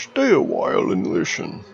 Stay a while and listen.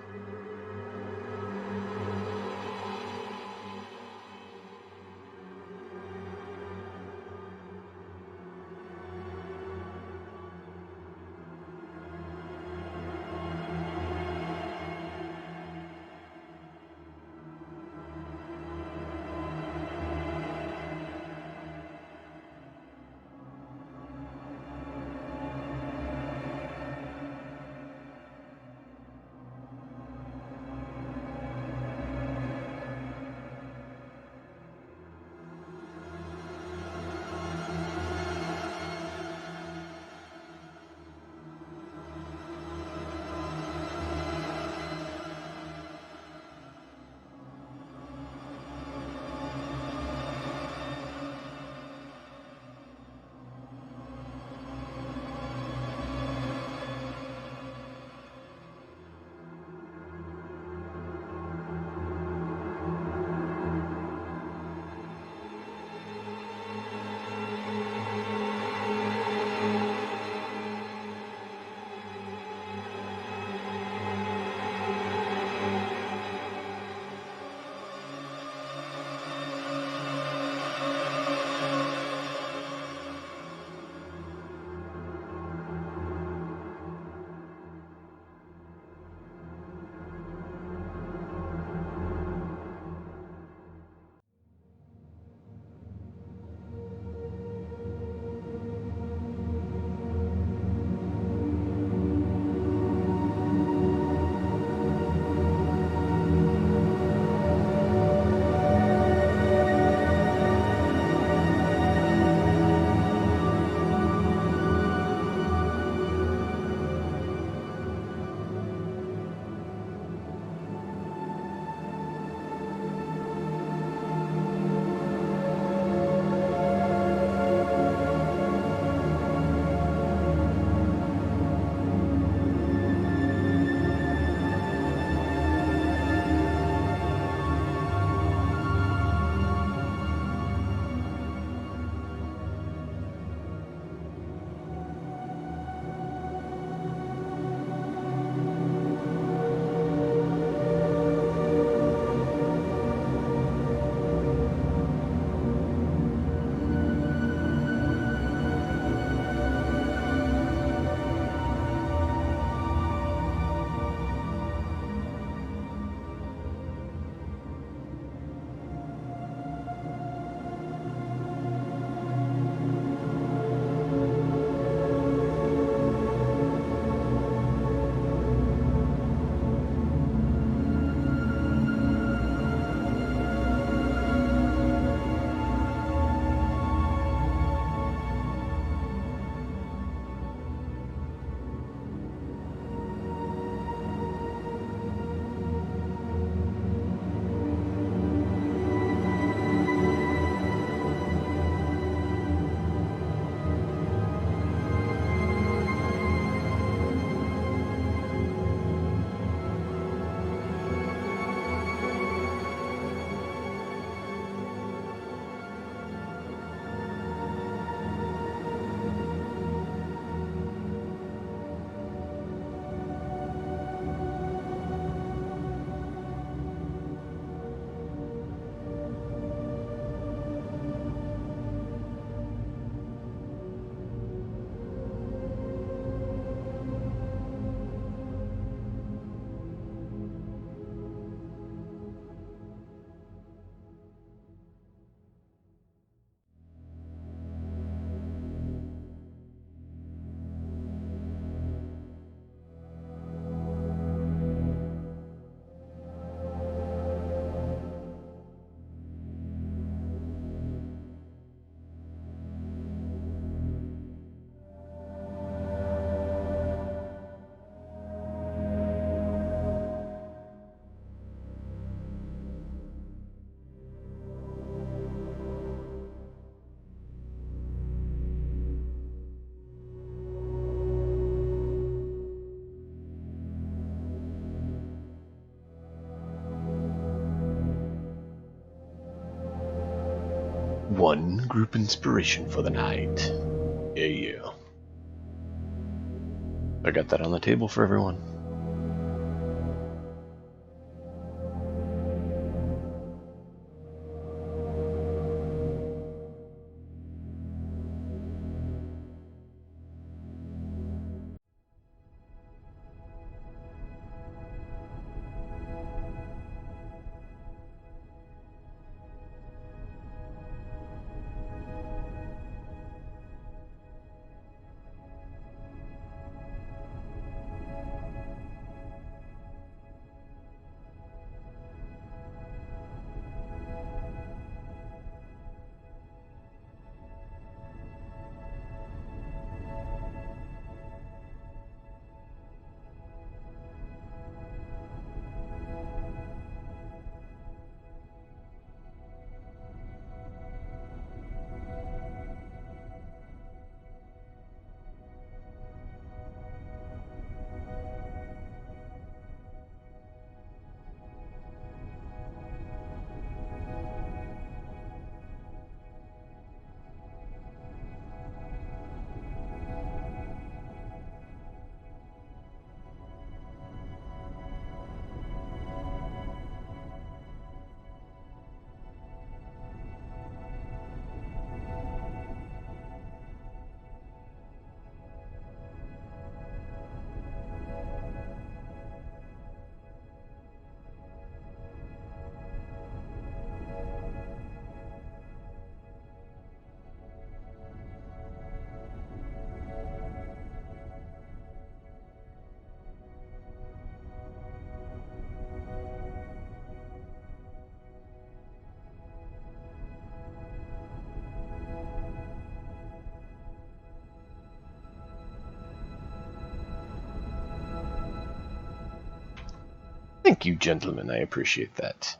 One group inspiration for the night. Yeah. I got that on the table for everyone. Thank you, gentlemen. I appreciate that.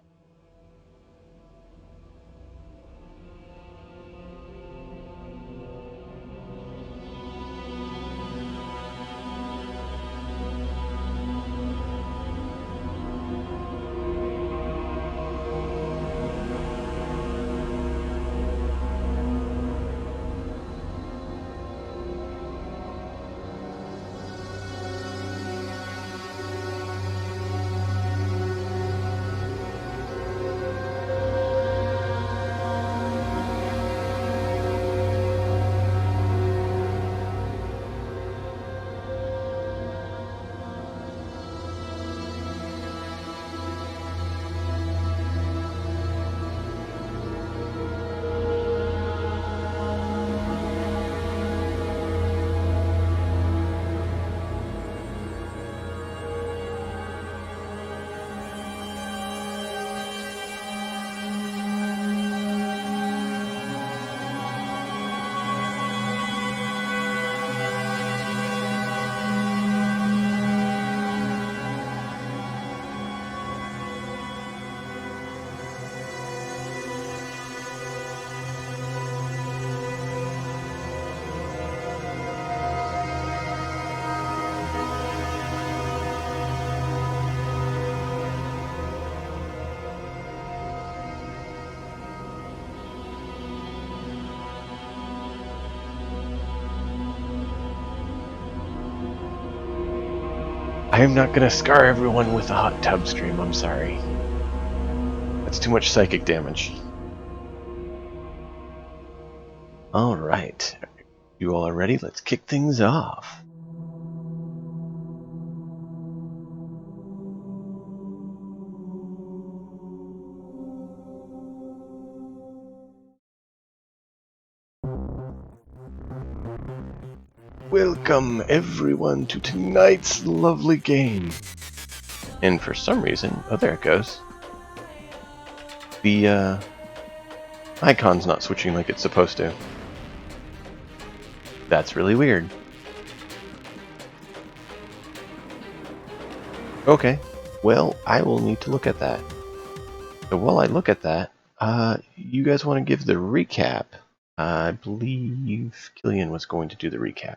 I am not going to scar everyone with a hot tub stream, I'm sorry. That's too much psychic damage. Alright. You all are ready? Let's kick things off. Welcome everyone to tonight's lovely game. And for some reason, oh there it goes. The icon's not switching like it's supposed to. That's really weird. Okay, well, I will need to look at that. So while I look at that, you guys want to give the recap? I believe Killian was going to do the recap.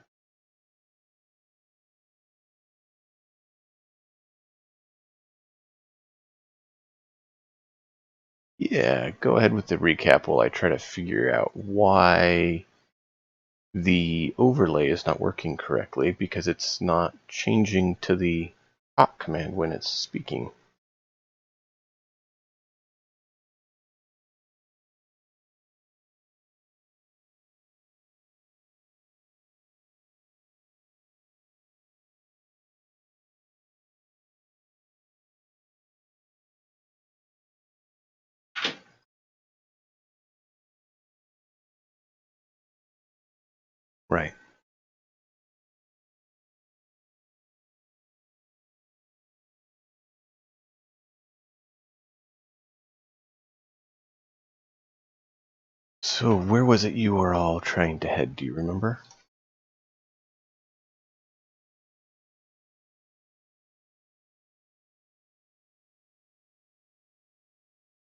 Yeah, go ahead with the recap while I try to figure out why the overlay is not working correctly, because it's not changing to the top command when it's speaking. Right. So where was it you were all trying to head, do you remember?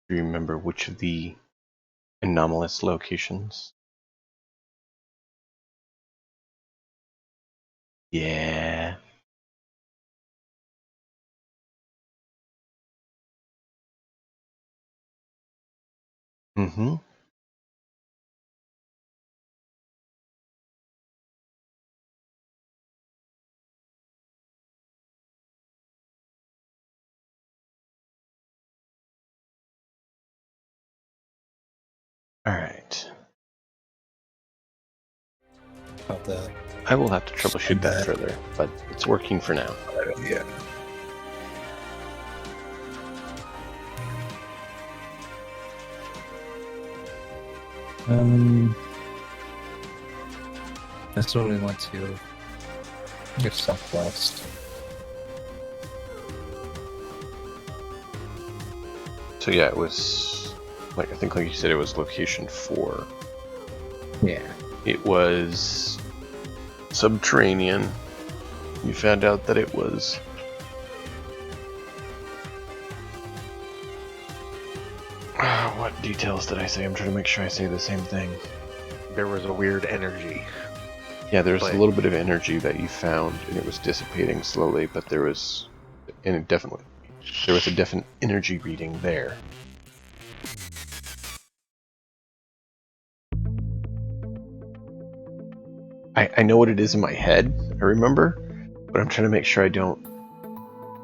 Do you remember which of the anomalous locations? Yeah. Mm-hmm. Alright. About that. I will have to troubleshoot that further, but it's working for now. Yeah. I slowly went to get southwest. So yeah, it was like I think like you said it was location 4. Yeah. It was subterranean. You found out that it was details did I say? I'm trying to make sure I say the same thing. There was a weird energy. Yeah, there's But- a little bit of energy that you found, and it was dissipating slowly, but there was a definite energy reading there. I know what it is in my head, I remember, but I'm trying to make sure I don't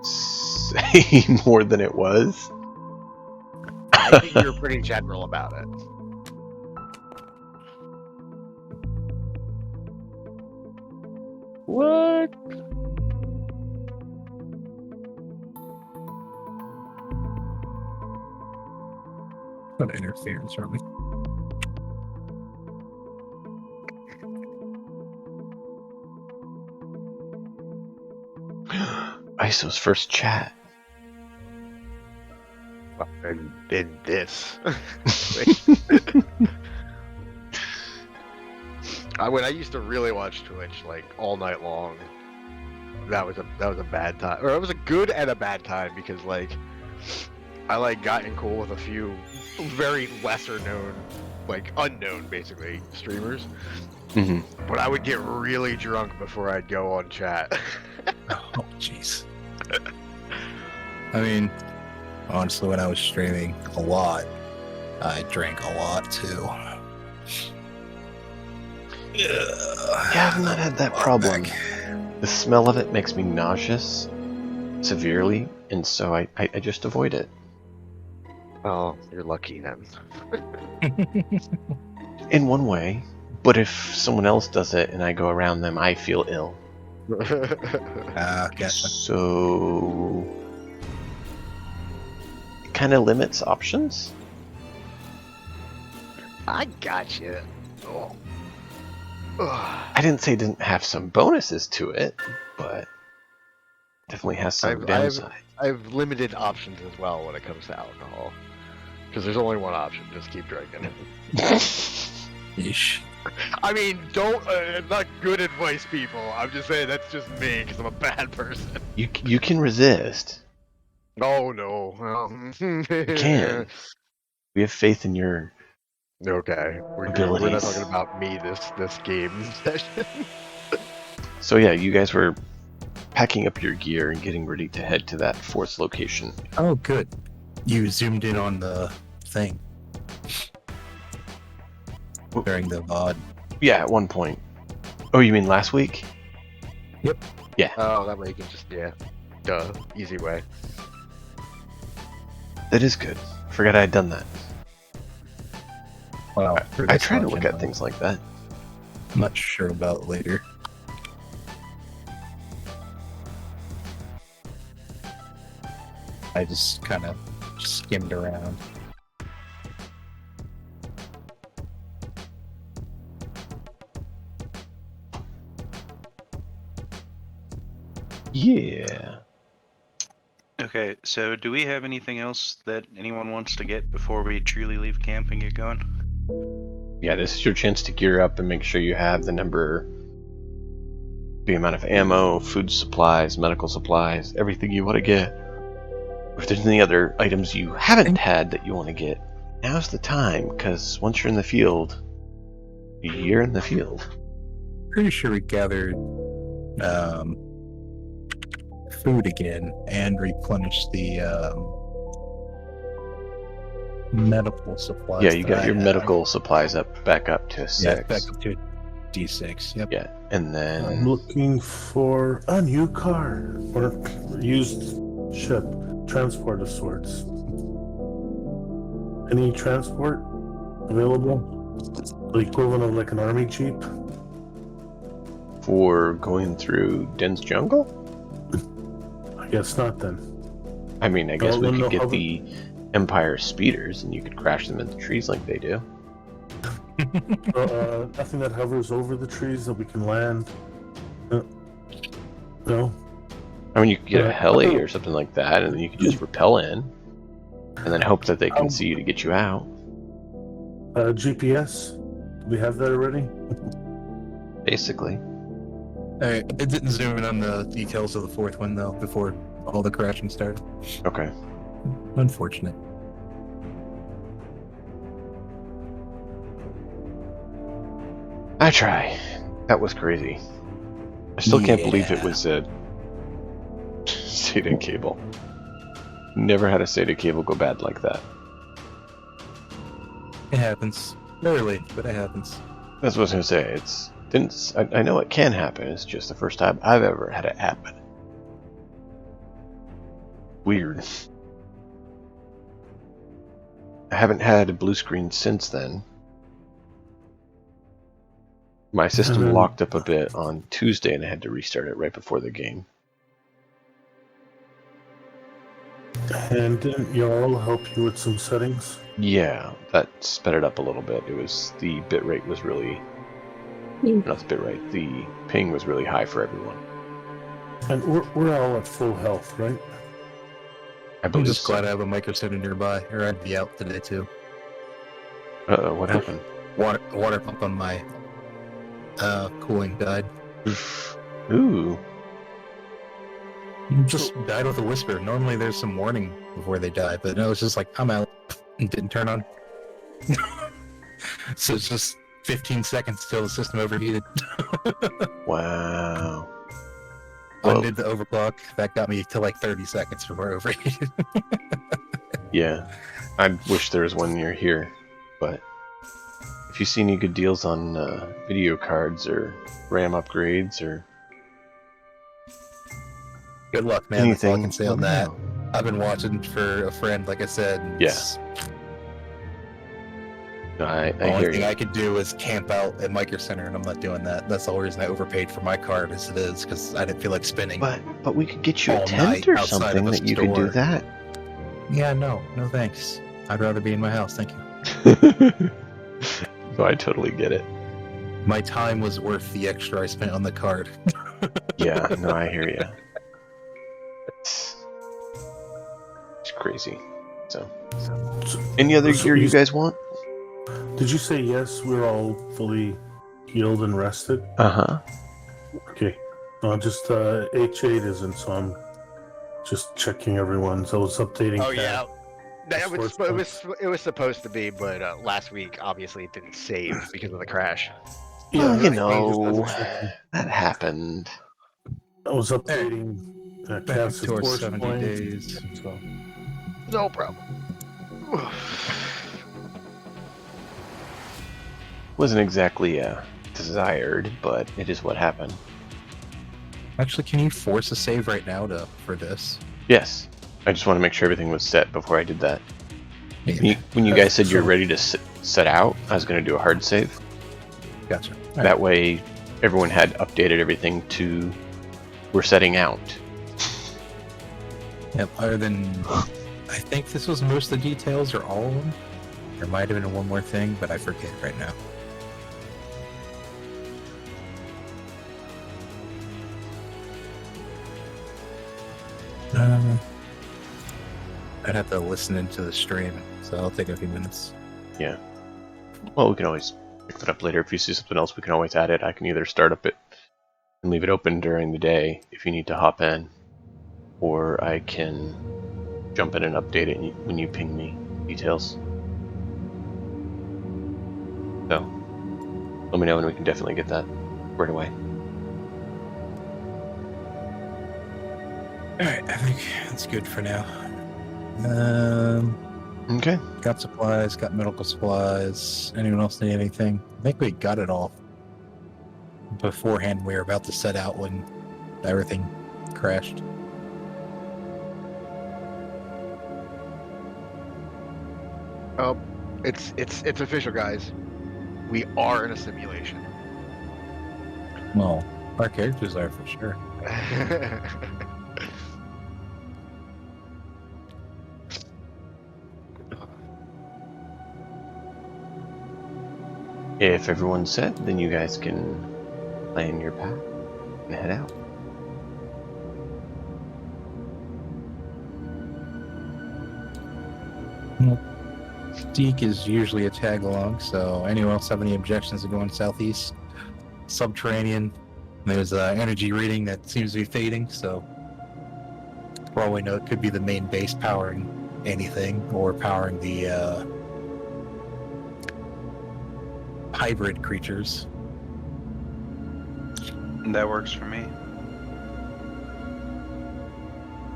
say more than it was. I think you were pretty general about it. What? Not interference from me. ISO's first chat. And in this. When I used to really watch Twitch like all night long, that was a bad time, or it was a good and a bad time because like I like got in cool with a few very lesser known, like unknown basically streamers, Mm-hmm. but I would get really drunk before I'd go on chat. Oh, jeez. I mean, honestly, when I was streaming a lot, I drank a lot too. Yeah, I've not had that problem. The smell of it makes me nauseous severely, and so I just avoid it. Oh, you're lucky then. In one way, but if someone else does it and I go around them, I feel ill. Gotcha. So it kind of limits options. I got you. Oh. Ugh. I didn't say it didn't have some bonuses to it, but definitely has some downside. I have limited options as well when it comes to alcohol. Because there's only one option, just keep drinking. Yeesh. I mean, don't, not good advice, people. I'm just saying that's just me, because I'm a bad person. You can resist. Oh, no. You can. We have faith in your Okay. We're not abilities. talking about me this game session. So yeah, you guys were packing up your gear and getting ready to head to that fourth location. Oh, good. You zoomed in on the thing during the VOD. Yeah, at one point. Oh, you mean last week? Yep. Yeah, Oh, that way you can just, yeah. Duh. Easy way. that is good. Forgot I had done that. Well, I try to look at things like that. I'm not sure about later. I just kind of skimmed around. Yeah. Okay, so do we have anything else that anyone wants to get before we truly leave camp and get going? Yeah, this is your chance to gear up and make sure you have the amount of ammo, food supplies, medical supplies, everything you want to get. If there's any other items you haven't had that you want to get, now's the time, because once you're in the field, you're in the field. Pretty sure we gathered food again and replenished the medical supplies. Yeah, you that got I your have. medical supplies back up to 6. Yeah, back up to D6. Yep. Yeah, and I'm then looking for a new car or used ship, transport of sorts. Any transport available? The equivalent of like an army jeep? for going through dense jungle, I guess not then. I mean, I guess Oh, we no, could get no, the Empire speeders, and you could crash them into trees like they do. Nothing that hovers over the trees that we can land. No. I mean, you could get a Yeah. heli or something like that, and then you could just rappel in, and then hope that they can see you to get you out. GPS? Do we have that already? Basically. Alright, it didn't zoom in on the details of the fourth one though before all the crashing started. Okay. Unfortunate. I try. That was crazy. I still can't believe it Yeah. was a SATA cable. Never had a SATA cable go bad like that. It happens. Rarely, but it happens. That's what I was gonna say. I know it can happen. It's just the first time I've ever had it happen. Weird. I haven't had a blue screen since then. My system then- locked up a bit on Tuesday, and I had to restart it right before the game. And didn't y'all help you with some settings? Yeah, that sped it up a little bit. The bitrate was really not the bitrate. The ping was really high for everyone. And we're all at full health, right? I I'm believe just glad so. I have a micro center nearby, or I'd be out today too. Uh-oh, what happened? Water pump on my cooling died. Ooh. Just died with a whisper. Normally there's some warning before they die, but no, it's just like, I'm out. And didn't turn on. So it's just 15 seconds till the system overheated. Wow. Well, Undid the overclock. That got me to like 30 seconds before it overheated. yeah. I wish there was one near here, but if you see any good deals on video cards or RAM upgrades or Good luck, man. That's all I anything, can say let on me that. know. I've been watching for a friend, like I said. And Yeah. No, I The only hear thing you. I could do is camp out at Micro Center, and I'm not doing that. That's the whole reason I overpaid for my card as it is, because I didn't feel like spinning. But we could get you a all tent night or outside something of a that you could do store. that. Yeah, no thanks. I'd rather be in my house, thank you. No, I totally get it. My time was worth the extra I spent on the card. Yeah, no, I hear you. It's crazy. So, any other So gear you guys want? Did you say yes? We're all fully healed and rested. Uh-huh. Okay. No, just H8 isn't, so I'm just checking everyone. So I was updating. Oh Kat. yeah, that Source it was supposed to be, but last week obviously it didn't save because of the crash. Well, Yeah, you I know, was checking. that happened. I was updating Back Cass's to our force 70 point. days. So No problem. Wasn't exactly desired, but it is what happened. Actually, can you force a save right now for this? Yes. I just want to make sure everything was set before I did that. Yeah. When you guys said you're So- ready to set out, I was going to do a hard save. Gotcha. All That way, everyone had updated everything to we're setting out. Yep, other than, I think this was most of the details, or all of them. There might have been one more thing, but I forget right now. I'd have to listen into the stream, so I'll take a few minutes. Yeah. Well, we can always pick that up later. If you see something else, we can always add it. I can either start up it and leave it open during the day if you need to hop in, or I can jump in and update it when you ping me details. So, let me know and we can definitely get that squared away. Alright, I think that's good for now. Okay. Got supplies, got medical supplies. Anyone else need anything? I think we got it all. Beforehand, we were about to set out when everything crashed. It's official, guys. We are in a simulation. Well, our characters are for sure. If everyone's set, then you guys can plan your path and head out. Deke is usually a tag along, so anyone else have any objections to going southeast? Subterranean. There's energy reading that seems to be fading, so for all we know, it could be the main base powering anything, or powering the hybrid creatures. That works for me.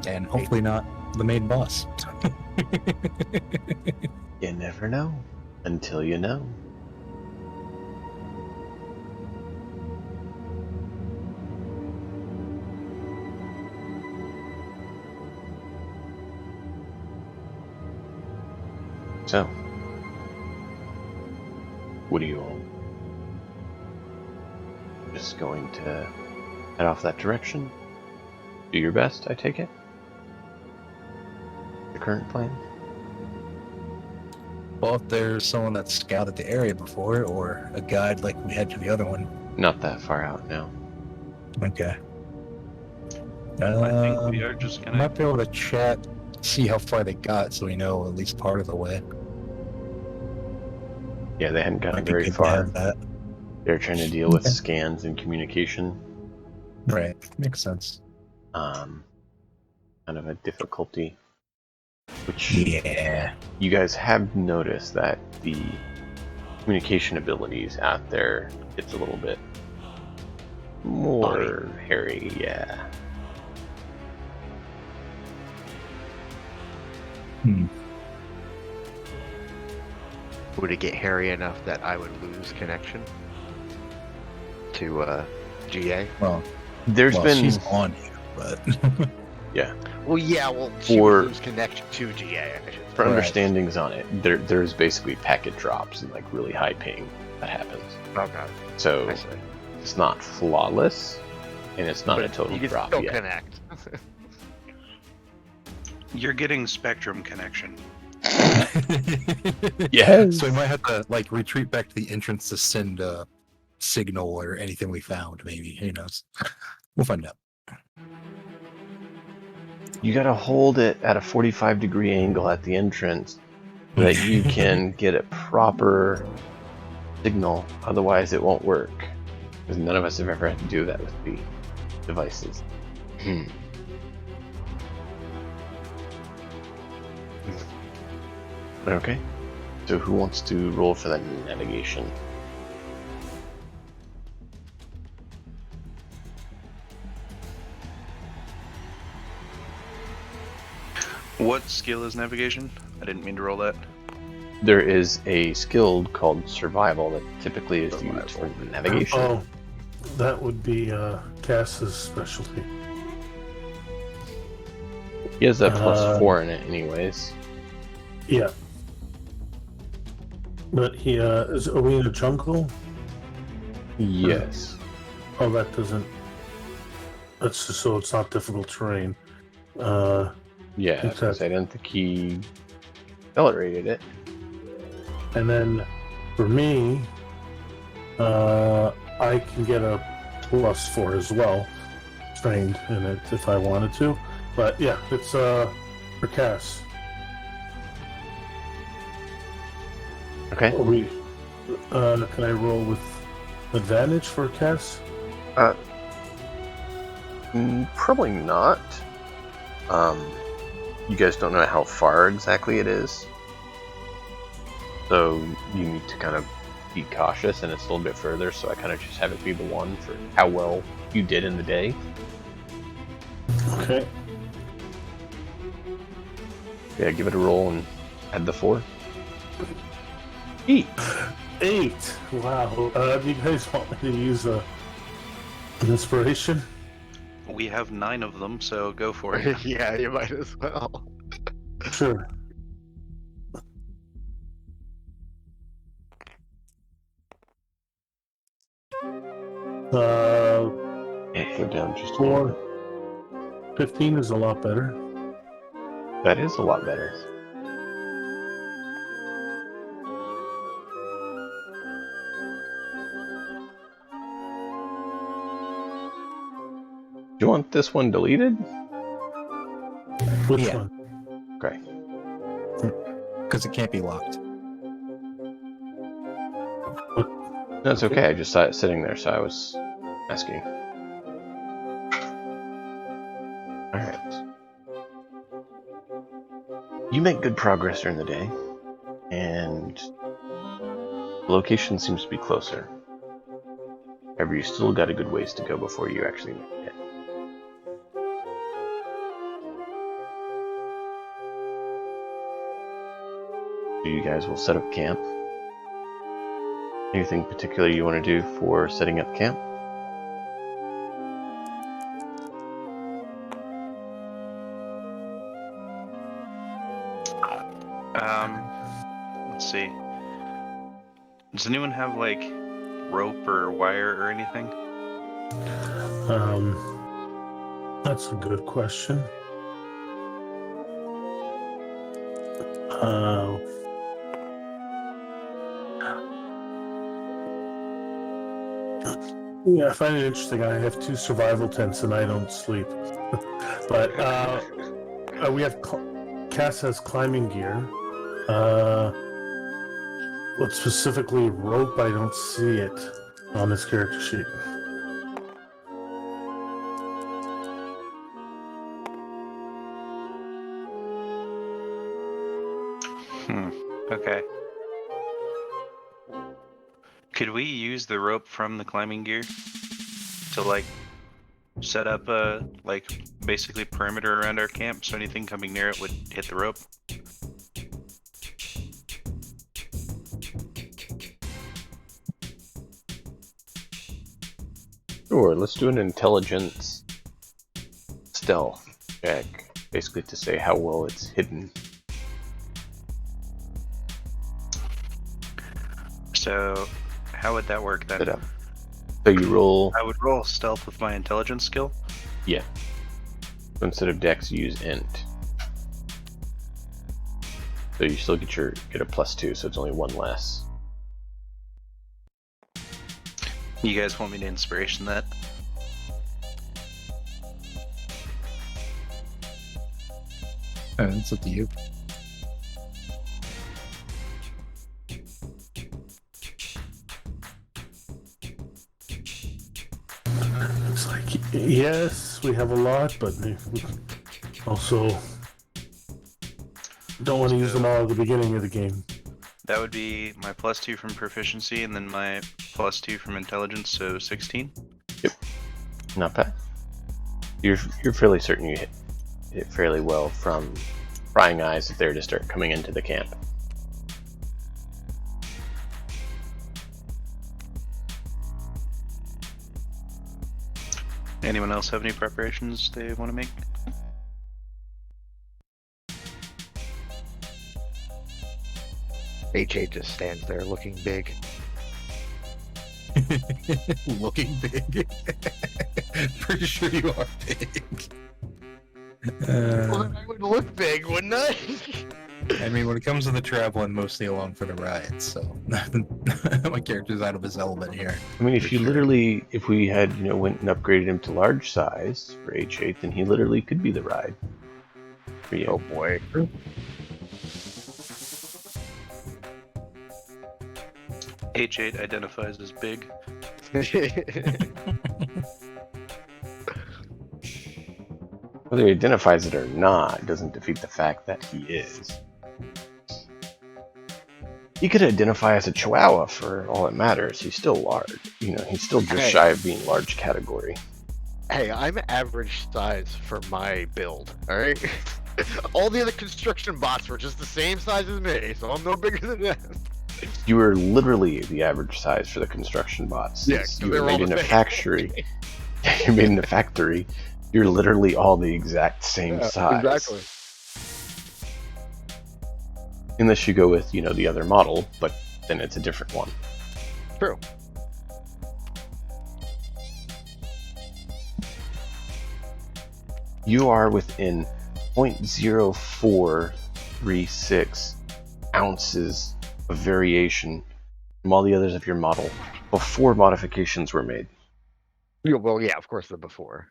And hopefully not the main boss. You never know until you know. So, what do you all? Just going to head off that direction? Do your best, I take it? The current plan? Well, if there's someone that's scouted the area before, or a guide like we had to the other one. Not that far out now. Okay. I think we are just I gonna. might be able to chat, see how far they got, so we know at least part of the way. Yeah, they hadn't gotten Might be very good to far. have that. They're trying to deal with Okay. scans and communication. Right, makes sense. Kind of a difficulty. Which Yeah. you guys have noticed that the communication abilities out there, it's a little bit more hairy, yeah. Would it get hairy enough that I would lose connection to GA? Well, There's been she's on here, but Well, yeah, well, she For- would lose connection to GA, I should say. for Right. understandings on it, there's basically packet drops and like really high ping that happens. Okay, So I see. it's not flawless, and it's not But a total you can drop still yet. connect. You're getting spectrum connection. Yes. So we might have to like retreat back to the entrance to send a signal or anything we found. Maybe, who knows? We'll find out. You gotta hold it at a 45-degree angle at the entrance so that you can get a proper signal. Otherwise, it won't work. Because none of us have ever had to do that with the devices. Okay. So who wants to roll for that navigation? What skill is navigation? I didn't mean to roll that. There is a skill called survival that typically is used for navigation. Oh, that would be Cass's specialty. He has a +4 in it anyways. Yeah. But he are we in a jungle? Yes. Oh, that doesn't. That's just so it's not difficult terrain. Yeah, I was gonna say, I didn't think he accelerated it. And then for me, I can get a +4 as well, trained in it if I wanted to. But yeah, it's for Cass. Okay. Are we? Can I roll with advantage for Cass? Probably not. You guys don't know how far exactly it is. So you need to kind of be cautious, and it's a little bit further, so I kind of just have it be the 1 for how well you did in the day. Okay. Yeah, give it a roll and add the 4. Eat. 8. Wow. Do you guys want me to use an inspiration? We have 9 of them, so go for it. Yeah, you might as well. Sure. Go down just a 4. little 15 is a lot better. bit. That is a lot better. Do you want this one deleted? Which Yeah. one? Okay. Because it can't be locked. No, it's okay. I just saw it sitting there, so I was asking. Alright. You make good progress during the day, and the location seems to be closer. However, you still got a good ways to go before you actually make it. So you guys will set up camp. Anything particular you want to do for setting up camp? Let's see. Does anyone have like rope or wire or anything? That's a good question. Uh, yeah, I find it interesting. I have 2 survival tents and I don't sleep. But we have Cass has climbing gear. What specifically rope? I don't see it on this character sheet. Okay. Could we use the rope from the climbing gear to like set up a like basically perimeter around our camp so anything coming near it would hit the rope? Sure, let's do an intelligence stealth check, basically to say how well it's hidden. So how would that work then? Set up. So you roll, I would roll stealth with my intelligence skill. yeah. So instead of dex, you use int. So you still get a +2, so it's only 1 less. You guys want me to inspiration that? It's up to you. It's like, yes, we have a lot, but we also don't want to use them all at the beginning of the game. That would be my +2 from proficiency and then my +2 from intelligence, so 16. Not bad. You're fairly certain you hit it fairly well from prying eyes if they were to start coming into the camp. Anyone else have any preparations they want to make? HA just stands there looking big. Looking big. Pretty sure you are big. Well, I would look big, wouldn't I? I mean, when it comes to the travel, I'm mostly along for the ride, so my character's out of his element here. I mean, if For you sure. literally, if we had, went and upgraded him to large size for H8, then he literally could be the ride for you. Oh boy. H8 identifies as big. Whether he identifies it or not doesn't defeat the fact that he is. He could identify as a Chihuahua for all it matters. He's still large. He's still just Hey. shy of being large category. Hey, I'm average size for my build, alright? All the other construction bots were just the same size as me, so I'm no bigger than them. You were literally the average size for the construction bots. Yeah, Since 'cause you they were were all made in the a same. factory. You're made in a factory. You're literally all the exact same Yeah, size. exactly. Unless you go with, the other model, but then it's a different one. True. You are within 0.0436 ounces of variation from all the others of your model before modifications were made. Yeah, well, yeah, of course, the before.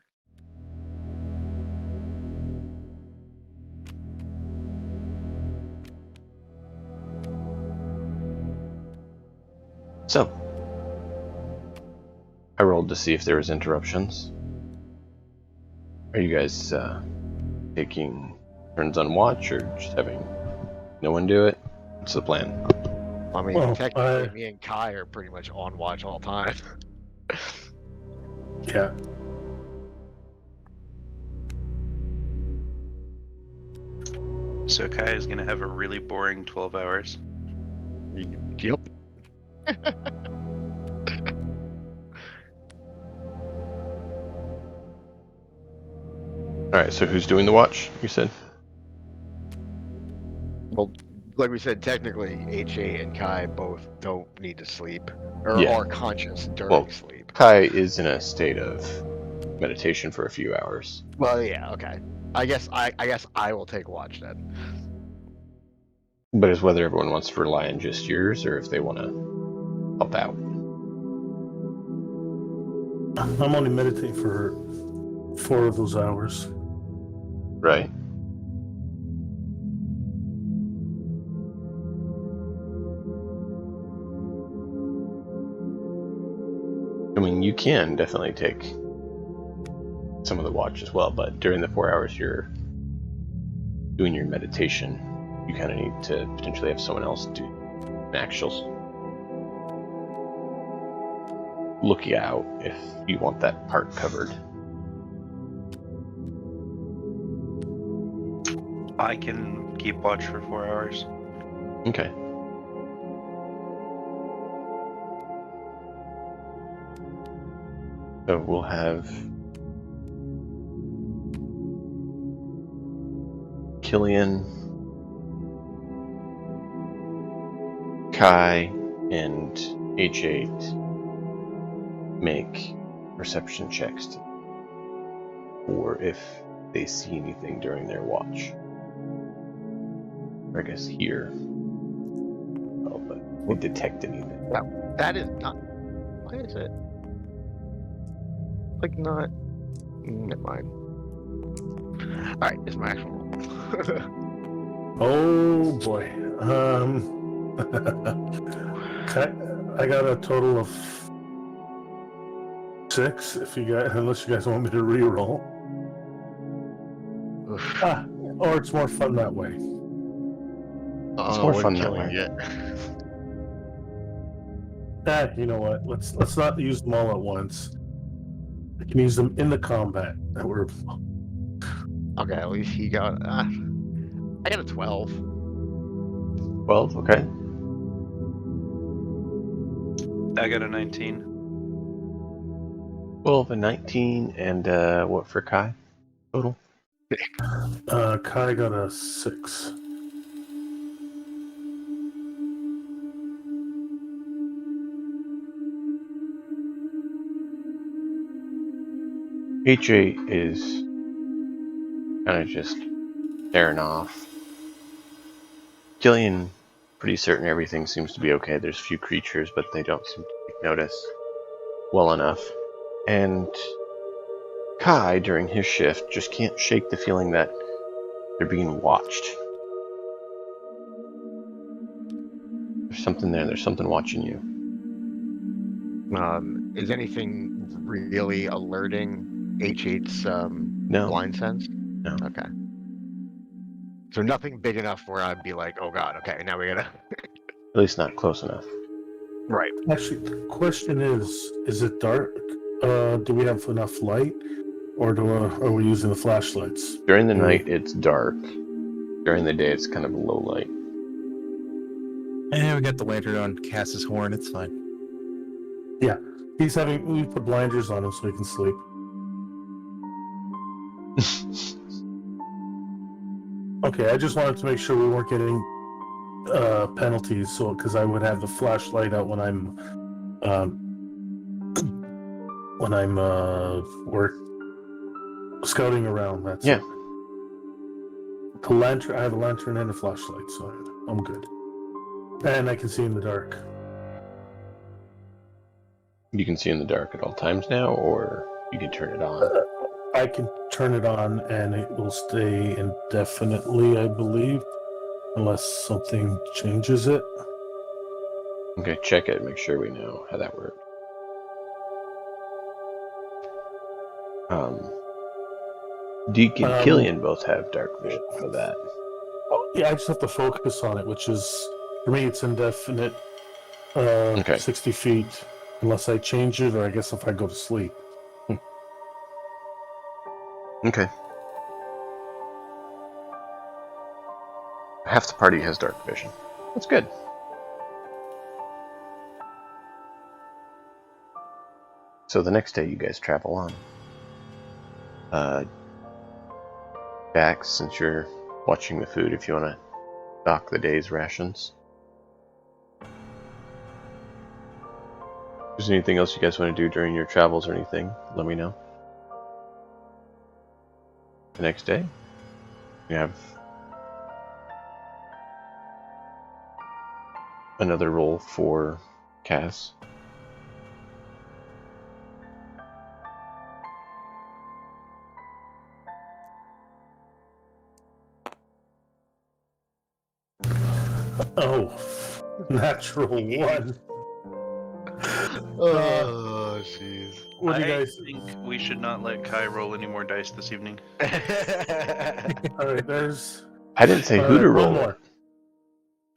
So, I rolled to see if there was interruptions. Are you guys taking turns on watch, or just having no one do it? What's the plan? I mean, Well, technically, me and Kai are pretty much on watch all the time. Yeah. So Kai is gonna have a really boring 12 hours. Yep. All right, so who's doing the watch? You said. Well, like we said, technically, HA and Kai both don't need to sleep or Yeah. are conscious during Well, sleep. Kai is in a state of meditation for a few hours. Well, yeah, okay. I guess I will take watch then. But it's whether everyone wants to rely on just yours or if they want to help out. I'm only meditating for 4 of those hours. Right. I mean, you can definitely take some of the watch as well, but during the 4 hours you're doing your meditation, you kind of need to potentially have someone else do an actual look you out if you want that part covered. I can keep watch for 4 hours. Okay. So we'll have Killian, Kai, and H8 make perception checks or if they see anything during their watch. Or I guess hear. Oh, but they detect anything. That is not. Why is it? Like not. Never mind. All right, it's my actual roll. Oh boy. I got a total of 6. Unless you guys want me to re-roll. Oof. Or it's more fun that way. It's more fun that way. You know what? Let's not use them all at once. I can use them in the combat. That we're Okay, at least he got. I got a 12. 12, okay. I got a 19. 12 and 19, and what for Kai? Total? Kai got a 6. H8 is kind of just staring off. Killian, pretty certain everything seems to be okay. There's a few creatures, but they don't seem to take notice well enough. And Kai, during his shift, just can't shake the feeling that they're being watched. There's something there. There's something watching you. Is anything really alerting H8's No. blind sense? No. Okay. So nothing big enough where I'd be like, oh god, okay, now we gotta. At least not close enough. Right. Actually, the question is it dark? Do we have enough light? Or are we using the flashlights? During the night, it's dark. During the day, it's kind of low light. And we got the lantern on Cass's horn. It's fine. Yeah. We put blinders on him so he can sleep. Okay, I just wanted to make sure we weren't getting penalties, so because I would have the flashlight out when I'm work scouting around. That's Yeah. it. The lantern. I have a lantern and a flashlight, so I'm good. And I can see in the dark. You can see in the dark at all times now, or you can turn it on. I can turn it on and it will stay indefinitely, I believe, unless something changes it. Okay, check it. Make sure we know how that works. Deke and Killian both have dark vision for that. Yeah, I just have to focus on it, which is, for me, it's indefinite, Okay. 60 feet. Unless I change it, or I guess if I go to sleep. Okay. Half the party has dark vision. That's good. So the next day you guys travel on. Dax, since you're watching the food, if you want to dock the day's rations. If there's anything else you guys want to do during your travels or anything, let me know. The next day, you have another role for Cass. Oh, natural one. Oh, jeez. What do you I guys? think we should not let Kai roll any more dice this evening. All right, there's. I didn't say All who right, to one roll more.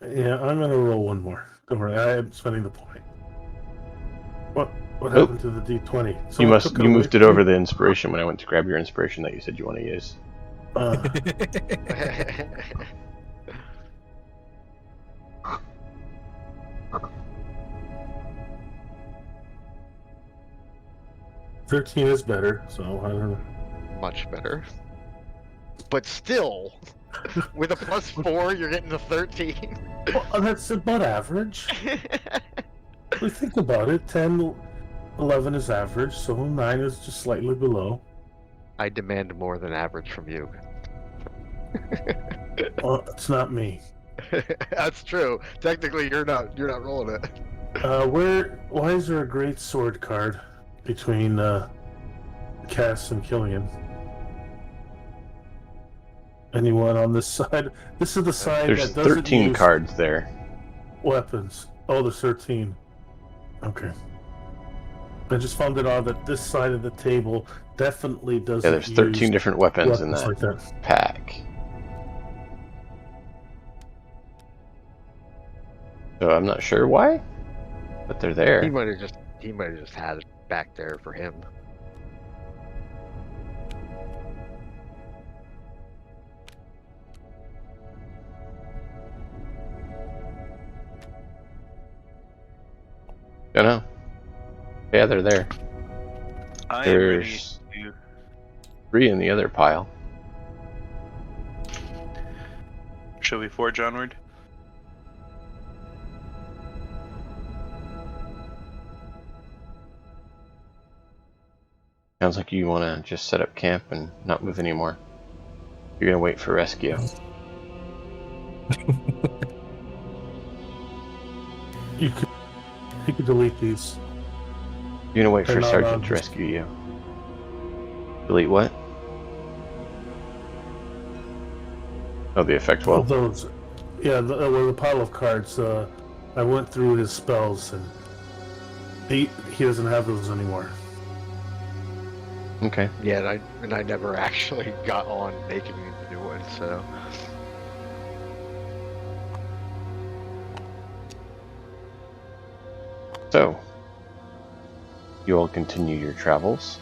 it. Yeah, I'm gonna roll one more. Don't worry, I am spending the point. What Oh. happened to the D20? You Someone took you away moved it from over me? the inspiration when I went to grab your inspiration that you said you want to use. Uh, 13 is better, so I don't know. Much better. But still, with a +4, you're getting to 13. Well, that's about average. We think about it. 10, 11 is average, so 9 is just slightly below. I demand more than average from you. Well, it's not me. That's true. Technically, you're not rolling it. Why is there a great sword card between Cass and Killian? Anyone on this side? This is the side There's that doesn't 13 use cards there. weapons. Oh, there's 13. Okay. I just found it odd that this side of the table definitely doesn't Yeah, there's 13 use different weapons in weapons that like that. pack. So I'm not sure why, but they're He there. might have just had it back there for him. Don't know. Yeah, they're there. I am ready There's to. 3 in the other pile. Shall we forge onward? Sounds like you want to just set up camp and not move anymore. You're gonna wait for rescue. You could delete these. You're gonna wait They're for not Sergeant on. to rescue you. Delete what? Oh, the effect Well, well. those, yeah, the pile of cards. I went through his spells, and he doesn't have those anymore. Okay. Yeah, and I never actually got on making the new one, so. So, you all continue your travels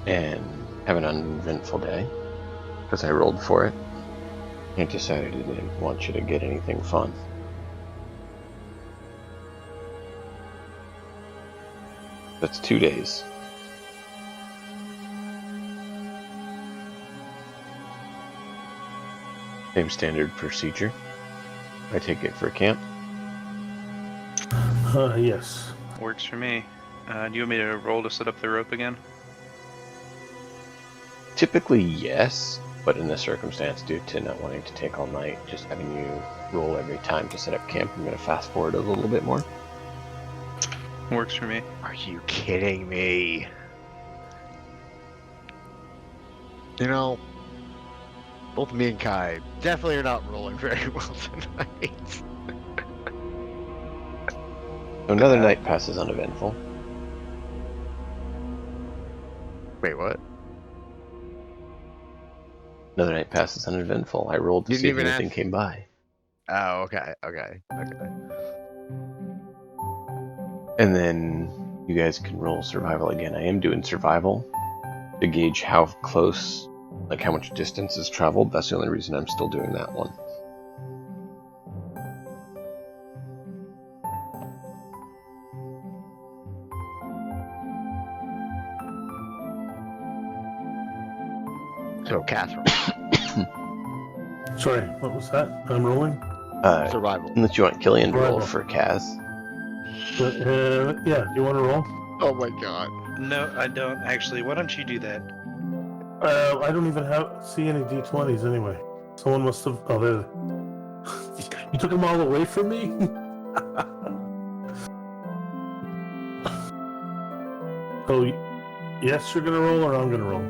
and have an uneventful day because I rolled for it and decided I didn't want you to get anything fun. That's 2 days. Same standard procedure. I take it for camp. Yes. Works for me. Do you want me to roll to set up the rope again? Typically, yes, but in this circumstance, due to not wanting to take all night, just having you roll every time to set up camp, I'm going to fast forward a little bit more. Works for me. Are you kidding me? You know, both me and Kai definitely are not rolling very well tonight. So another night passes uneventful. Wait, what? Another night passes uneventful. I rolled to Didn't see if even anything ask- came by. Oh, okay. And then you guys can roll survival again. I am doing survival to gauge how close, like how much distance is traveled. That's the only reason I'm still doing that one. So casserole. Sorry, what was that? I'm rolling? Survival. Unless you want Killian to roll Survival. for Kaz. Yeah, you want to roll? Oh my god. No, I don't actually. Why don't you do that? I don't even see any D20s anyway. Someone must have. Oh, there. You took them all away from me? Oh, yes, you're gonna roll, or I'm gonna roll?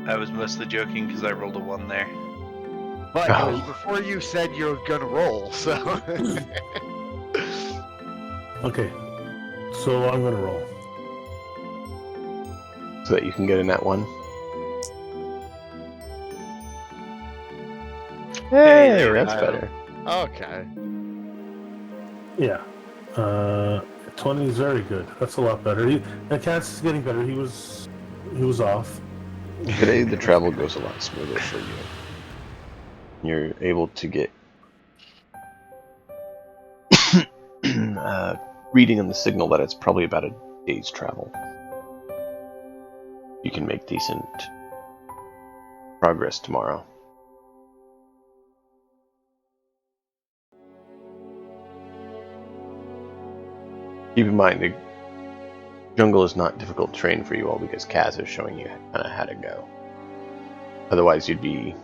I was mostly joking because I rolled a 1 there. But it was Oh. before you said you were gonna roll, so. Okay, so I'm gonna roll. So that you can get in that one. Hey, Hey, there we that's go. better. Okay. Yeah. 20 is very good. That's a lot better. And Cass is getting better. He was off. Today the travel goes a lot smoother for you. You're able to get reading on the signal that it's probably about a day's travel. You can make decent progress tomorrow. Keep in mind, the jungle is not difficult terrain for you all because Kaz is showing you kind of how to go. Otherwise, you'd be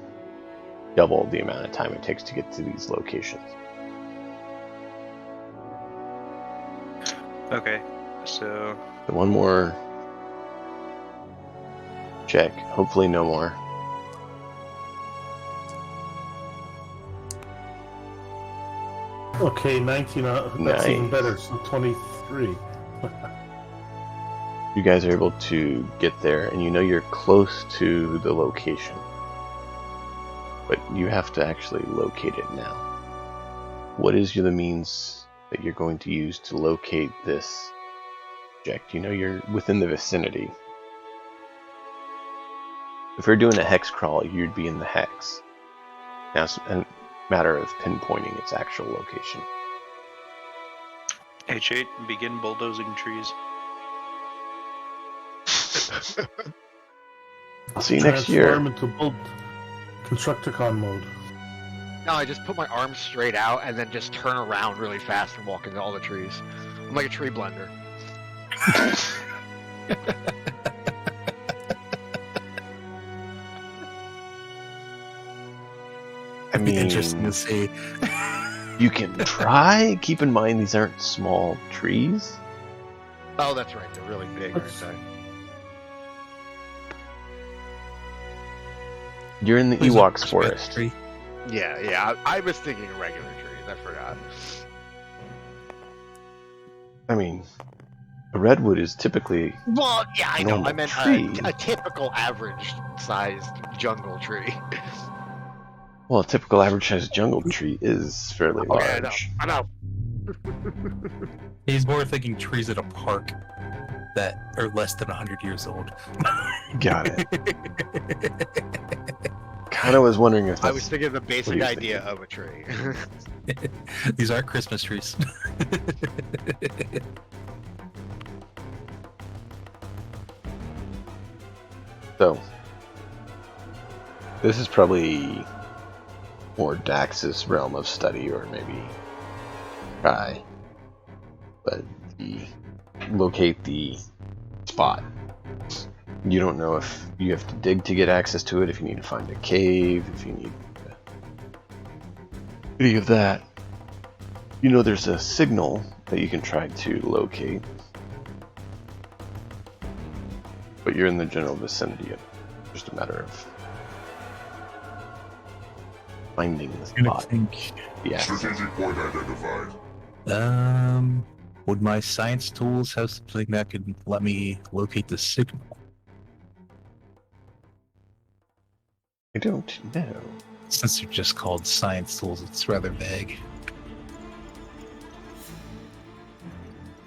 double the amount of time it takes to get to these locations. Okay, so So one more check. Hopefully no more. Okay, 19. That's even better. So 23. You guys are able to get there, and you know you're close to the location. But you have to actually locate it now. What is the means that you're going to use to locate this object? You know you're within the vicinity. If you're doing a hex crawl, you'd be in the hex. Now it's a matter of pinpointing its actual location. H8, begin bulldozing trees. I'll see you next year. Transform into build Constructicon mode. No, I just put my arms straight out and then just turn around really fast and walk into all the trees. I'm like a tree blender. I mean, Interesting to see. you can try. Keep in mind these aren't small trees. Oh, that's right. They're really big, aren't That's- they? You're in the There's a Ewoks red forest. tree. Yeah. I was thinking regular trees. I forgot. I mean, a redwood is typically Well, yeah, I know. I Normal meant tree. a typical average-sized jungle tree. well, a typical average-sized jungle tree is fairly Okay, large. I know. He's more thinking trees at a park that are less than 100 years old. Got it. Kind of was wondering if that's... I was thinking of the What basic are you idea of a tree. These aren't Christmas trees. So, this is probably more Dax's realm of study, or maybe Kai. But locate the spot. You don't know if you have to dig to get access to it, if you need to find a cave, if you need any of that. You know there's a signal that you can try to locate. But you're in the general vicinity of it. Just a matter of finding the I spot. think. Yeah. Strategic point identified. Would my science tools have something that could let me locate the signal? I don't know. Since they're just called science tools, it's rather vague.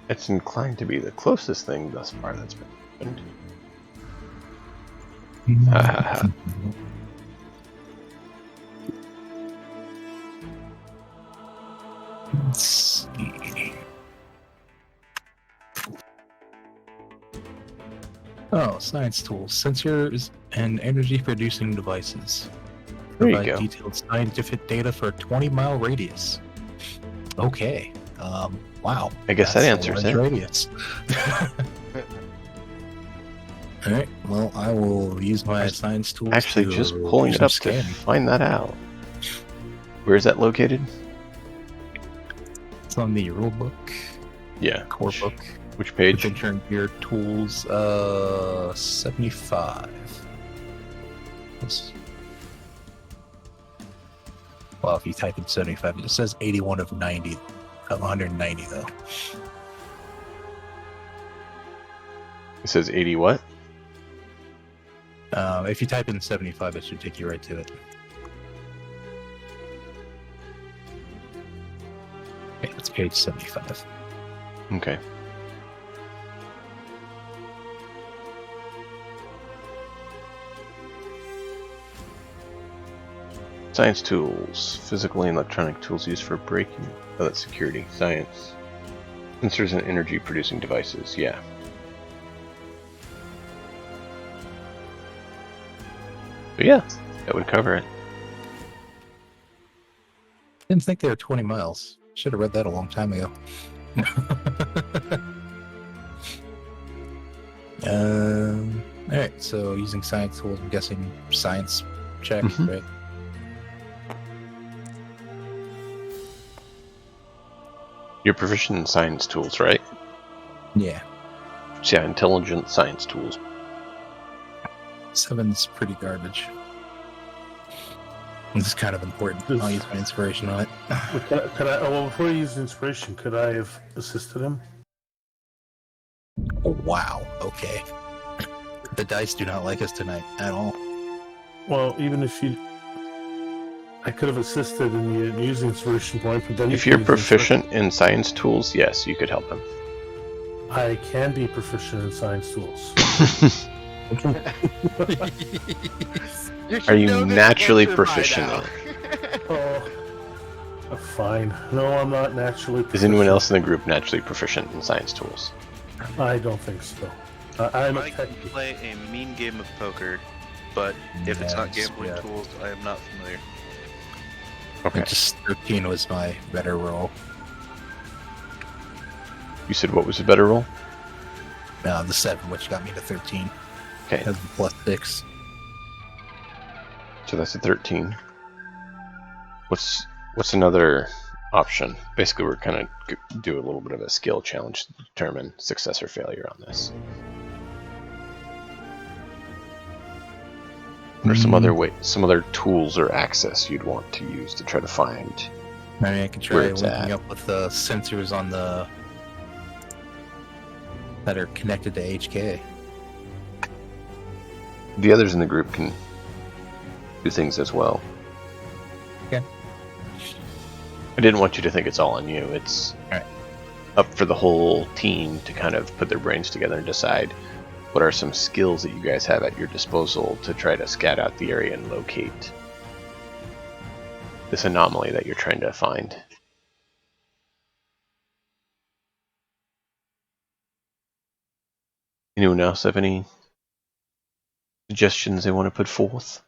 It's inclined to be the closest thing thus far that's been opened. Ah, Let's see. Oh, science tools, sensors, and energy-producing devices. there you Provide go. detailed scientific data for a 20-mile radius. Okay. Wow. I guess that That's a answers large it. radius. All right. Well, I will use my science tools. Actually, to just do pulling it some up to scanning. find that out. Where is that located? It's on the rule book, Yeah. core book, Which page? adventure and gear tools. 75. Well, if you type in 75, it says 81 of 90, of 190 though. It says 80 what? If you type in 75, it should take you right to it. Okay, that's page 75. Okay. Science tools. Physical and electronic tools used for braking. Oh, that's security. Science. Sensors and energy producing devices. Yeah. But yeah, that would cover it. Didn't think they were 20 miles. Should have read that a long time ago. Alright, so using science tools, I'm guessing science check, Mhm. right? You're proficient in science tools, right? Yeah. Yeah, intelligent science tools. 7's pretty garbage. This is kind of important. I'll use my inspiration on it. Could I? Well, before you use inspiration, could I have assisted him? Oh, wow. Okay. The dice do not like us tonight at all. Well, even if you, I could have assisted in the using inspiration point, but then If you you're could use proficient in science tools, yes, you could help him. I can be proficient in science tools. Are you naturally proficient in it? Oh, fine. No, I'm not naturally proficient. Is anyone else in the group naturally proficient in science tools? I don't think so. I'm a I tech. can play a mean game of poker, but if it's not Yes, gambling yeah. tools, I am not familiar. Okay. Just 13 was my better roll. You said what was the better roll? The 7, which got me to 13. Okay, Has the plus 6. so that's a 13. What's another option? Basically, we're kind of do a little bit of a skill challenge to determine success or failure on this. What are some other tools or access you'd want to use to try to find? I mean, I can try Where it's linking at. up with the sensors on the that are connected to HK. The others in the group can do things as well. Okay. I didn't want you to think it's all on you. It's Alright. up for the whole team to kind of put their brains together and decide what are some skills that you guys have at your disposal to try to scout out the area and locate this anomaly that you're trying to find. Anyone else have any suggestions they want to put forth?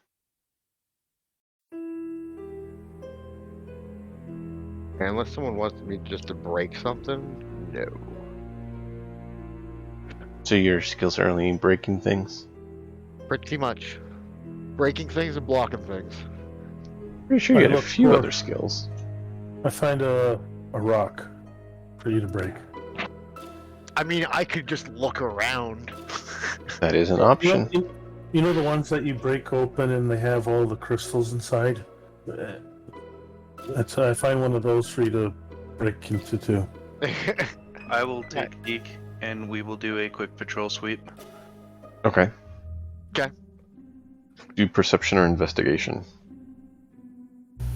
Unless someone wants me just to break something, no. So your skills are only in breaking things? Pretty much. Breaking things and blocking things. Pretty sure you I had a look few for- other skills. I find a rock for you to break. I mean, I could just look around. That is an option. You know the ones that you break open and they have all the crystals inside? I find one of those for you to break into too. I will take a peek, and we will do a quick patrol sweep. Okay. Okay. Do perception or investigation.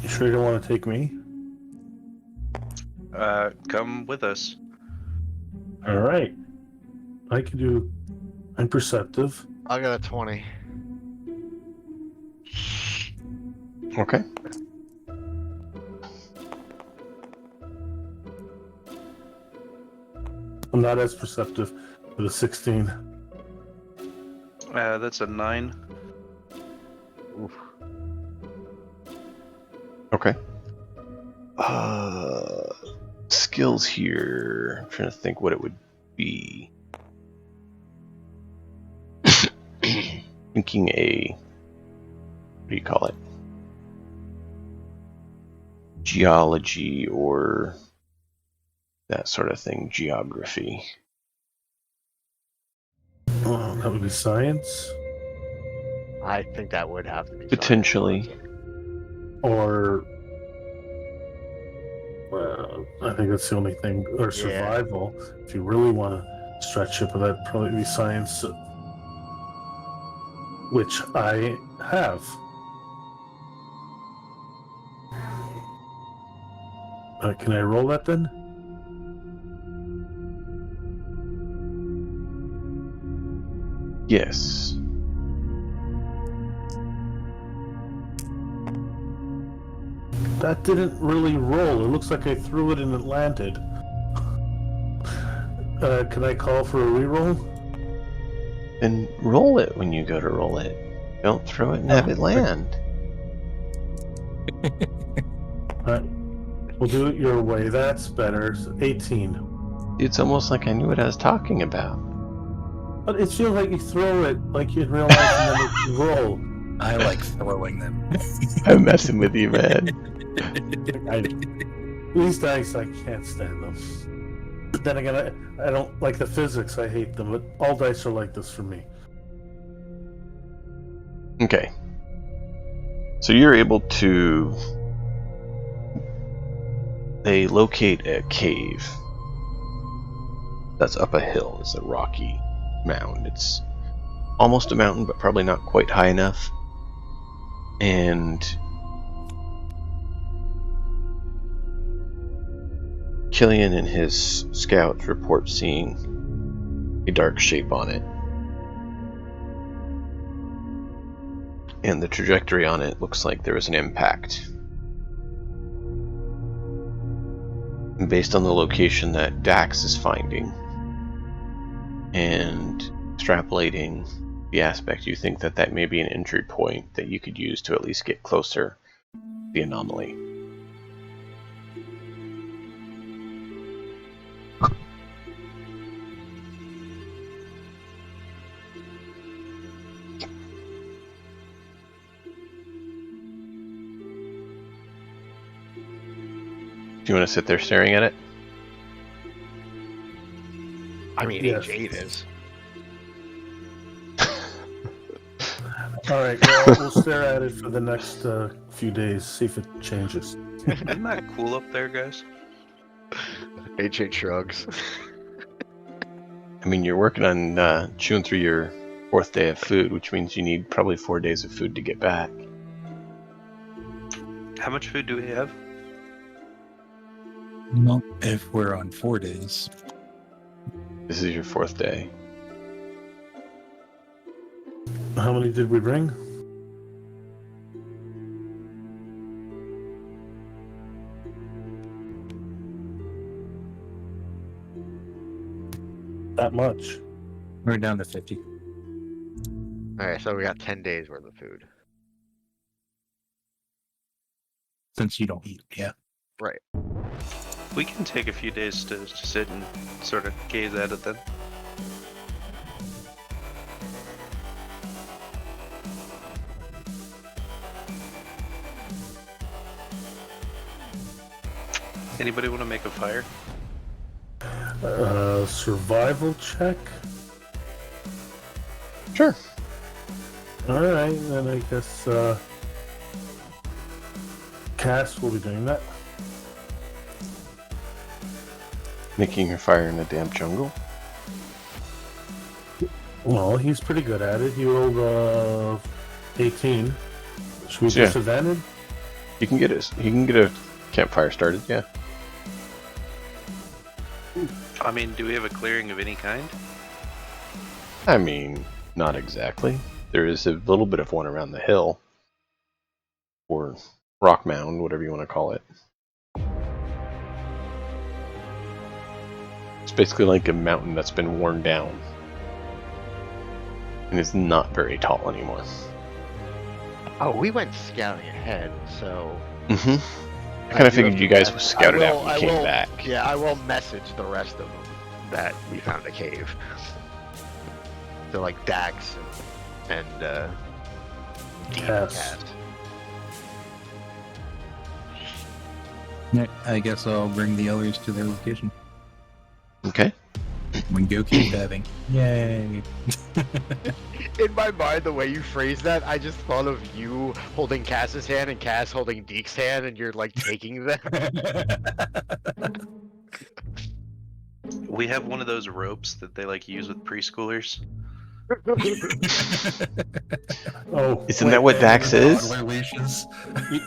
You sure you don't want to take me? Come with us. All right. I can do. I'm perceptive. I got a 20. Okay. I'm not as perceptive with a 16. That's a 9. Oof. Okay. Skills here. I'm trying to think what it would be. Thinking a. What do you call it? Geology or that sort of thing. Geography. Oh, that would be science. I think that would have to be Potentially. Or. Well, I think that's the only thing. Or Yeah. survival. If you really want to stretch it, but that'd probably be science. Which I have. Can I roll that then? Yes. That didn't really roll. It looks like I threw it and it landed. Can I call for a reroll? Then roll it when you go to roll it. Don't throw it and have it land. Alright. We'll do it your way. That's better. 18. It's almost like I knew what I was talking about. But it feels like you throw it like you realize and then it roll. I like throwing them. I'm messing with you, man. These dice, I can't stand them. But then again, I don't like the physics. I hate them. But all dice are like this for me. Okay. So you're able to locate a cave that's up a hill. It's a rocky mound. It's almost a mountain, but probably not quite high enough. And Killian and his scouts report seeing a dark shape on it. And the trajectory on it looks like there was an impact. And based on the location that Dax is finding and extrapolating the aspect, you think that that may be an entry point that you could use to at least get closer to the anomaly. Do you want to sit there staring at it? I mean, Yes. H8 is. Alright, well, we'll stare at it for the next few days, see if it changes. Isn't that cool up there, guys? H8 shrugs. I mean, you're working on chewing through your 4th day of food, which means you need probably 4 days of food to get back. How much food do we have? Well, if we're on 4 days. This is your 4th day. How many did we bring? That much. We're down to 50. Alright, so we got 10 days worth of food. Since you don't eat, yeah. Right. We can take a few days to sit and sort of gaze at it then. Anybody want to make a fire? Survival check? Sure. Alright, then I guess Cass will be doing that. Making your fire in a damp jungle? Well, he's pretty good at it. He rolled 18. Should we Yeah. disadvantage? You can get a campfire started, yeah. I mean, do we have a clearing of any kind? I mean, not exactly. There is a little bit of one around the hill. Or rock mound, whatever you want to call it. It's basically like a mountain that's been worn down. And is not very tall anymore. Oh, we went scouting ahead, so. Mm-hmm. I kind of figured you guys were scouted out and came back. Yeah, I will message the rest of them that we found a cave. So like Dax and Deep and Cass. Yeah, I guess I'll bring the others to their location. Okay. We go cave diving. Yay! In my mind, the way you phrased that, I just thought of you holding Cass's hand and Cass holding Deke's hand, and you're like taking them. We have one of those ropes that they like use with preschoolers. Oh, Isn't that what Dax is? Toddler leashes.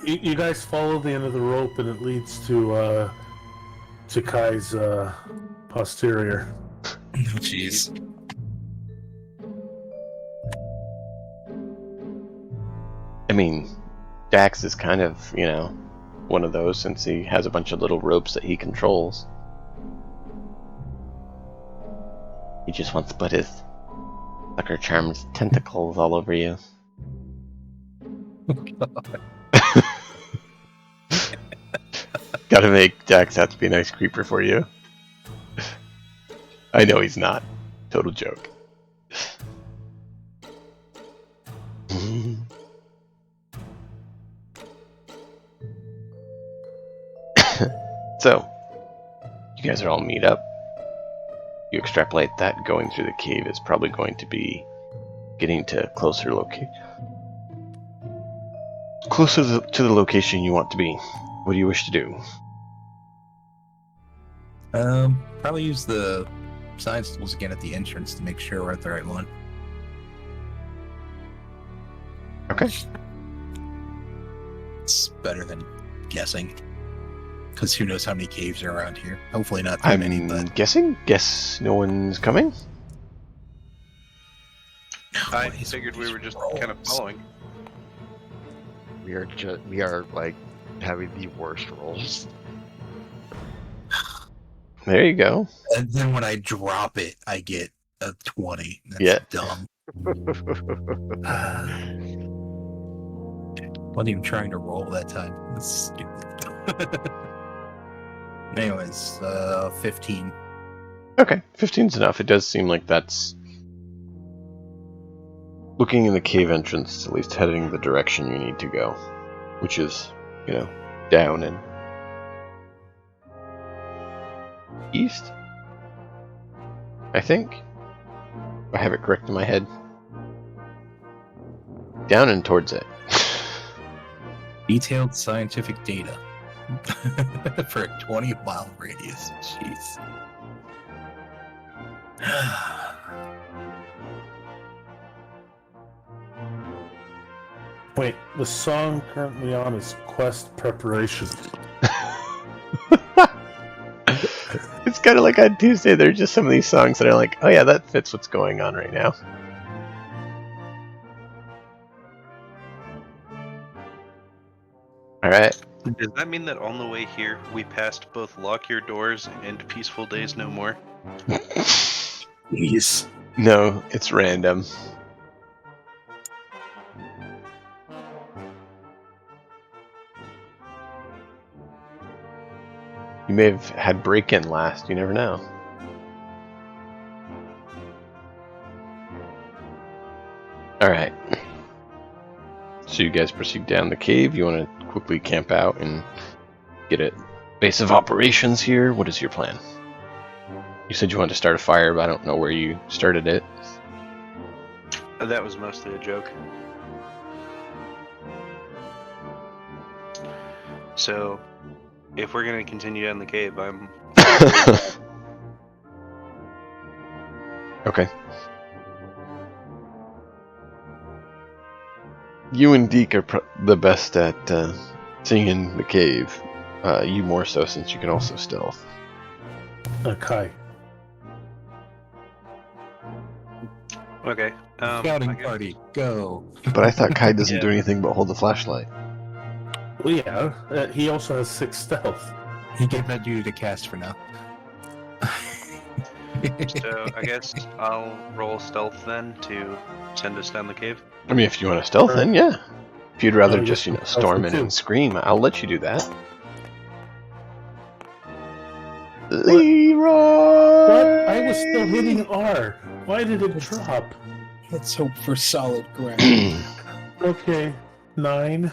You guys follow the end of the rope, and it leads to Kai's posterior. Oh, jeez. I mean, Dax is kind of, one of those since he has a bunch of little ropes that he controls. He just wants to put his sucker charms tentacles all over you. Gotta make Dax have to be a nice creeper for you. I know he's not. Total joke. So, you guys are all meet up. You extrapolate that going through the cave is probably going to be getting to closer to the location you want to be. What do you wish to do? Probably use the science tools again at the entrance to make sure we're at the right one. Okay. It's better than guessing. Because who knows how many caves are around here. Hopefully not that many, but... Guess no one's coming? I figured we were just kind of following. We are like having the worst rolls. There you go. And then when I drop it, I get a 20. That's Yeah. dumb. Wasn't even trying to roll that time. That's stupid. Anyways, 15. Okay, 15's enough. It does seem like that's looking in the cave entrance, at least heading the direction you need to go, which is, down and east, I think. I have it correct in my head. Down and towards it. Detailed scientific data for a 20-mile radius. Jeez. Wait, the song currently on is Quest Preparation. It's kind of like on Tuesday, there are just some of these songs that are like, oh yeah, that fits what's going on right now. Alright. Does that mean that on the way here, we passed both Lock Your Doors and Peaceful Days No More? Jeez. No, it's random. You may have had Break-In last, you never know. Alright. So you guys proceed down the cave. You want to quickly camp out and get a base of operations here? What is your plan? You said you wanted to start a fire, but I don't know where you started it. That was mostly a joke. So, if we're going to continue down the cave, I'm... Okay. You and Deke are the best at seeing in the cave. You more so, since you can also stealth. Kai, Okay. I Scouting guess- party, go. But I thought Kai doesn't Yeah. do anything but hold the flashlight. Well, yeah, he also has 6 stealth. He gave that duty to cast for now. So I guess I'll roll stealth then to send us down the cave. I mean, if you want to stealth, then yeah. If you'd rather I just, guess we'll storm stealth in too. and scream, I'll let you do that. What? Leroy! What? I was still hitting R. Why did it drop? Let's hope for solid ground. Okay, 9.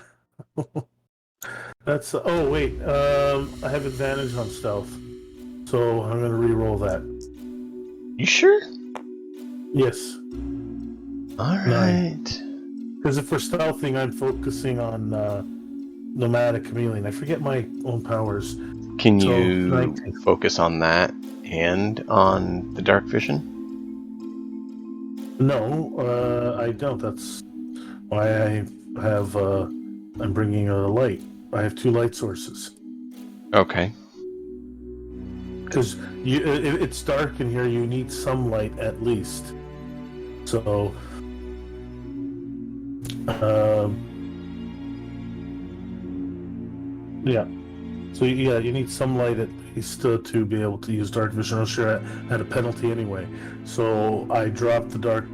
That's. Oh wait. I have advantage on stealth, so I'm gonna re-roll that. You sure? Yes, Alright. because if we're stealthing, I'm focusing on nomadic chameleon. I forget my own powers. Can So, you 19. focus on that and on the dark vision? No, I don't. That's why I have. I'm bringing a light. I have 2 light sources. Okay. Because it's dark in here, you need some light at least. So, yeah. So yeah, you need some light at least to be able to use dark vision. I'll share at a penalty anyway. So I dropped the dark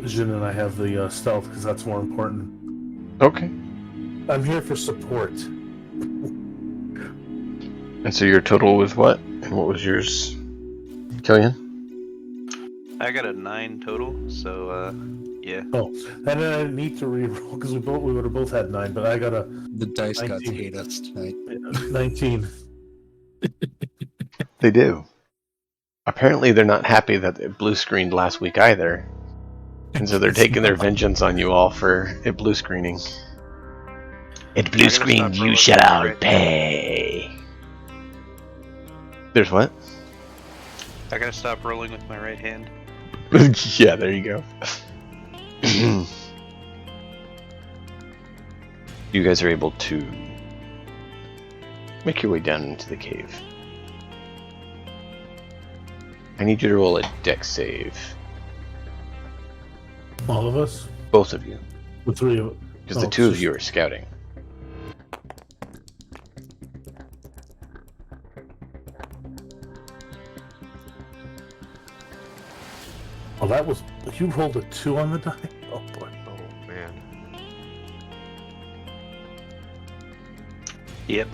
vision and I have the stealth because that's more important. Okay. I'm here for support. And so your total was what? And what was yours, Killian? I got a 9 total, so yeah. Oh, and then I need to re-roll because we would have both had 9, but I got a The dice gods 19. hate us tonight. 19. They do. Apparently they're not happy that it blue screened last week either. And so they're taking their vengeance on you all for it blue screening. It blue I'm gonna stop screened, you rolling shall right pay. There's what? I gotta stop rolling with my right hand. Yeah, there you go. You guys are able to make your way down into the cave. I need you to roll a dex save. All of us? Both of you. The 3 of Because the Oh, two of just- you are scouting. Oh, that was. You rolled a 2 on the die? Oh boy. Oh man. Yep.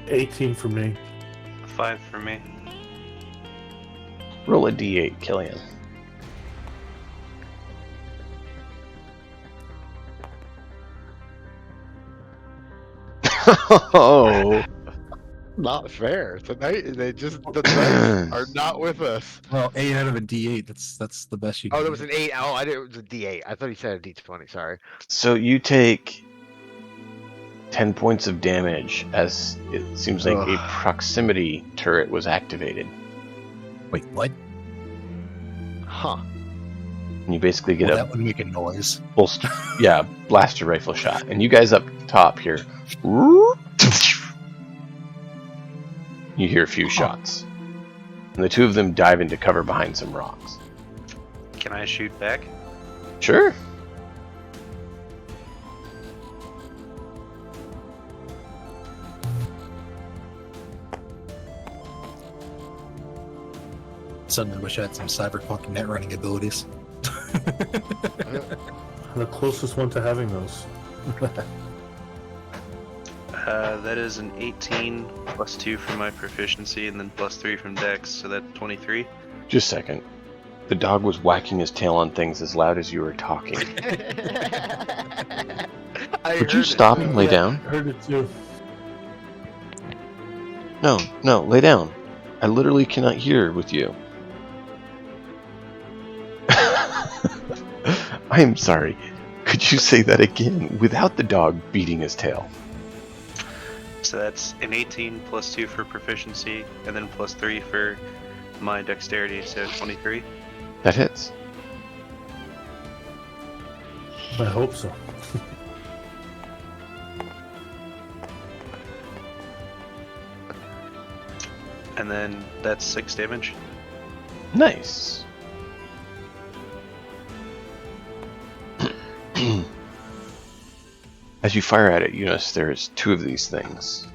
18 for me. 5 for me. Roll a d8, Killian. Oh, Not fair. Tonight the dice are not with us. Well, 8 out of a D8. That's the best you can Oh, there do. was an 8. Oh, I did. It was a D8. I thought he said a D20. Sorry. so you take 10 points of damage as it seems like a Ugh. proximity turret was activated. Wait, what? Huh. And you basically get Well, a that would make a noise. blaster rifle shot. And you guys up top here, you hear a few shots. And the two of them dive into cover behind some rocks. Can I shoot back? Sure. Suddenly wish I had some cyberpunk net running abilities. The closest one to having those. That is an 18 plus 2 from my proficiency, and then plus 3 from Dex, so that's 23. Just a second. The dog was whacking his tail on things as loud as you were talking. Would you stop and lay down? Heard it too. No, lay down. I literally cannot hear with you. I am sorry. Could you say that again without the dog beating his tail? So that's an 18 plus 2 for proficiency, and then plus 3 for my dexterity, so 23. That hits. I hope so. And then that's 6 damage. Nice. As you fire at it, you notice there's 2 of these things.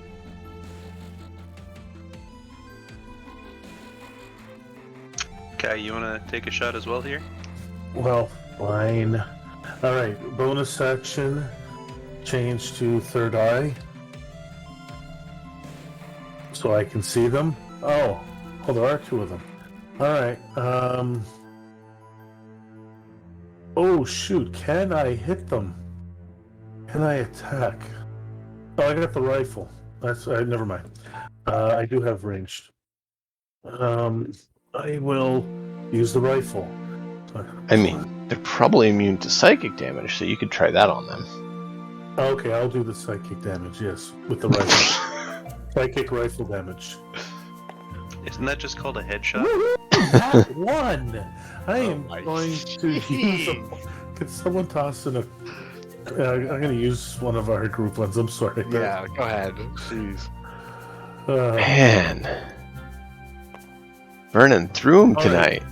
Kai, you want to take a shot as well here? Well, fine. Alright, bonus action. Change to third eye. So I can see them. Oh, there are 2 of them. Alright, oh shoot, can I hit them? Can I attack? Oh, I got the rifle. That's never mind. I do have ranged. I will use the rifle. I mean, they're probably immune to psychic damage, so you could try that on them. Okay, I'll do the psychic damage, yes, with the rifle. Psychic rifle damage. Isn't that just called a headshot? That one! I am my going to use a... Could someone toss in a... I'm going to use one of our group ones, I'm sorry. Yeah, go ahead. Jeez. Man. Burning through them tonight.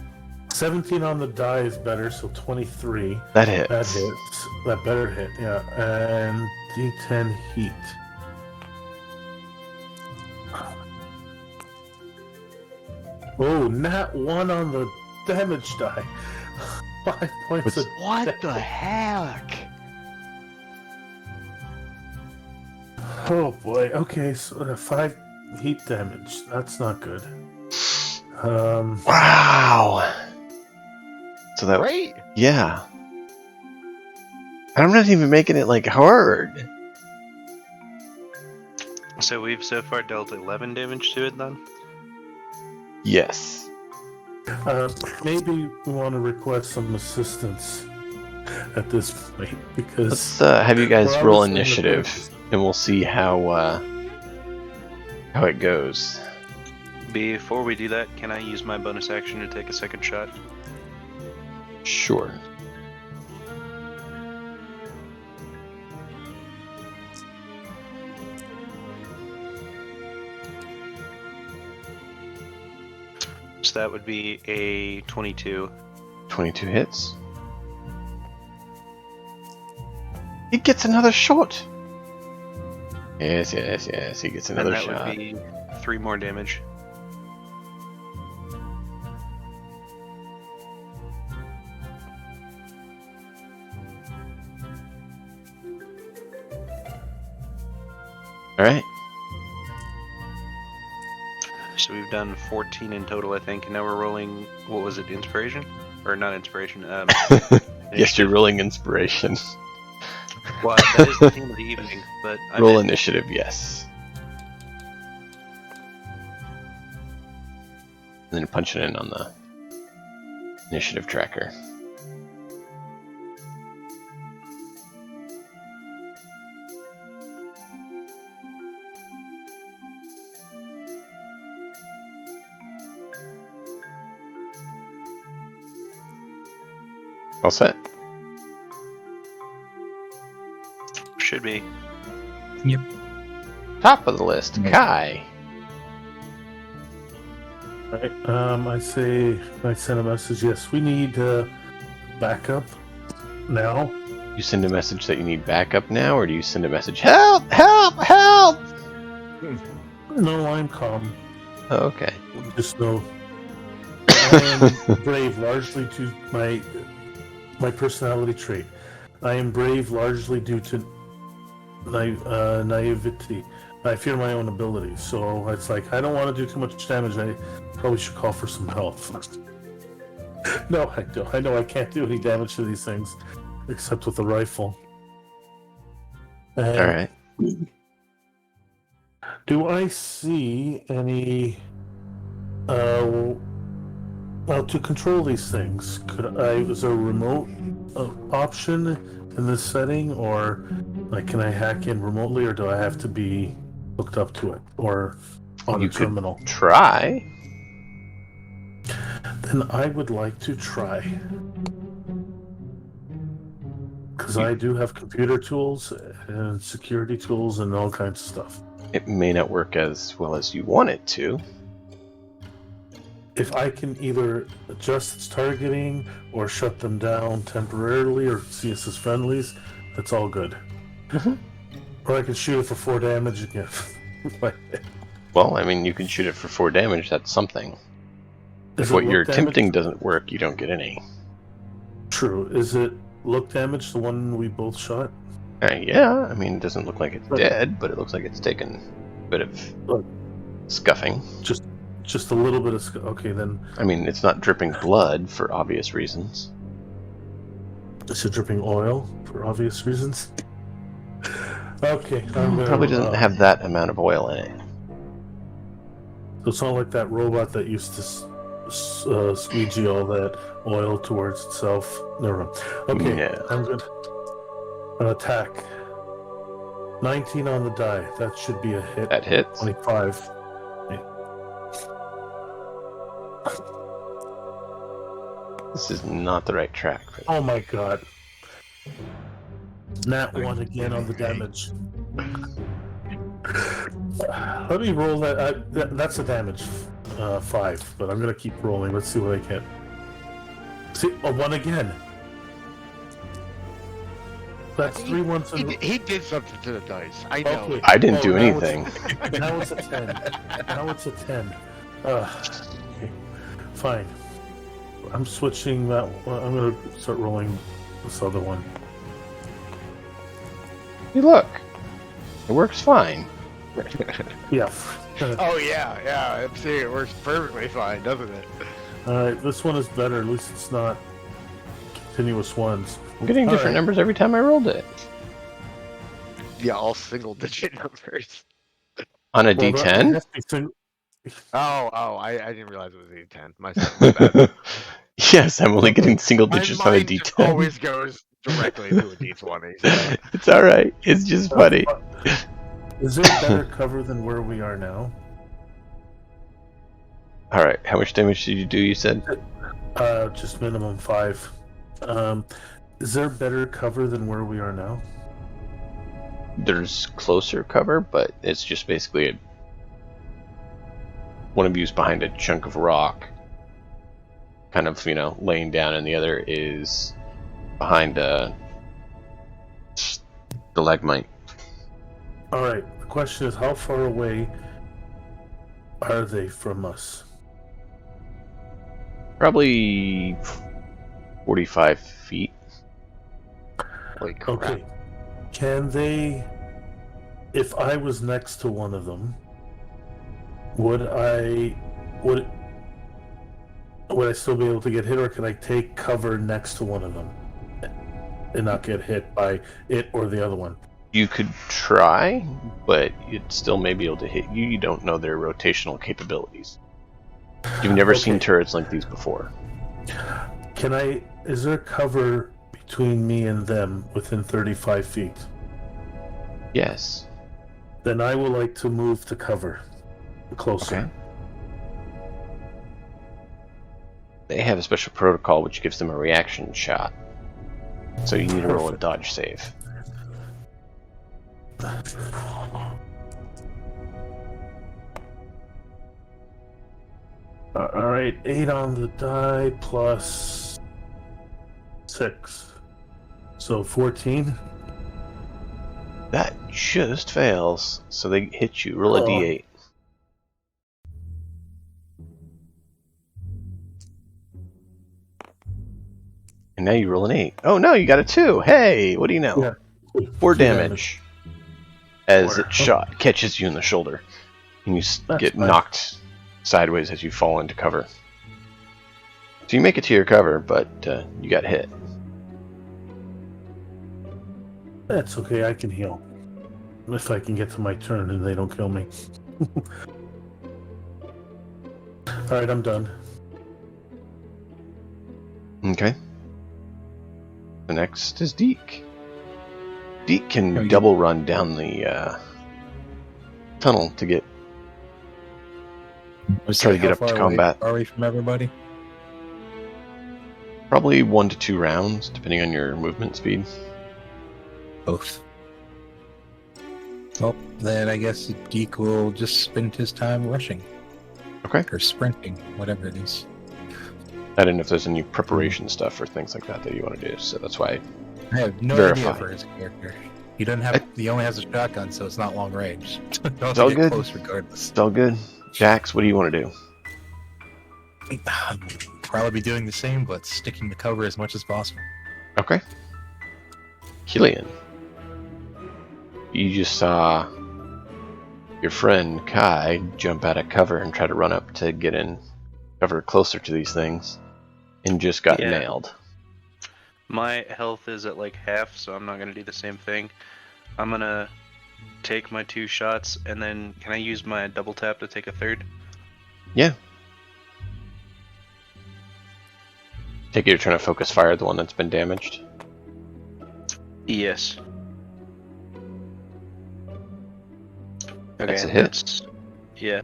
17 on the die is better, so 23. That hits. That hits. That better hit, yeah. And D10 heat. Oh, nat 1 on the damage die. 5 points of What damage. the heck? Oh boy. Okay, so 5 heat damage. That's not good. Wow. So that, Right? yeah. I'm not even making it like hard. So we've so far dealt 11 damage to it then? Yes. Maybe we want to request some assistance at this point because Let's have you guys we're roll obviously in the initiative, business. and we'll see how it goes. Before we do that, can I use my bonus action to take a second shot? Sure. So that would be a 22. 22 hits. He gets another shot. Yes, yes, yes. He gets another and that shot. would be 3 more damage. All right. So we've done 14 in total, I think, and now we're rolling, what was it, inspiration? Or not inspiration, Yes, you're rolling inspiration. Well, that is the theme of the evening, but I Roll meant- initiative, yes. And then punch it in on the initiative tracker. All set. should be. Top of the list, Kai. Right. I say I send a message. Yes, we need backup now. You send a message that you need backup now, or do you send a message, help, help, help? No, I'm calm. Oh, okay. Just know I am brave, largely to my personality trait. I am brave, largely due to naivety. I fear my own abilities, so it's like I don't want to do too much damage. I probably should call for some help. No, I don't. I know I can't do any damage to these things, except with the rifle. All right. Do I see any? Well, to control these things, is there a remote option in this setting, or like can I hack in remotely, or do I have to be hooked up to it or on You a terminal? could try. Then I would like to try, because I do have computer tools and security tools and all kinds of stuff. It may not work as well as you want it to. if I can either adjust its targeting or shut them down temporarily or see us as friendlies, that's all good. Mhm. Or I can shoot it for 4 damage again. Well, I mean, you can shoot it for 4 damage, that's something. Is If it what you're look damage? attempting doesn't work, you don't get any. True. Is it look damage, the one we both shot? Yeah, I mean, it doesn't look like it's But- dead, but it looks like it's taken a bit of Look. scuffing. Just a little bit of... Okay, then... I mean, it's not dripping blood for obvious reasons. Is it dripping oil for obvious reasons? Okay, I'm gonna... Probably doesn't have that amount of oil in it. So it's not like that robot that used to squeegee all that oil towards itself. Never mind. Okay, Yeah. I'm good. An attack. 19 on the die. That should be a hit. That hits. 25. This is not the right track. For Oh my god. Nat 1 again on the damage. Let me roll that. That's a damage. 5, but I'm gonna keep rolling. Let's see what I get. See, a 1 again. That's 3 ones in. He did something to the dice. I know. Okay. I didn't do now it's- anything. Now it's a 10. Now it's a 10. Okay. Fine. I'm switching that. I'm gonna start rolling this other one. Hey, look. It works fine. Yeah. Oh yeah. See, it works perfectly fine, doesn't it? Alright, this one is better. At least it's not continuous ones. I'm getting different Alright. numbers every time I rolled it. Yeah, all single-digit numbers. On a Well, it D10? has to be I didn't realize it was a D10. My bad. Yes, I'm only getting single My digits on a mind just D10. always goes directly to a D20. So. It's alright. It's just funny. Is there better cover than where we are now? Alright, how much damage did you do, you said? Just minimum 5. Is there better cover than where we are now? There's closer cover, but it's just basically one of you's behind a chunk of rock, kind of, laying down, and the other is behind a stalagmite. Alright, the question is how far away are they from us? Probably 45 feet. Holy crap. Okay. Can they... If I was next to one of them, would I still be able to get hit, or can I take cover next to one of them and not get hit by it or the other one? You could try, but it still may be able to hit you. You don't know their rotational capabilities. You've never seen Okay. turrets like these before. Is there cover between me and them within 35 feet? Yes. Then I would like to move to cover closer. Okay. They have a special protocol which gives them a reaction shot. So you need to roll a dodge save. Alright, 8 on the die plus 6. So 14. That just fails. So they hit you. Roll a Oh. d8. And now you roll an 8. Oh no, you got a 2. Hey, what do you know? Yeah. 4 2 damage. As Four. it shot catches you in the shoulder. And you That's get fine. knocked sideways as you fall into cover. So you make it to your cover, but you got hit. That's okay, I can heal. If I can get to my turn and they don't kill me. Alright, I'm done. Okay. The next is Deke. Deke can Are you- double run down the tunnel to get try to get up to combat. Are we from everybody? Probably 1 to 2 rounds, depending on your movement speed. Both. Well, then I guess Deke will just spend his time rushing. Okay. Or sprinting, whatever it is. I didn't know if there's any preparation stuff or things like that you want to do, so that's why. I have no Verify. idea for his character. He doesn't have. He only has a shotgun, so it's not long range. Don't It's all get good. close regardless. It's all good. Jax, what do you want to do? Probably be doing the same, but sticking to cover as much as possible. Okay. Killian, you just saw your friend Kai jump out of cover and try to run up to get in cover closer to these things, and just got Yeah. nailed. My health is at like half, so I'm not gonna do the same thing. I'm gonna take my 2 shots, and then can I use my double tap to take a third? Yeah. Take it you're trying to focus fire the one that's been damaged. Yes. Okay, That's a hit. Yeah.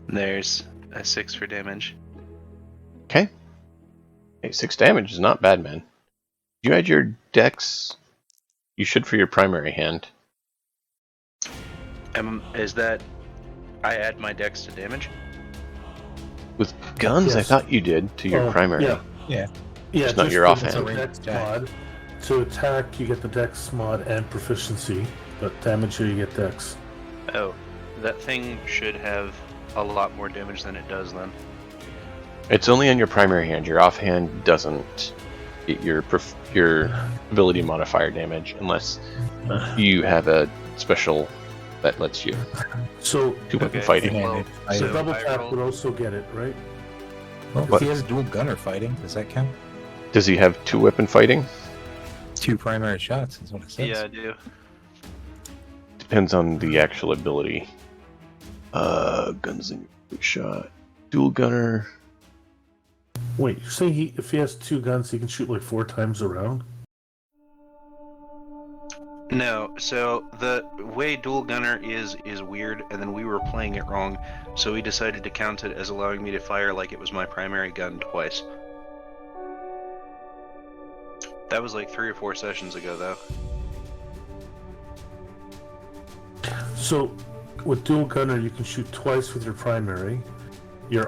There's a 6 for damage. Okay. Hey, 6 damage is not bad, man. You add your dex. You should for your primary hand. Is that I add my dex to damage? With guns, I Yes. thought you did to your Oh, primary. Yeah. Yeah. Yeah, Just not your for offhand. the dex Attack. mod. To attack, you get the dex mod and proficiency, but damage here you get dex. Oh, that thing should have a lot more damage than it does then. It's only on your primary hand. Your offhand doesn't get your ability modifier damage unless you have a special that lets you So, 2-weapon Okay. fighting. And so So double I tap rolled- would also get it, right? well, What? if he has dual gunner fighting, does that count? Does he have 2-weapon fighting? 2 primary shots is what it says. Yeah, I do. Depends on the actual ability. Guns and quick shot. Dual gunner. Wait, you're saying if he has 2 guns, he can shoot like 4 times around? No, so the way dual gunner is weird, and then we were playing it wrong, so we decided to count it as allowing me to fire like it was my primary gun twice. That was like 3 or 4 sessions ago, though. So, with dual gunner, you can shoot twice with your primary. Your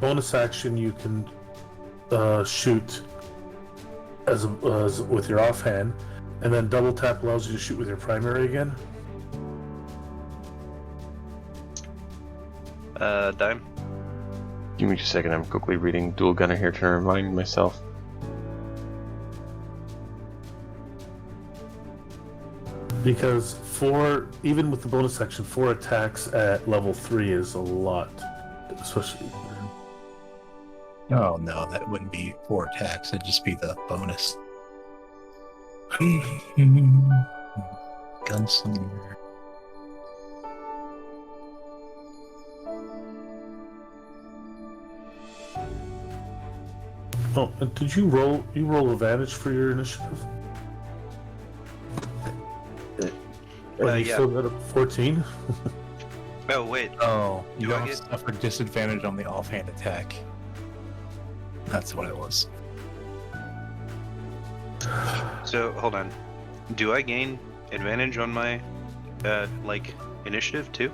bonus action, you can shoot as with your offhand, and then double tap allows you to shoot with your primary again. Dime? Give me just a second. I'm quickly reading dual gunner here to remind myself. Because even with the bonus action, 4 attacks at level 3 is a lot, especially. Oh no, that wouldn't be 4 attacks. It'd just be the bonus. Gunslinger. Oh, and did you roll? You roll advantage for your initiative? And you Yeah. still got a 14. Oh, wait. Oh, you Do I don't get- suffer disadvantage on the offhand attack. That's what it was. So, hold on. Do I gain advantage on my, initiative, too?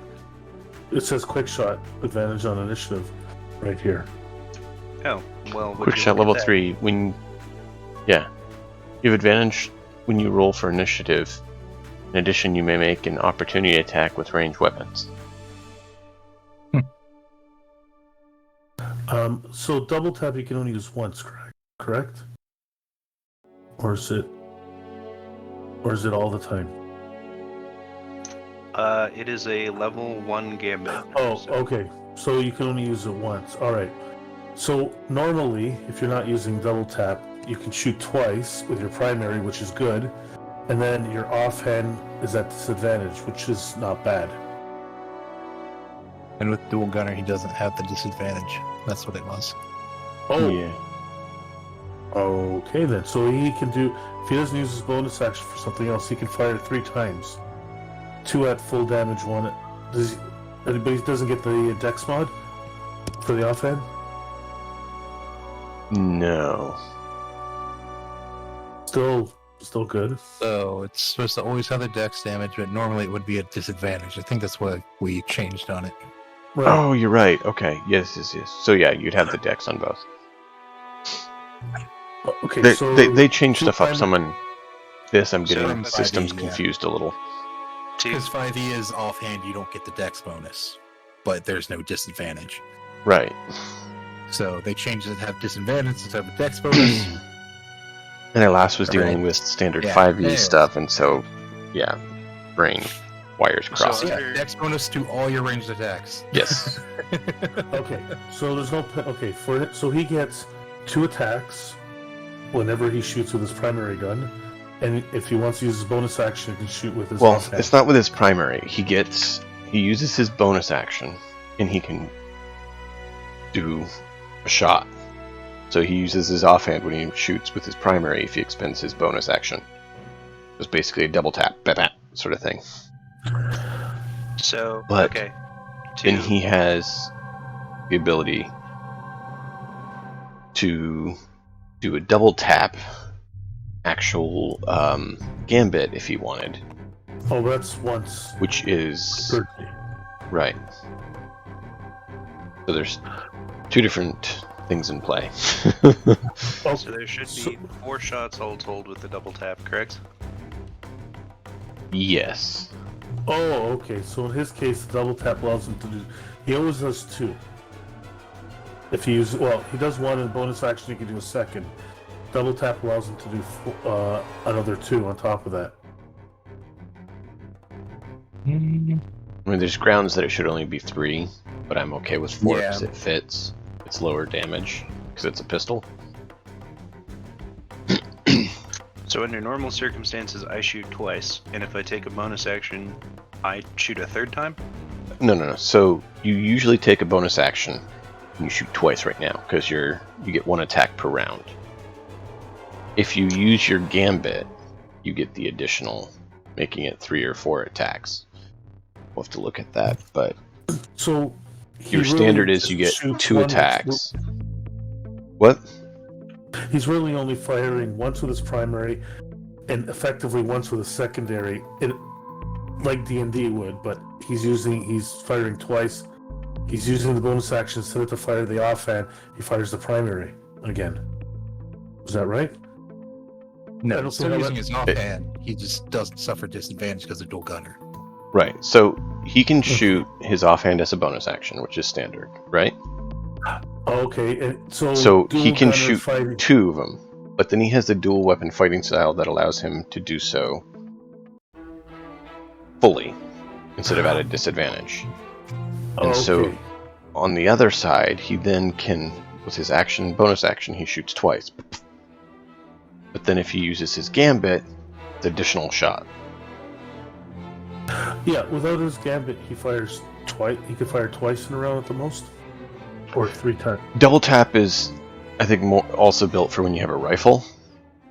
It says quick shot advantage on initiative, right here. Oh, well, would Quick you shot look at level that? 3. Yeah. You have advantage when you roll for initiative. In addition, you may make an opportunity attack with ranged weapons. So double tap you can only use once, correct? Or is it all the time? It is a level 1 gambit. Oh, so- okay. So you can only use it once. All right. So normally, if you're not using double tap, you can shoot twice with your primary, which is good, and then your offhand is at disadvantage, which is not bad. And with dual gunner, he doesn't have the disadvantage. That's what it was. Oh, Yeah. okay then. So he can do, if he doesn't use his bonus action for something else, he can fire 3 times. 2 at full damage, 1 at... But he doesn't get the dex mod for the offhand? No. Still Still good. So it's supposed to always have the dex damage, but normally it would be a disadvantage. I think that's what we changed on it. Right. Oh, you're right. Okay. Yes. So yeah, you'd have the dex on both. Okay, They, so they changed two stuff up primary- some in this. I'm So getting that's systems 5e, yeah. confused a little. Because 5e is offhand, you don't get the dex bonus, but there's no disadvantage. Right. So they changed it to have disadvantage instead of a dex bonus. And I last was dealing Right. with standard Yeah. 5e Anyways. stuff, and so, yeah, brain wires So crossed. Yeah, Under- dex bonus to all your ranged attacks. Yes. Okay, so there's no so he gets 2 attacks whenever he shoots with his primary gun, and if he wants to use his bonus action, he can shoot with his Well, offhand. it's not with his primary. He uses his bonus action, and he can do a shot. So he uses his offhand when he shoots with his primary if he expends his bonus action. It's basically a double tap, bat, sort of thing. So But okay. Then he has the ability to do a double tap actual gambit if he wanted, Oh, that's once which is per day. right. So there's 2 different things in play. Oh, So there should so- be 4 shots all told with the double tap, correct? Yes. Oh, okay. So in his case, the double tap allows him to do. He always does 2. If he uses, he does 1 in bonus action. He can do a second. Double tap allows him to do another 2 on top of that. I mean, there's grounds that it should only be 3, but I'm okay with 4 because Yeah. it fits. It's lower damage because it's a pistol. So under normal circumstances, I shoot twice, and if I take a bonus action, I shoot a 3rd time? No. So you usually take a bonus action and you shoot twice right now because you get 1 attack per round. If you use your gambit, you get the additional, making it 3 or 4 attacks. We'll have to look at that, but So he your really standard is you get shoots 2 one- attacks. What? He's really only firing once with his primary, and effectively once with a secondary, like D&D would. But he's firing twice. He's using the bonus action instead of to fire the offhand. He fires the primary again. Is that right? I No, don't he's still see how using that- his offhand. He just doesn't suffer disadvantage because of dual gunner. Right. So he can shoot his offhand as a bonus action, which is standard, right? Okay, and so he dual can gunner shoot fighting- 2 of them, but then he has the dual weapon fighting style that allows him to do so fully instead of at a disadvantage. And so Okay. on the other side, he then can, with his bonus action, he shoots twice. But then if he uses his gambit, it's additional shot. Yeah, without his gambit, he fires twice. He could fire twice in a round at the most, or 3 times. Double tap is, I think, also built for when you have a rifle.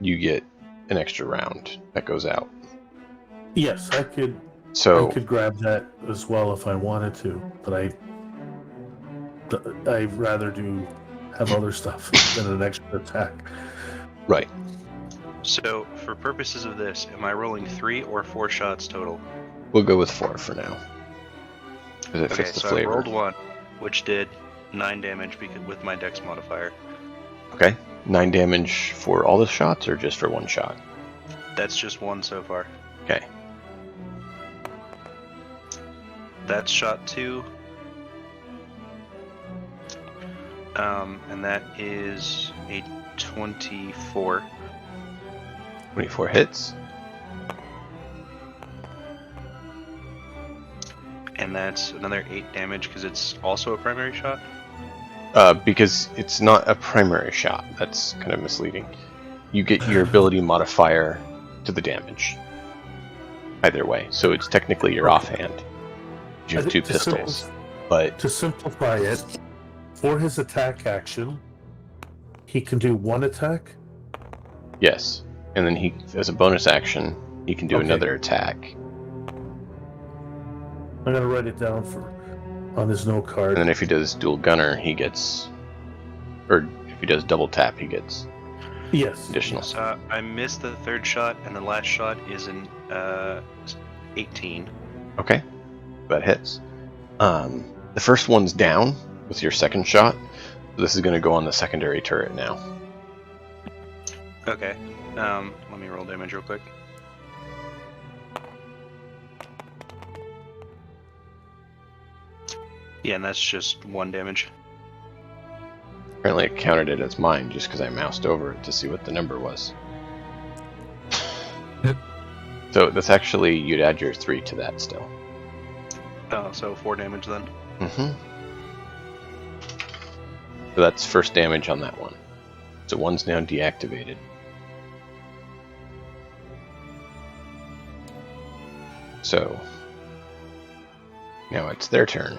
You get an extra round that goes out. Yes, I could So grab that as well if I wanted to, but I'd rather have other stuff than an extra attack. right. So for purposes of this, am I rolling 3 or 4 shots total? We'll go with 4 for now. Because it Okay, fits the so flavor. I rolled 1, which did 9 damage with my dex modifier. Okay. 9 damage for all the shots or just for 1 shot? That's just 1 so far. Okay. That's shot 2. And that is a 24. 24 hits. And that's another 8 damage because it's also a primary shot. Because it's not a primary shot. That's kind of misleading. You get your ability modifier to the damage. Either way. So it's technically your offhand. You have I 2 think pistols. But To simplify it, for his attack action, he can do 1 attack. yes. And then he, as a bonus action, he can do Okay. another attack. I'm gonna write it down on his note card. And then if he does dual gunner, he gets, or if he does double tap, he gets Yes. Additional. So I missed the third shot, and the last shot is an 18. Okay, that hits. The first one's down with your second shot. So this is going to go on the secondary turret now. Okay. Let me roll damage real quick. Yeah, and that's just 1 damage. Apparently it counted it as mine just because I moused over it to see what the number was. So that's actually, you'd add your 3 to that still. Oh, so 4 damage then. Mm-hmm. So that's first damage on that one. So one's now deactivated. So now it's their turn.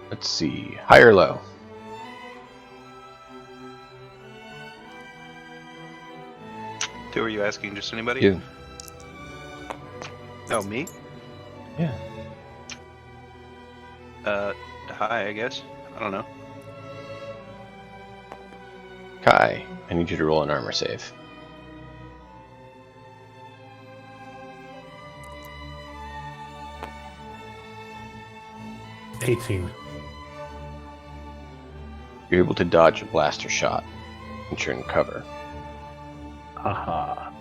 Let's see, high or low? Who are you asking? Just anybody? You. Oh, me? Yeah. High, I guess. I don't know. Kai, I need you to roll an armor save. $18. You're able to dodge a blaster shot and you're in cover. Haha.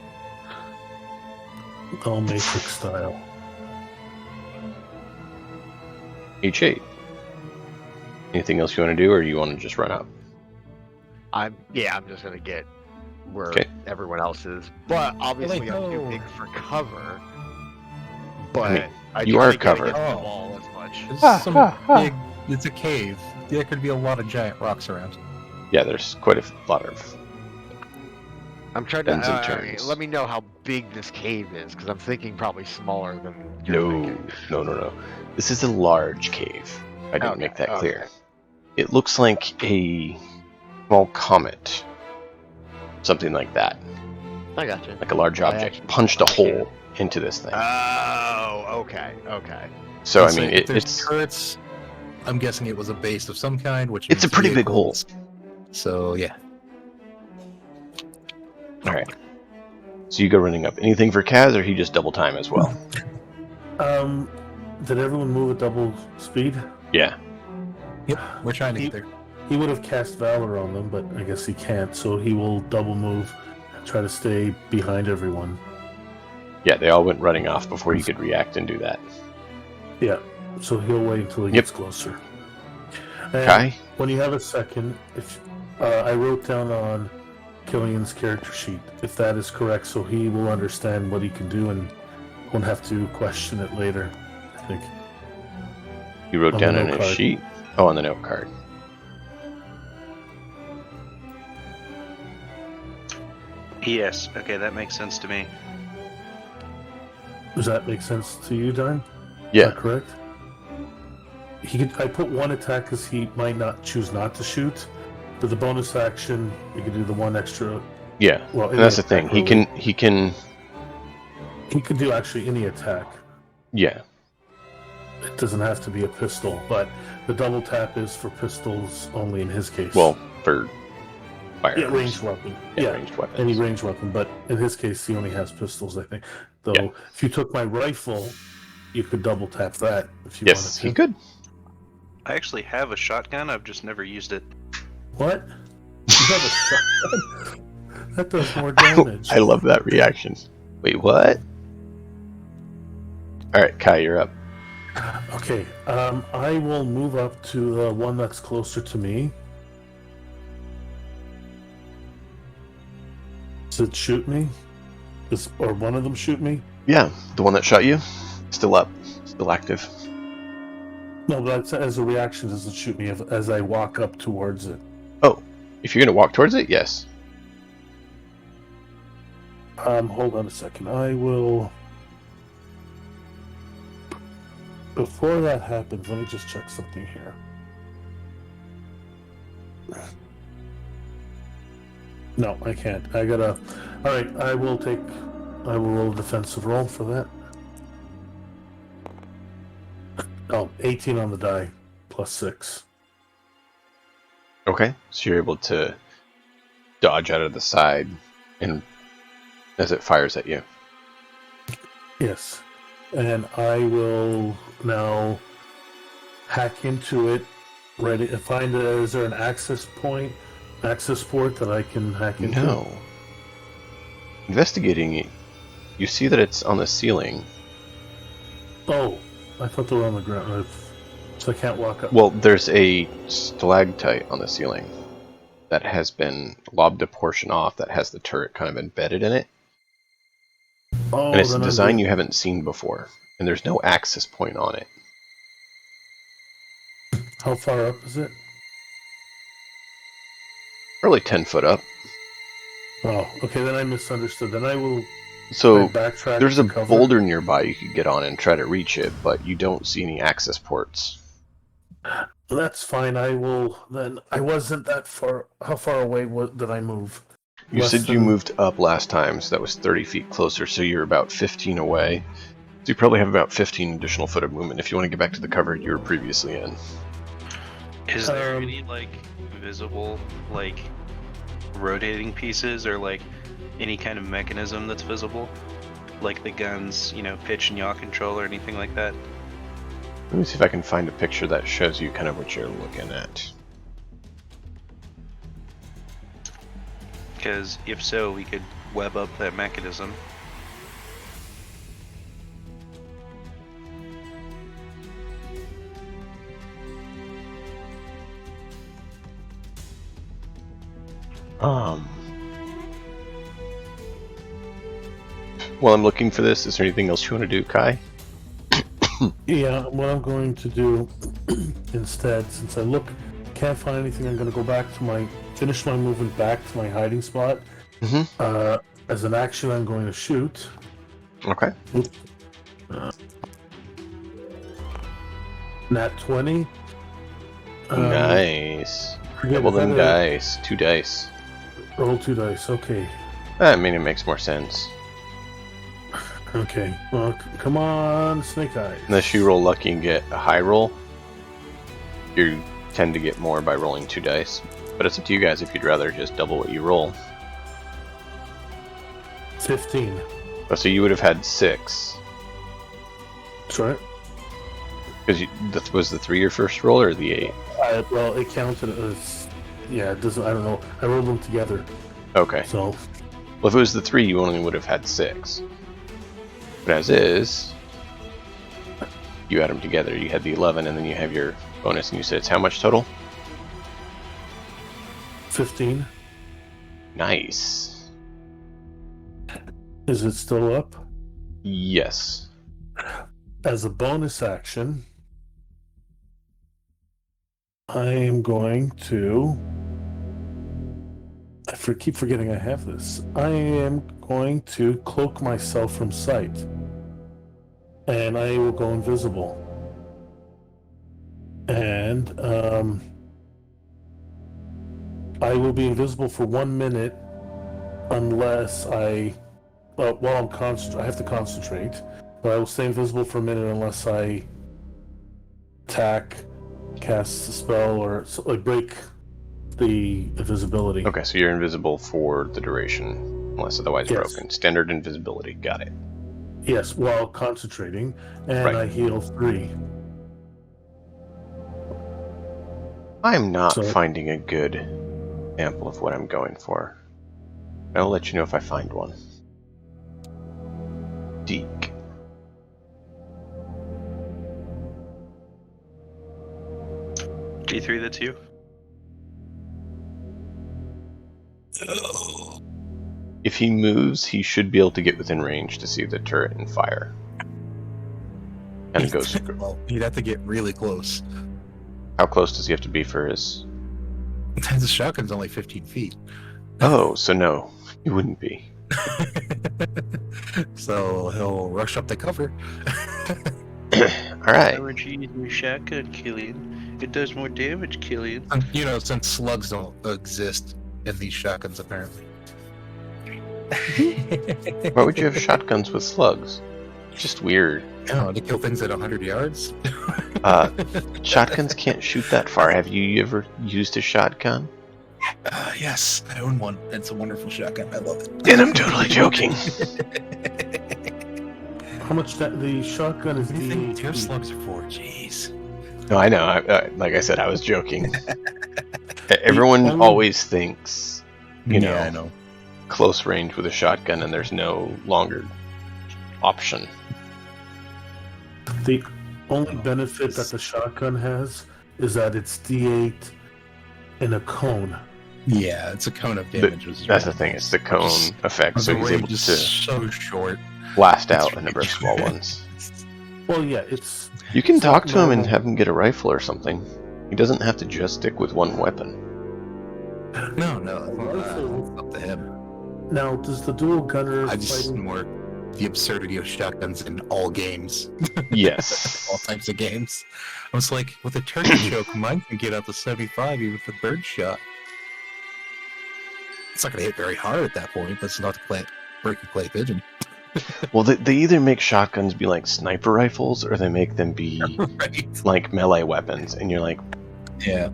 All Matrix style. H8. Anything else you want to do, or you want to just run up? I'm just gonna get where Okay. everyone else is, but obviously I'm too big for cover. But mean, I you do are think I covered. get the ball as much. There's some big. It's a cave. There could be a lot of giant rocks around. Yeah, there's quite a lot of. I'm trying to. Bends and turns. Let me know how big this cave is, because I'm thinking probably smaller than you're thinking. No. This is a large cave. I didn't make that clear. Okay. It looks like a small comet. Something like that. I gotcha. Like a large I object actually punched a understand. hole into this thing. Oh, okay. So, I Let's mean, say if there's it's turrets. I'm guessing it was a base of some kind, which It's a means pretty big hole. vehicles. So yeah. Alright. So you go running up. Anything for Kaz, or he just double time as well? Did everyone move at double speed? Yeah. Yep. We're trying to get there. He would have cast Valor on them, but I guess he can't, so he will double move and try to stay behind everyone. Yeah, they all went running off before he could react and do that. Yeah, so he'll wait until he Yep. gets closer. And Kai? when you have a second, if I wrote down on Killian's character sheet, if that is correct, so he will understand what he can do and won't have to question it later, I think. You wrote On the down on note his card. sheet? Oh, on the note card. Yes. Okay, that makes sense to me. Does that make sense to you, Darn? Is Yeah. that correct? I put one attack because he might not choose not to shoot, but the bonus action, you can do the one extra. Yeah. Well, And that's the any thing. attack, He can He could do actually any attack. yeah. It doesn't have to be a pistol, but the double tap is for pistols only in his case. Well, for firearms. yeah, ranged weapon. Yeah, ranged weapons. Any ranged weapon, but in his case, he only has pistols, I think. Though, Yeah. if you took my rifle, you could double tap that if you Yes, wanted to. he could. I actually have a shotgun. I've just never used it. What? You have a shotgun? That does more damage. I love that reaction. Wait, what? Alright, Kai, you're up. Okay, I will move up to the one that's closer to me. Does it shoot me? Or one of them shoot me? Yeah, the one that shot you? Still up. Still active. No, but that's, as a reaction, does it shoot me as I walk up towards it? Oh, if you're gonna walk towards it, yes. Hold on a second. I will... Before that happens, let me just check something here. No, I can't. I gotta... Alright, I will roll a defensive roll for that. Oh, 18 on the die, plus 6. Okay, so you're able to dodge out of the side and as it fires at you. Yes. And I will now hack into it. Ready to find is there an access port that I can hack into? No. Investigating it, you see that it's on the ceiling. Oh, I thought they were on the ground. So I can't walk up. Well, there's a stalactite on the ceiling that has been lobbed a portion off that has the turret kind of embedded in it. Oh, And it's a then I'm design good. you haven't seen before. And there's no access point on it. How far up is it? Probably 10 foot up. Oh, okay, then I misunderstood. Then I will So backtrack there's to a cover. boulder nearby you could get on and try to reach it, but you don't see any access ports. That's fine. I will then. I wasn't that far. How far away did I move? You Less said you than- moved up last time, so that was 30 feet closer, so you're about 15 away. So you probably have about 15 additional foot of movement if you want to get back to the cover you were previously in. Is there Um, any like visible like rotating pieces or like any kind of mechanism that's visible? Like the gun's, pitch and yaw control or anything like that? Let me see if I can find a picture that shows you kind of what you're looking at. Because if so, we could web up that mechanism. While I'm looking for this, is there anything else you want to do, Kai? Yeah, what I'm going to do instead, since I can't find anything, I'm going to go back to finish my movement back to my hiding spot. Mm-hmm. As an action, I'm going to shoot. Okay. Nat 20. Nice. forget Double if them that dice. 2 dice. Roll 2 dice. Okay. I mean, it makes more sense. Okay. Well, come on, Snake Eyes. Unless you roll lucky and get a high roll, you tend to get more by rolling 2 dice. But it's up to you guys if you'd rather just double what you roll. 15. Oh, so you would have had 6. That's right. Because that was the 3 your first roll or the 8? Well, it counted as. Yeah, it doesn't. I don't know. I rolled them together. Okay. So. Well, if it was the 3, you only would have had 6. But as is, you add them together. You had the 11, and then you have your bonus, and you said it's how much total? 15. Nice. Is it still up? Yes. As a bonus action, I am going to. Keep forgetting I have this. I am going to cloak myself from sight. And I will go invisible. And I will be invisible for 1 minute unless I. While I have to concentrate. But I will stay invisible for a minute unless I attack, cast a spell, or break the invisibility. Okay, so you're invisible for the duration, unless otherwise Yes. broken. Standard invisibility. Got it. Yes, while concentrating, and Right. I heal 3. I'm not So- finding a good example of what I'm going for. I'll let you know if I find one. Deke. D3, that's you. If he moves, he should be able to get within range to see the turret and fire. And it goes. Well, he'd have to get really close. How close does he have to be for his? The shotgun's only 15 feet. Oh, so no, he wouldn't be. So he'll rush up the cover. All right. Why would you use your shotgun, Killian? It does more damage, Killian. Since slugs don't exist in these shotguns, apparently. Why would you have shotguns with slugs? Just weird. Oh, to kill things at 100 yards? Shotguns can't shoot that far. Have you ever used a shotgun? Yes, I own one. It's a wonderful shotgun. I love it. And I'm totally joking. How much the shotgun is What do you think tear D8? slugs are for? Jeez. No, I know. Like I said, I was joking. Everyone only- always thinks, you know, Yeah, I know. close range with a shotgun, and there's no longer option. The only benefit that the shotgun has is that it's D8 in a cone. Yeah, it's a cone of damage. That's the thing. It's the cone effect, so the he's able range is to so short. blast It's out a number of small ones. Well, yeah, it's You can It's talk not to him and normal. have him get a rifle or something. He doesn't have to just stick with one weapon. No, it's up to him. now. Does the dual gunner I just fighting? more the absurdity of shotguns in all games, Yes. all types of games. I was like, with a turkey choke, mine can get up to 75 even with a bird shot. It's not gonna hit very hard at that point, but it's not to play clay pigeon. Well, they either make shotguns be like sniper rifles, or they make them be Right. like melee weapons, and you're like, Yeah.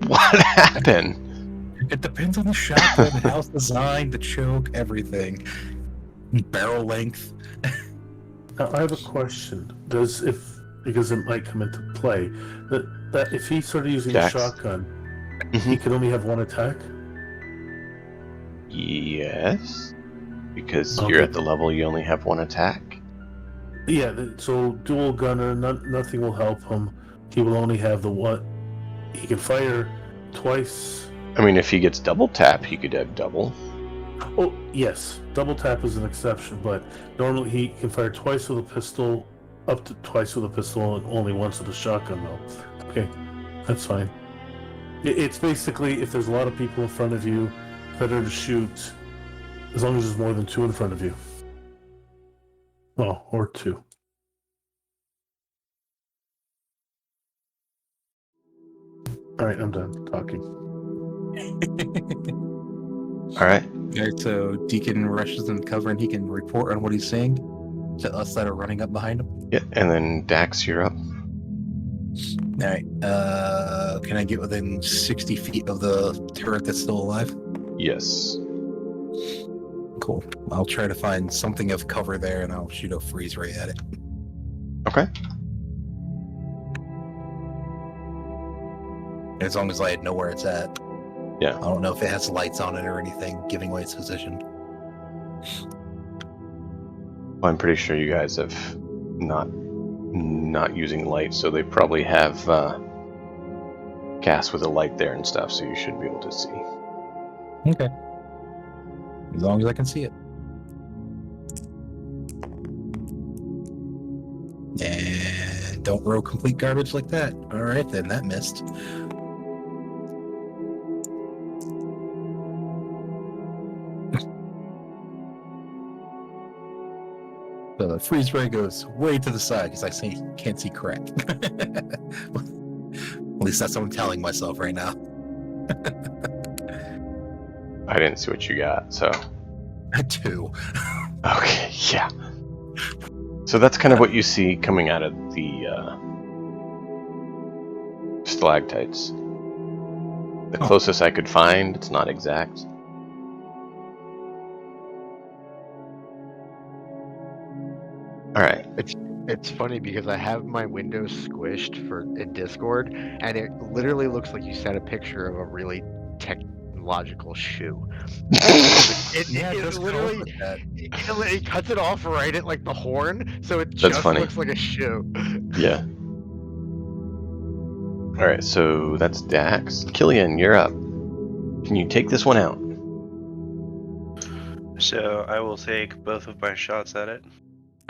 what happened? It depends on the shotgun, how it's designed, the choke, everything. Barrel length. Now, I have a question. Because it might come into play that if he started using Jax? a shotgun, Mhm. he could only have one attack. Yes, because Okay. you're at the level you only have one attack. Yeah, so dual gunner, nothing will help him. He will only have the one. He can fire twice. I mean, if he gets double tap, he could have double. Oh, yes, double tap is an exception, but normally he can fire twice with a pistol, up to twice with a pistol, and only once with a shotgun, though. Okay, that's fine. It's basically if there's a lot of people in front of you, better to shoot as long as there's more than two in front of you. Well, or two. All right, I'm done talking. All right. Alright, so Deacon rushes in cover and he can report on what he's seeing to us that are running up behind him. Yeah, and then Dax, you're up. Alright, can I get within 60 feet of the turret that's still alive? Yes. Cool. I'll try to find something of cover there and I'll shoot a freeze ray at it. Okay. As long as I know where it's at. Yeah. I don't know if it has lights on it or anything, giving away its position. Well, I'm pretty sure you guys have not using light, so they probably have gas with a light there and stuff, so you should be able to see. Okay. As long as I can see it. And don't roll complete garbage like that. Alright then, that missed. So the freeze ray goes way to the side because can't see crap. At least that's what I'm telling myself right now. I didn't see what you got, so. Two. Okay, yeah. So that's kind of what you see coming out of the stalactites. The closest I could find, it's not exact. Alright. It's funny because I have my windows squished in Discord, and it literally looks like you sent a picture of a really technological shoe. It literally it cuts it off right at like the horn, so it just funny. looks like a shoe. Yeah. Alright, so that's Dax. Killian, you're up. Can you take this one out? So I will take both of my shots at it.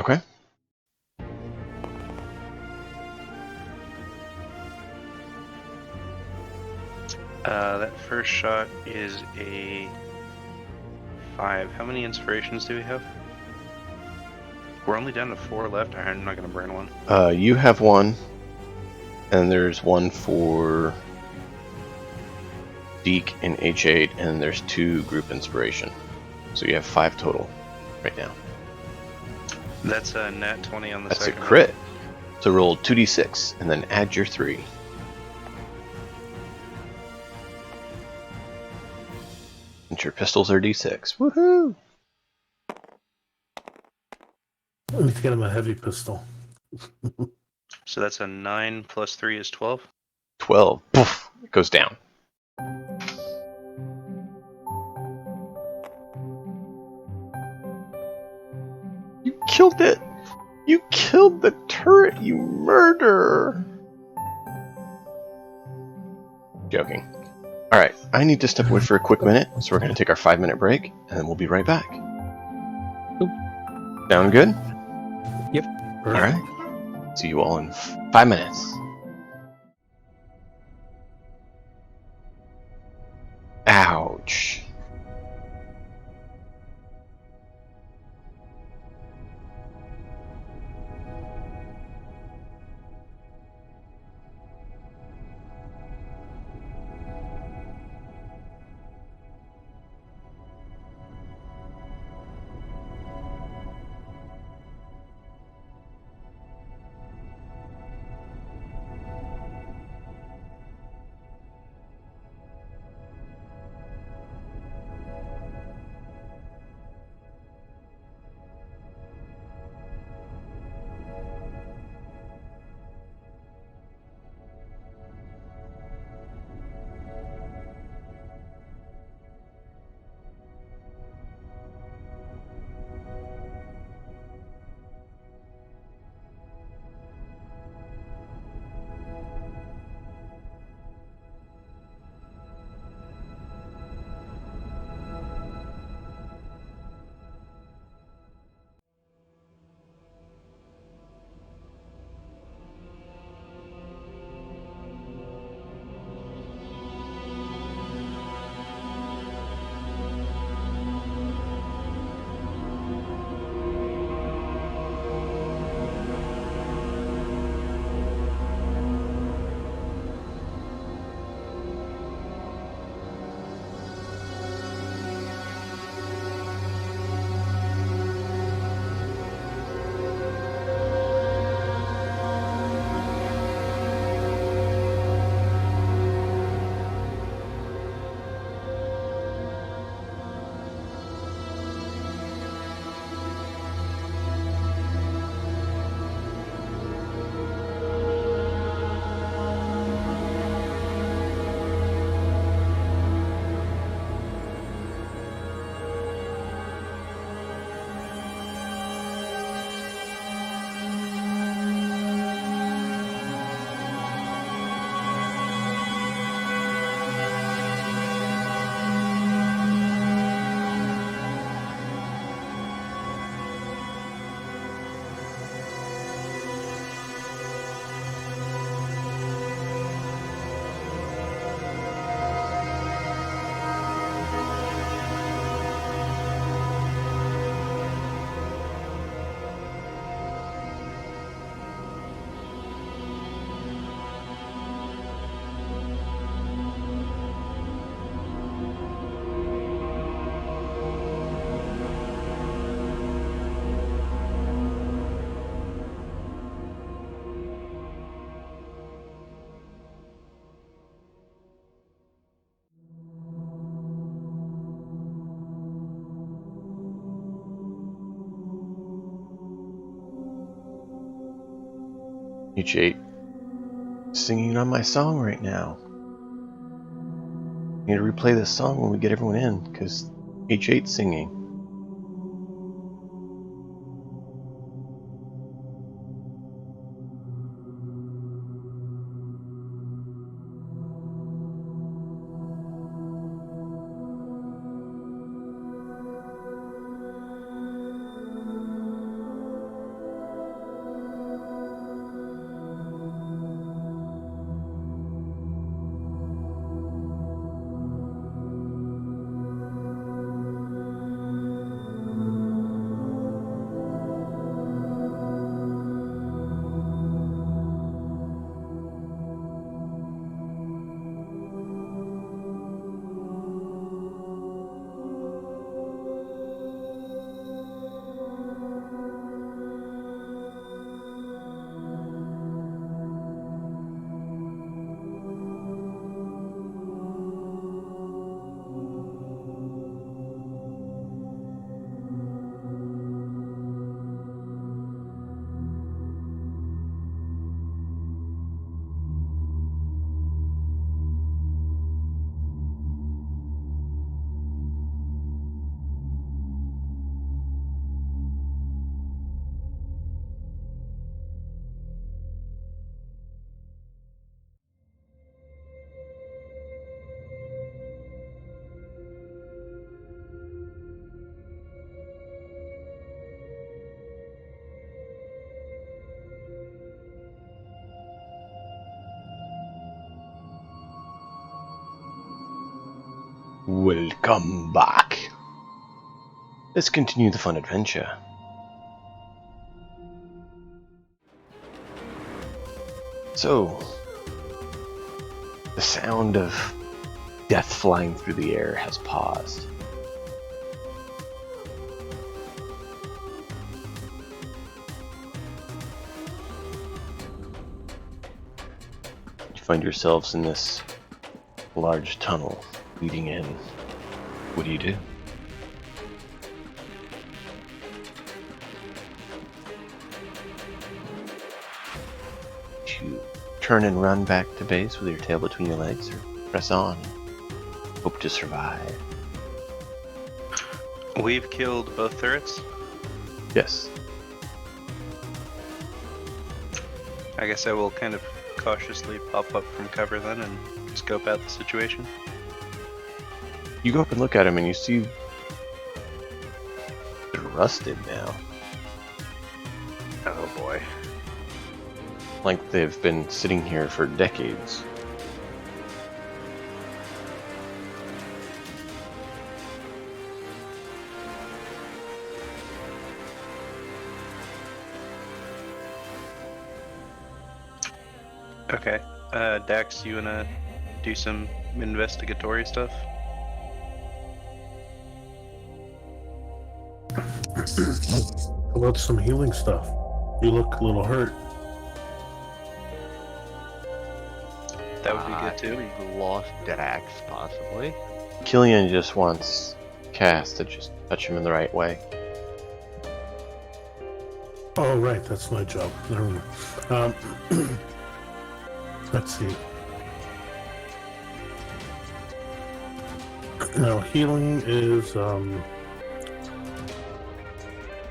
Okay. That first shot is a 5. How many inspirations do we have? We're only down to 4 left. I'm not going to burn one. You have one, and there's one for Deke and H8, and there's 2 group inspiration. So you have 5 total right now. That's a nat 20 on the That's a second crit. So roll 2d6 and then add your 3. Since your pistols are D6. Woohoo! I need to get him a heavy pistol. So that's a 9 plus 3 is 12. 12. Poof! It goes down. You killed it! You killed the turret, you murderer! Joking. Alright, I need to step away for a quick minute, so we're going to take our 5-minute break, and then we'll be right back. Sound good? Yep. Alright. See you all in 5 minutes. Ouch. H8 singing on my song right now. I need to replay this song when we get everyone in, because H8's singing. Welcome back. Let's continue the fun adventure. So, the sound of death flying through the air has paused. You find yourselves in this large tunnel leading in. What do you do? You turn and run back to base with your tail between your legs, or press on, hope to survive? We've killed both turrets. Yes. I guess I will kind of cautiously pop up from cover then and scope out the situation. You go up and look at them and you see they're rusted now. Oh boy. Like they've been sitting here for decades. Okay. Dax, you wanna do some investigatory stuff? How about some healing stuff? You look a little hurt. That would be good too. We lost Dax, possibly. Killian just wants Cass to just touch him in the right way. Oh, right, that's my job. Never mind. Let's see. Now, healing is,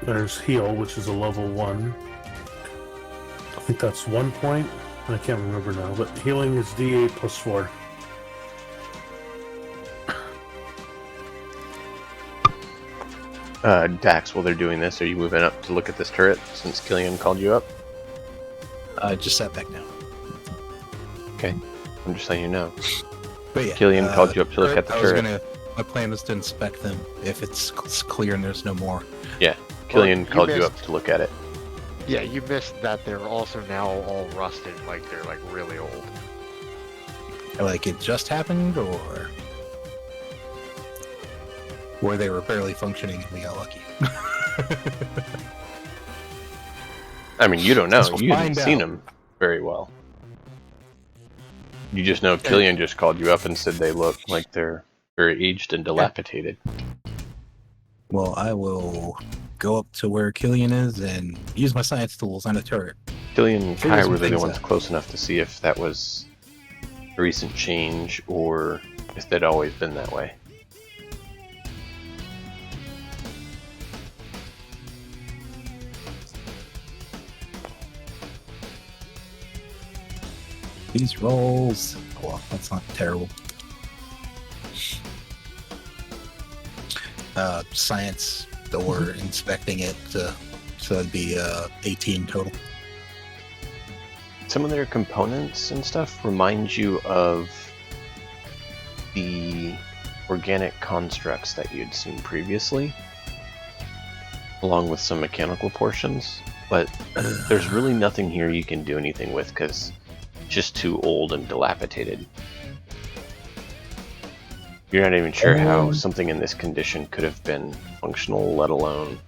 there's heal, which is a level 1. I think that's 1 point. I can't remember now, but healing is D8 plus 4. Dax, while they're doing this, are you moving up to look at this turret since Killian called you up? I just sat back down. Okay. I'm just letting you know. But yeah, Killian called you up to look at the turret. My plan was to inspect them if it's clear and there's no more. Yeah, Killian you called you missed- up to look at it. Yeah, you missed that they're also now all rusted, like they're like really old. Like it just happened, or they were barely functioning and we got lucky. I mean, you don't know. Guess we'll You haven't find seen out. them very well. You just know Killian just called you up and said they look like they're very aged and dilapidated. Well, I will go up to where Killian is and use my science tools on a turret. Killian and Figure Kai some were the things ones out. close enough to see if that was a recent change or if they'd always been that way. These rolls. Well, that's not terrible. Science, or inspecting it, so it'd be 18 total. Some of their components and stuff remind you of the organic constructs that you'd seen previously, along with some mechanical portions, but there's really nothing here you can do anything with because it's just too old and dilapidated. You're not even sure how something in this condition could have been functional, let alone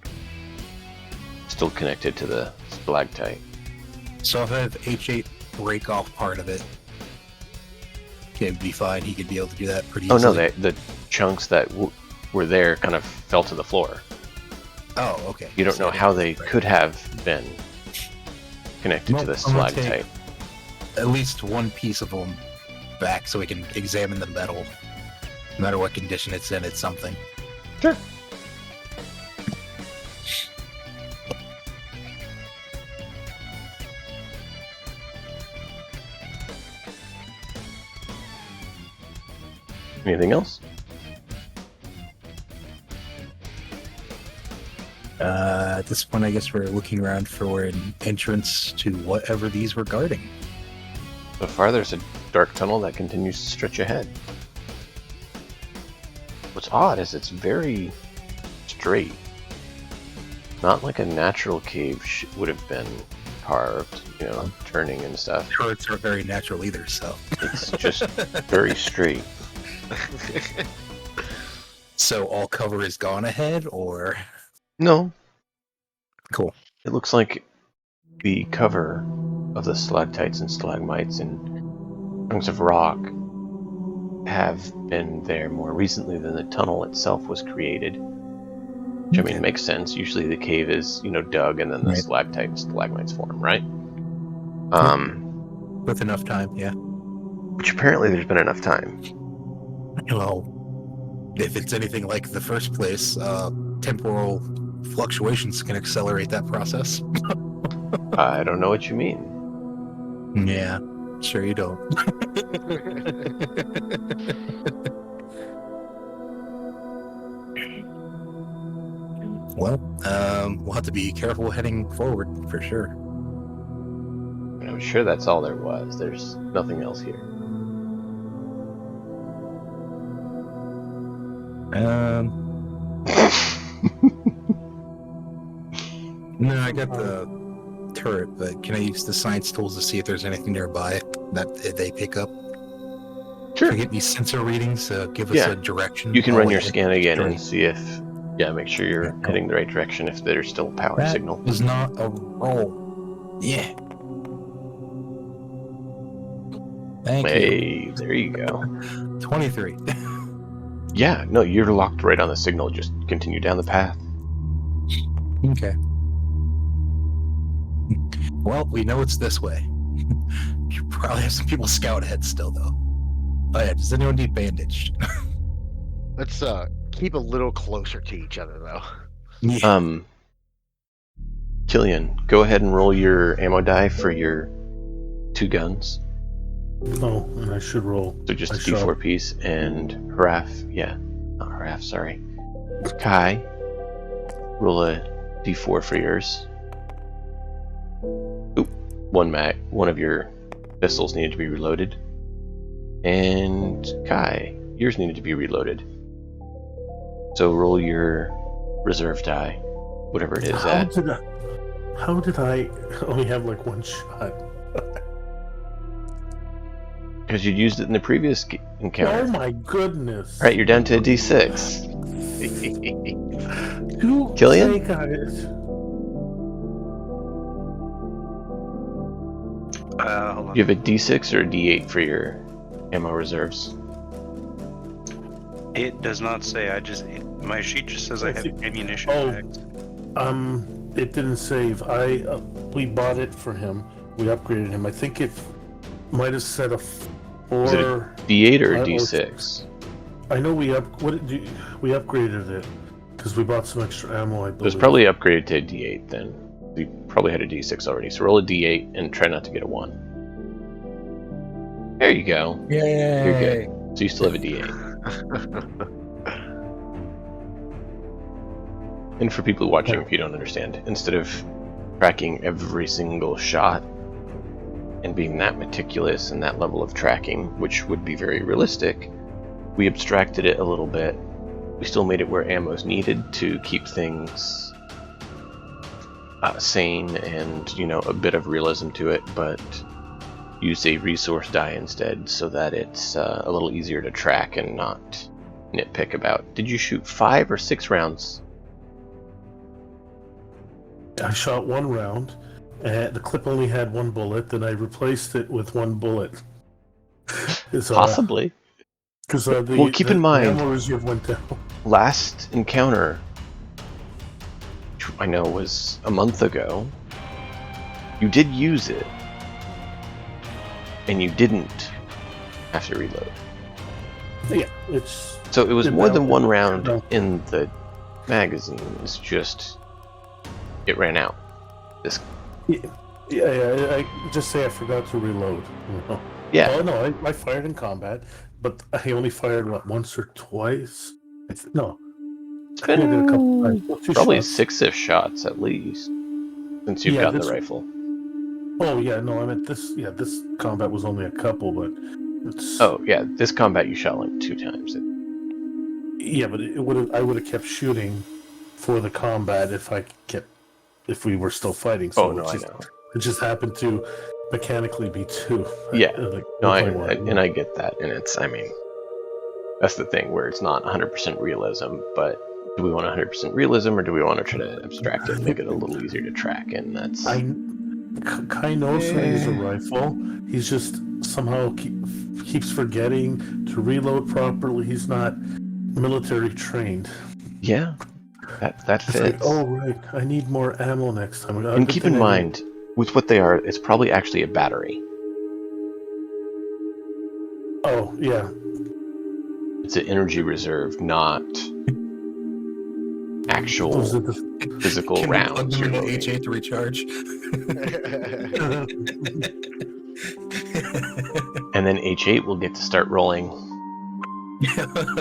still connected to the stalactite. So if I have H8 break off part of it, it'd be fine. He could be able to do that pretty Oh easily. no, the chunks that were there kind of fell to the floor. Oh, okay. You don't So know how they right. could have been connected to the I'm gonna stalactite. At least one piece of them back so we can examine the metal. No matter what condition it's in, it's something. Sure. Anything else? At this point, I guess we're looking around for an entrance to whatever these were guarding. So far, there's a dark tunnel that continues to stretch ahead. What's odd is it's very straight. Not like a natural cave would have been carved, you know, turning and stuff. Turrets aren't very natural either, so. It's just very straight. So all cover is gone ahead, or? No, Cool. it looks like the cover of the stalactites and stalagmites and chunks of rock have been there more recently than the tunnel itself was created. Which, I mean, makes sense. Usually the cave is, you know, dug and then the stalactite and stalagmites form, right? With enough time, yeah. Which apparently there's been enough time. Well, if it's anything like the first place, temporal fluctuations can accelerate that process. I don't know what you mean. Yeah, sure you don't. Well, we'll have to be careful heading forward for sure. I'm sure that's all there was. There's nothing else here. No, I got the turret, but can I use the science tools to see if there's anything nearby that they pick up? Sure. Can I get these sensor readings, give us a direction? You can Oh, run your yeah, scan again sure. and see if, make sure you're heading the right direction if there's still a power That signal. was not a roll. Yeah. Thank you. Hey, there you go. 23. Yeah, no, you're locked right on the signal. Just continue down the path. Okay. Well, we know it's this way. You probably have some people scout ahead still, though. Oh yeah, does anyone need bandaged? Let's keep a little closer to each other, though. Yeah. Killian, go ahead and roll your ammo die for your 2 guns. Oh, and I should roll. So just I a D4 piece, and sorry. Kai, roll a D4 for yours. Oop, one of your pistols needed to be reloaded. And Kai, yours needed to be reloaded. So roll your reserve die, whatever it is How did I only have like 1 shot? Because you used it in the previous encounter. Oh my goodness! Alright, you're down to a D6. Killian? Say, guys. Hold on. You have a D6 or a D8 for your ammo reserves? It does not say. My sheet just says I have ammunition Oh. bags. It didn't save. We bought it for him. We upgraded him. I think it might have said a 4. Is it a D8 or a or D6? I know we upgraded it because we bought some extra ammo. I It was believe. probably upgraded to a D8 then. We probably had a D6 already. So roll a D8 and try not to get a 1. There you go. Yay! You're good. So you still have a D8. And for people watching, if you don't understand, instead of tracking every single shot and being that meticulous and that level of tracking, which would be very realistic, we abstracted it a little bit. We still made it where ammo's needed to keep things sane and, a bit of realism to it, but use a resource die instead so that it's a little easier to track and not nitpick about. Did you shoot 5 or 6 rounds? I shot 1 round, and the clip only had 1 bullet. Then I replaced it with 1 bullet. Possibly. Because Well, keep in mind, ammo reserve went down. last encounter, which I know was a month ago, you did use it, and you didn't have to reload. Yeah, it's So it was It more than balanced. 1 round No. in the magazine. It's just it ran out. I just say I forgot to reload. Yeah. Oh no, I fired in combat, but I only fired once or twice. No, It's I think I did a couple been times. Well, 2 probably shots. 6-ish shots at least since you've Yeah, gotten this- the rifle. Oh yeah, no, I meant this. Yeah, this combat was only a couple, but it's. Oh yeah, this combat you shot like 2 times. Yeah, but I would have kept shooting for the combat if we were still fighting. So Oh no, I know. it just happened to mechanically be 2. Yeah. Like No, the point where and I get that, and I mean, that's the thing where it's not 100% realism, but do we want 100% realism, or do we want to try to abstract it and make it a little easier to track? And that's Kai knows how to use a rifle. He's just somehow keeps forgetting to reload properly. He's not military trained. yeah, that It's fits. like, oh right, I need more ammo next time. And keep in mind, with what they are, it's probably actually a battery. Oh yeah, It's an energy reserve, not actual was it physical Can we plug rounds them you're into loading. H8 to recharge? And then H8 will get to start rolling.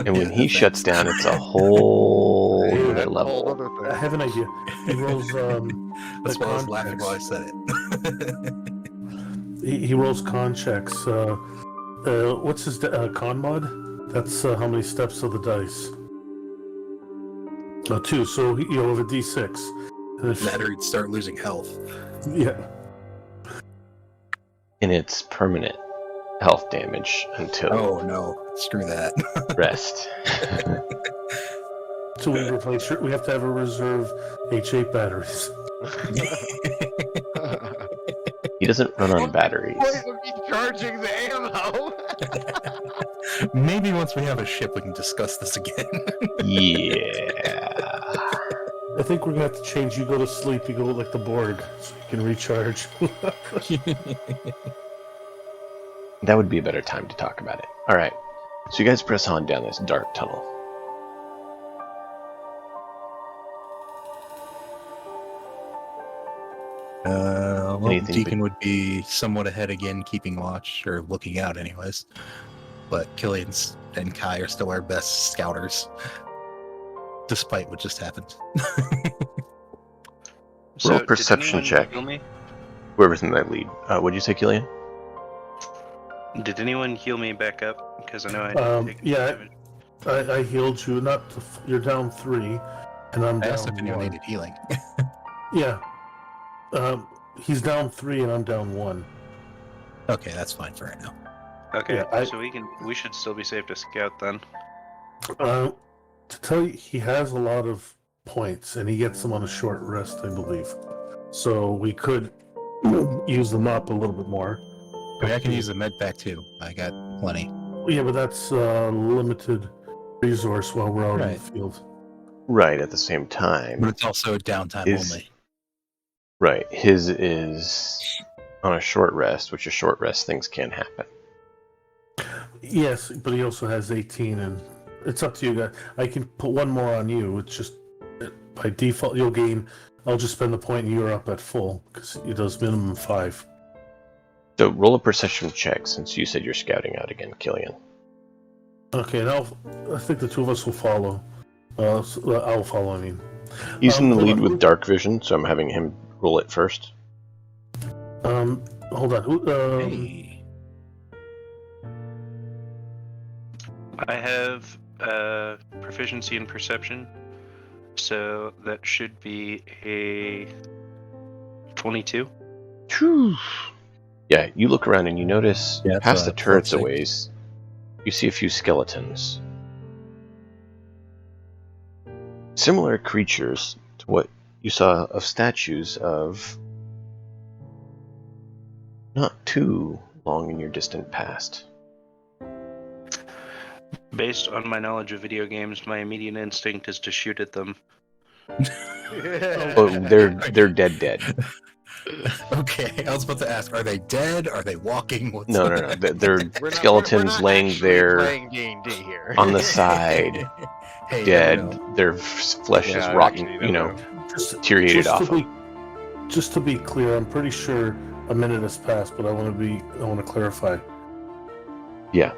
And when he shuts down, it's a whole Yeah, other that's a whole level. other I thing. have an idea. He rolls That's the why I was laughing con while I checks. said it. He rolls con checks. What's his con mod? That's how many steps of the dice. 2. So you have a D6. And if, That or he'd start losing health. yeah. And it's permanent health damage until Oh no, screw that. rest. So we have to have a reserve H8 batteries. He doesn't run on batteries. Point of me charging the ammo. Maybe once we have a ship, we can discuss this again. Yeah. I think we're gonna have to change. You go to sleep. You go like the Borg, so you can recharge. That would be a better time to talk about it. Alright. So you guys press on down this dark tunnel. Well, Anything Deacon would be somewhat ahead again, keeping watch, or looking out anyways. But Killian and Kai are still our best scouters, despite what just happened. So, Roll did perception anyone check. heal me? Whoever's in that lead. What'd you say, Killian? Did anyone heal me back up? Because I know I taken yeah. damage. I healed you. You're down 3, and I'm I down asked if anyone 1. needed healing. Yeah. He's down 3, and I'm down 1. Okay, that's fine for right now. Okay, Yeah, so we should still be safe to scout then. To tell you, he has a lot of points, and he gets them on a short rest, I believe. So we could use them up a little bit more. I mean, I can use the med pack too. I got plenty. Yeah, but that's limited resource while we're out in Right. the field. Right, at the same time. But it's also downtime Is- only. Right, his is on a short rest, which a short rest things can happen. Yes, but he also has 18, and it's up to you guys. I can put one more on you. It's just by default you'll gain. I'll just spend the point, and you're up at full because it does minimum 5. So roll a perception check since you said you're scouting out again, Killian. Okay, and I think the 2 of us will follow. I'll follow. I mean, He's in the hold lead on. with dark vision, so I'm having him roll it first. Hold on. Hey. I have proficiency in perception, so that should be a 22. Phew. Yeah, you look around and you notice Yeah, it's, past the turrets a 12-6. ways, you see a few skeletons. Similar creatures to what you saw of statues of not too long in your distant past. Based on my knowledge of video games, my immediate instinct is to shoot at them. Oh, they're dead. Okay, I was about to ask: are they dead? Are they walking? What's No. They're We're not- skeletons we're not laying actually there playing D&D here. on the side, Hey, you dead. never know. Their flesh is Yeah, rotten, actually, you know, Just, deteriorated just off to of. be, just to be clear, I'm pretty sure a minute has passed, but I want to clarify. Yeah.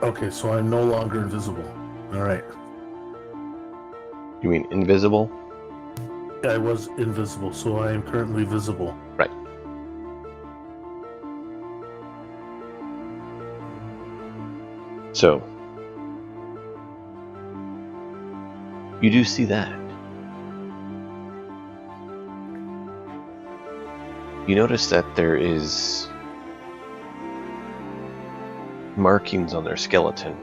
Okay, so I'm no longer invisible. All right. You mean invisible? I was invisible, so I am currently visible. Right. So, You do see that. You notice that there is markings on their skeleton.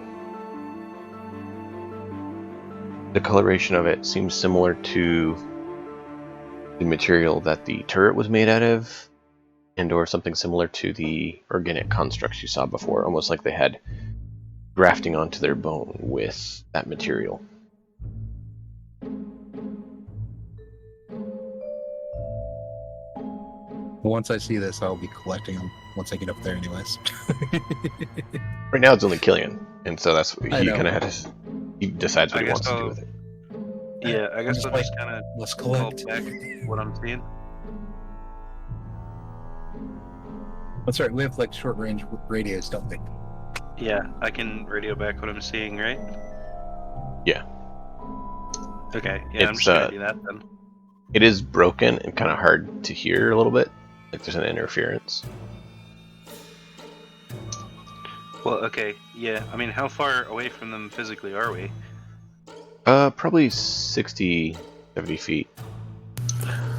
The coloration of it seems similar to the material that the turret was made out of, and or something similar to the organic constructs you saw before, almost like they had grafting onto their bone with that material. Once I see this, I'll be collecting them once I get up there, anyways. Right now it's only Killian, and so that's what I he know. kind of had to. He decides what I he guess wants to do I'll- with it. Yeah, I guess I'll like, just kind of let's call collect. back what I'm seeing. That's right. We have like short range radios, don't we? Yeah, I can radio back what I'm seeing, right? Yeah. Okay, yeah, I'm It's, just gonna do that then. It is broken and kind of hard to hear a little bit. Like there's an interference. Well, okay, yeah. I mean, how far away from them physically are we? Probably 60, 70 feet.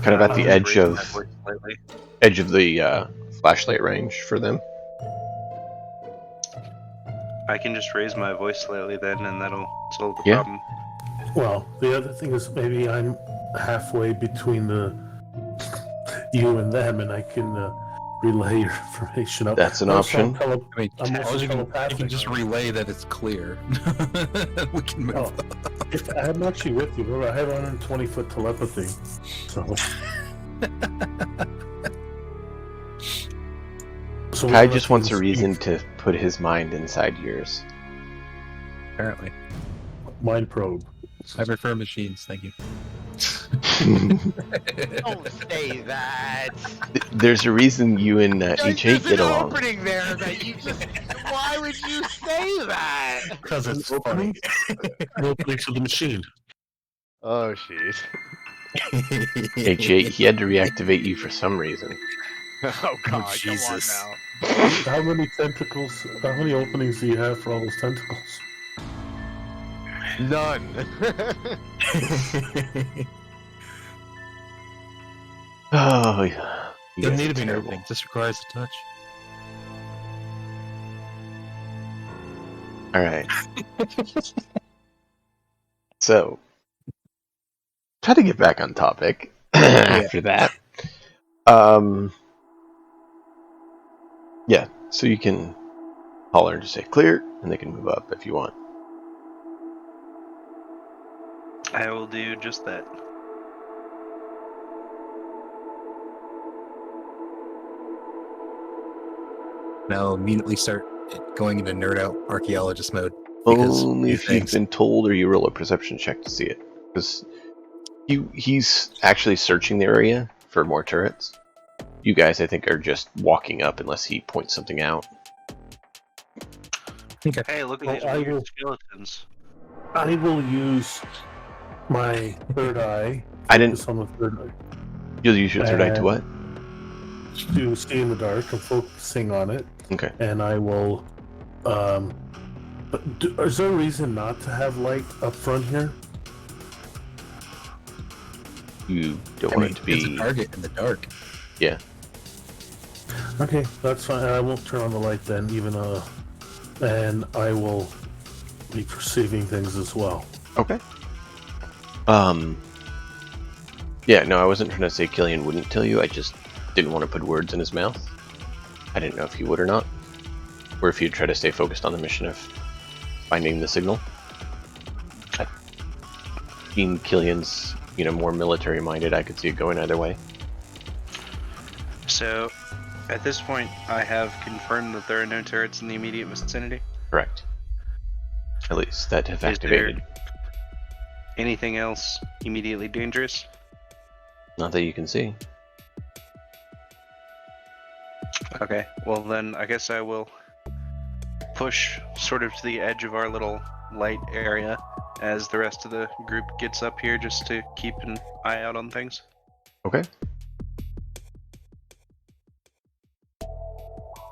Kind of at I'll the just edge raise my of voice slightly. the flashlight range for them. I can just raise my voice slightly then, and that'll solve the Yeah. problem. Well, the other thing is maybe I'm halfway between you and them, and I can relay your information up. That's an Also, option. I mean, I'm also you telepathic. can just relay that it's clear. We can move. Oh, I'm actually with you. Remember, I have 120-foot telepathy. So Kai we're just lucky wants to a reason speak. to put his mind inside yours. Apparently, Mind probe. I prefer machines. Thank you. Don't say that. There's a reason you and H8 There's get an along. opening there that you just. Why would you say that? Because it's An funny. An opening to the machine. Oh, jeez. H8, he had to reactivate you for some reason. Oh God, Jesus. come on now. How many tentacles? How many openings do you have for all those tentacles? None. Oh, yeah. You Doesn't guys need are to be an terrible. opening. Just requires a touch. All right. So, try to get back on topic after that. Yeah, so you can holler and just say clear, and they can move up if you want. I will do just that. Now immediately start going into nerd out archaeologist mode. Because Only new if you've things. been told or you roll a perception check to see it. Because he's actually searching the area for more turrets. You guys, I think, are just walking up unless he points something out. Okay. Hey, look at Well, these I weird will- skeletons. I will use my third eye. I didn't. Focus on the third eye You'll use your third eye to what? to see in the dark. I'm focusing on it, Okay. and I will. But is there a reason not to have light up front here? You don't I want mean, it to it's a be. target in the dark. Yeah. Okay, that's fine. I won't turn on the light then, and I will be perceiving things as well. Okay. Yeah, no, I wasn't trying to say Killian wouldn't tell you. I just didn't want to put words in his mouth. I didn't know if he would or not, or if he'd try to stay focused on the mission of finding the signal. Being Killian's, more military-minded, I could see it going either way. So, at this point, I have confirmed that there are no turrets in the immediate vicinity. Correct. At least that have Is there activated. anything else immediately dangerous? Not that you can see. Okay, well then I guess I will push sort of to the edge of our little light area as the rest of the group gets up here just to keep an eye out on things. Okay.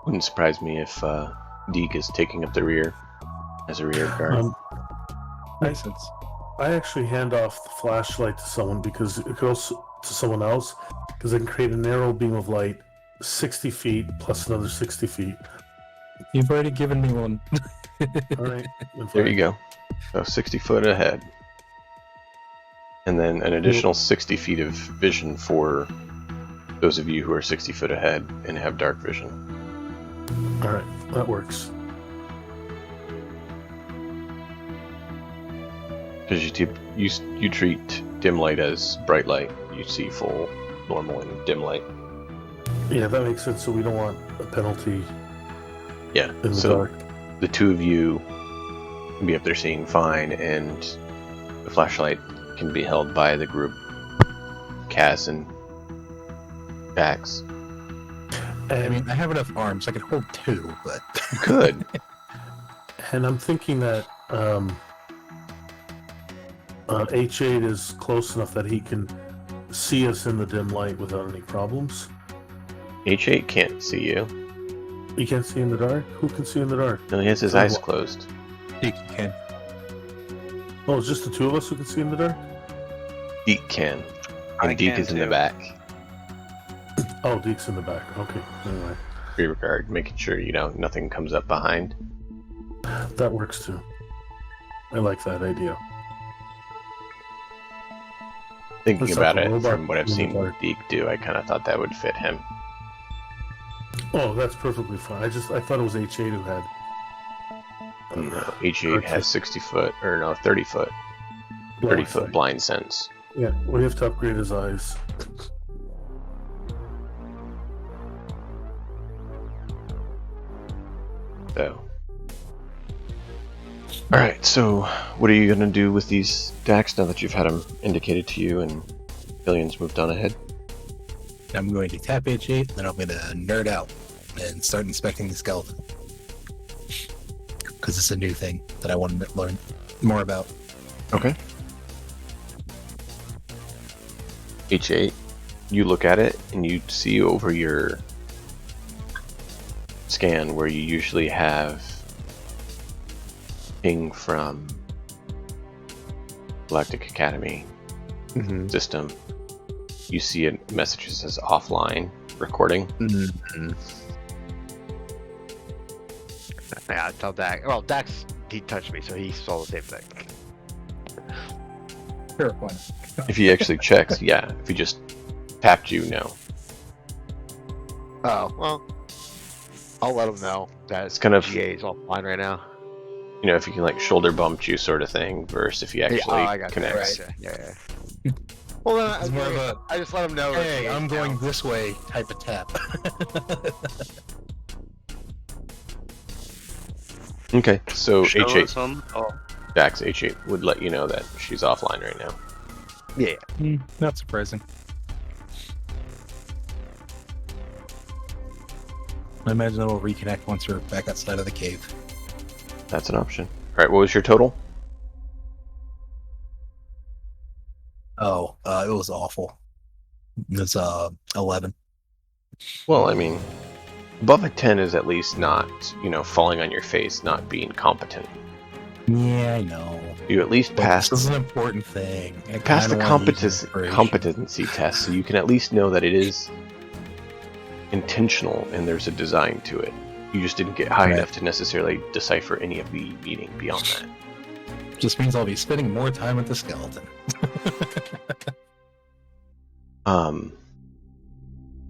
Wouldn't surprise me if Deke is taking up the rear as a rear guard. Um, Makes sense. I actually hand off the flashlight to someone because it goes to someone else because I can create a narrow beam of light 60 feet plus another 60 feet. You've already given me one. All right. There you go. So 60 foot ahead. And then an additional 60 feet of vision for those of you who are 60 foot ahead and have dark vision. All right, that works. Because you treat dim light as bright light. You see full, normal, and dim light. Yeah, that makes sense. So we don't want a penalty Yeah. in the So dark. the two of you can be up there seeing fine, and the flashlight can be held by the group, Cass and Dax. I mean, I have enough arms. I could hold 2, but You could. And I'm thinking that H8 is close enough that he can see us in the dim light without any problems. H8 can't see you. He can't see in the dark? Who can see in the dark? No, he has his So eyes what? closed. you can. Oh, it's just the two of us who can see in the dark? Deke can. I And Deke can is in the too. back. Oh, Deke's in the back. Okay, anyway. Regard, making sure, nothing comes up behind. That works too. I like that idea. Thinking Let's about have it the robot from what I've in the seen dark. Deke do, I kind of thought that would fit him. Oh, that's perfectly fine. I thought it was H8 who had. H8 has 60 foot, or no, 30 foot. 30 foot sight. blind sense. Yeah, we have to upgrade his eyes. So. Alright, so what are you going to do with these Dax now that you've had them indicated to you and Billions moved on ahead? I'm going to tap H8, then I'm going to nerd out and start inspecting the skeleton. Because it's a new thing that I want to learn more about. Okay. H8, you look at it and you see over your scan where you usually have ping from Galactic Academy system. You see a message that says offline recording. Yeah, I tell Dax. Well, Dax, he touched me, so he saw the same thing. Fair point. If he actually checks, yeah. If he just tapped you, no. Oh, well, I'll let him know that It's kind of, GA is offline right now. if he can like shoulder bump you sort of thing, versus if he actually I got connects. that. Yeah. Well, then It's more of a, I just let him know. that hey, GA is I'm going down. this way type of tap. Okay, so Show H8, us on. Oh, Dax H8 would let you know that she's offline right now. Yeah. Not surprising. I imagine it'll reconnect once we're back outside of the cave. That's an option. Alright, what was your total? Oh, it was awful. It was 11. Well, I mean, above a 10 is at least not, falling on your face, not being competent. Yeah, I know. You at least But passed this is an important thing. I pass the kinda wanna use inspiration. competency test, so you can at least know that it is intentional and there's a design to it. You just didn't get high Right. enough to necessarily decipher any of the meaning beyond that. Just means I'll be spending more time with the skeleton.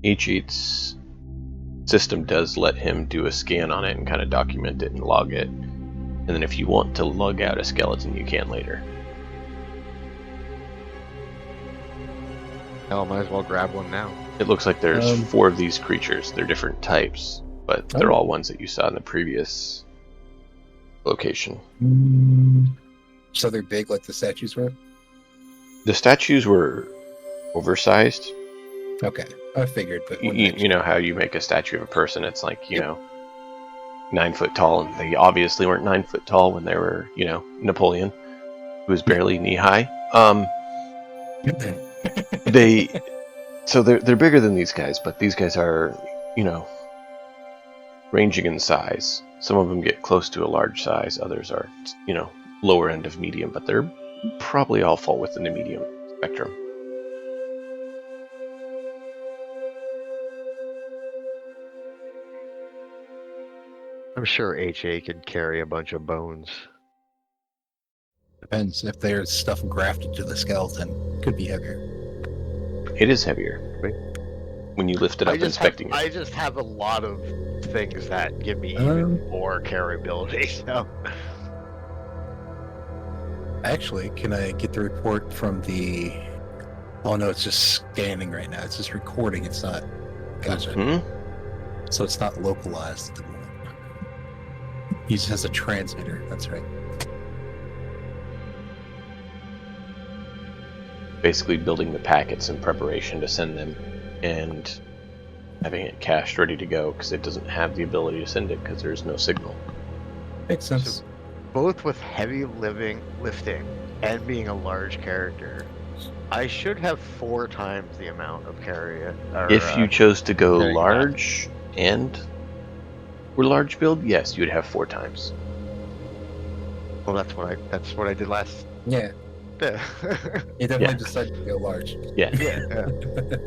H8's system does let him do a scan on it and kind of document it and log it. And then if you want to lug out a skeleton, you can later. Hell, might as well grab one now. It looks like there's Um, 4 of these creatures. They're different types, but they're all ones that you saw in the previous location. So they're big like the statues were? The statues were oversized. Okay, I figured, but You know how you make a statue of a person, it's like, 9 foot tall, and they obviously weren't 9 foot tall when they were, Napoleon, who was barely knee high. They're bigger than these guys, but these guys are, ranging in size. Some of them get close to a large size, others are, lower end of medium, but they're probably all fall within the medium spectrum. I'm sure HA could carry a bunch of bones. Depends if there's stuff grafted to the skeleton. Could be heavier. It is heavier when you lift it up inspecting it. I just have a lot of things that give me even more carryability. So Actually, can I get the report from the... Oh no, it's just scanning right now. It's just recording. It's not... Gotcha. Hmm? So it's not localized at the moment. He just has a transmitter. That's right. Basically building the packets in preparation to send them and having it cached ready to go because it doesn't have the ability to send it because there's no signal. Makes sense. both with heavy lifting and being a large character, I should have 4 times the amount of carry. If you chose to go carrying large and were large build, yes, you'd have 4 times. Well, that's what I did last. Yeah. Yeah. He definitely decided to go large. Yeah.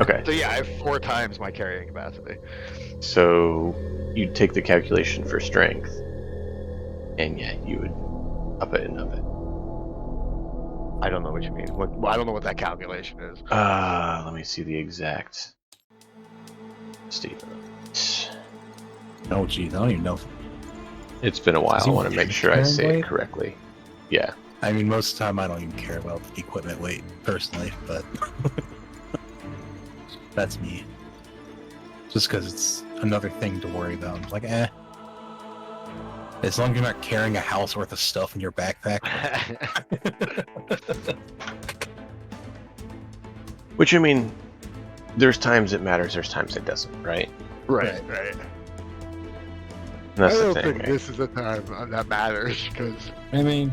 Okay. So yeah, I have 4 times my carrying capacity. So you'd take the calculation for strength, and yeah, you would up it and up it. I don't know what you mean. I don't know what that calculation is. Let me see the exact statement. Oh, geez, I don't even know. It's been a while. Does I he want to make sure I carry say it weight? correctly. Yeah. I mean, most of the time I don't even care about equipment weight, personally, but that's me. Just because it's another thing to worry about. I'm like, as long as you're not carrying a house worth of stuff in your backpack. Which, I mean, there's times it matters, there's times it doesn't, right? Right. And that's I the don't thing, think right? this is the time that matters because I mean,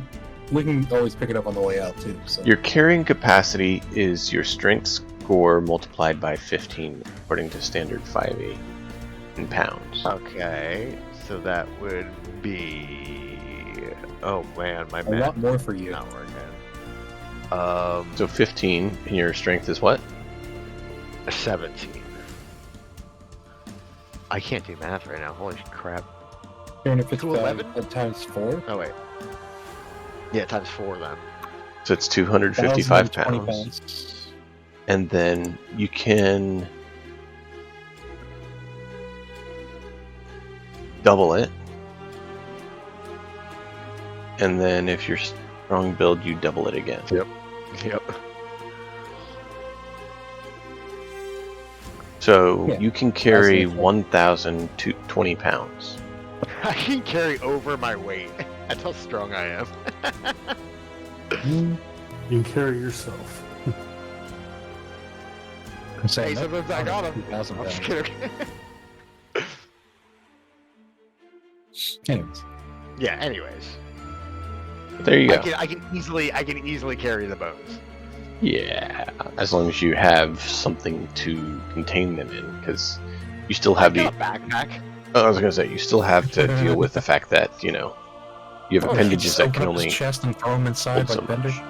we can always pick it up on the way out, too. So. Your carrying capacity is your strength score multiplied by 15, according to standard 5e in pounds. okay, so that would be. Oh man, my a math lot more for you. is not working. So 15, and your strength is what? 17. I can't do math right now. Holy crap! 255 times 4. Oh wait. Yeah, times 4 then. So it's 255 1,020 pounds. And then you can double it. And then if you're strong build, you double it again. Yep. So Yeah. you can carry That's it. 1,020 pounds. I can carry over my weight. That's how strong I am. Mm, You can carry yourself. I'm saying Hey, sometimes I got him. 2,000 I'm just pounds. kidding. Anyways, Yeah. Anyways, There you go. I can easily carry the bones. Yeah, as long as you have something to contain them in, because you still have I got a backpack. Oh, I was gonna say you still have to deal with the fact that you have Oh, appendages just that open can up his only chest and throw him inside hold so like Bender. much.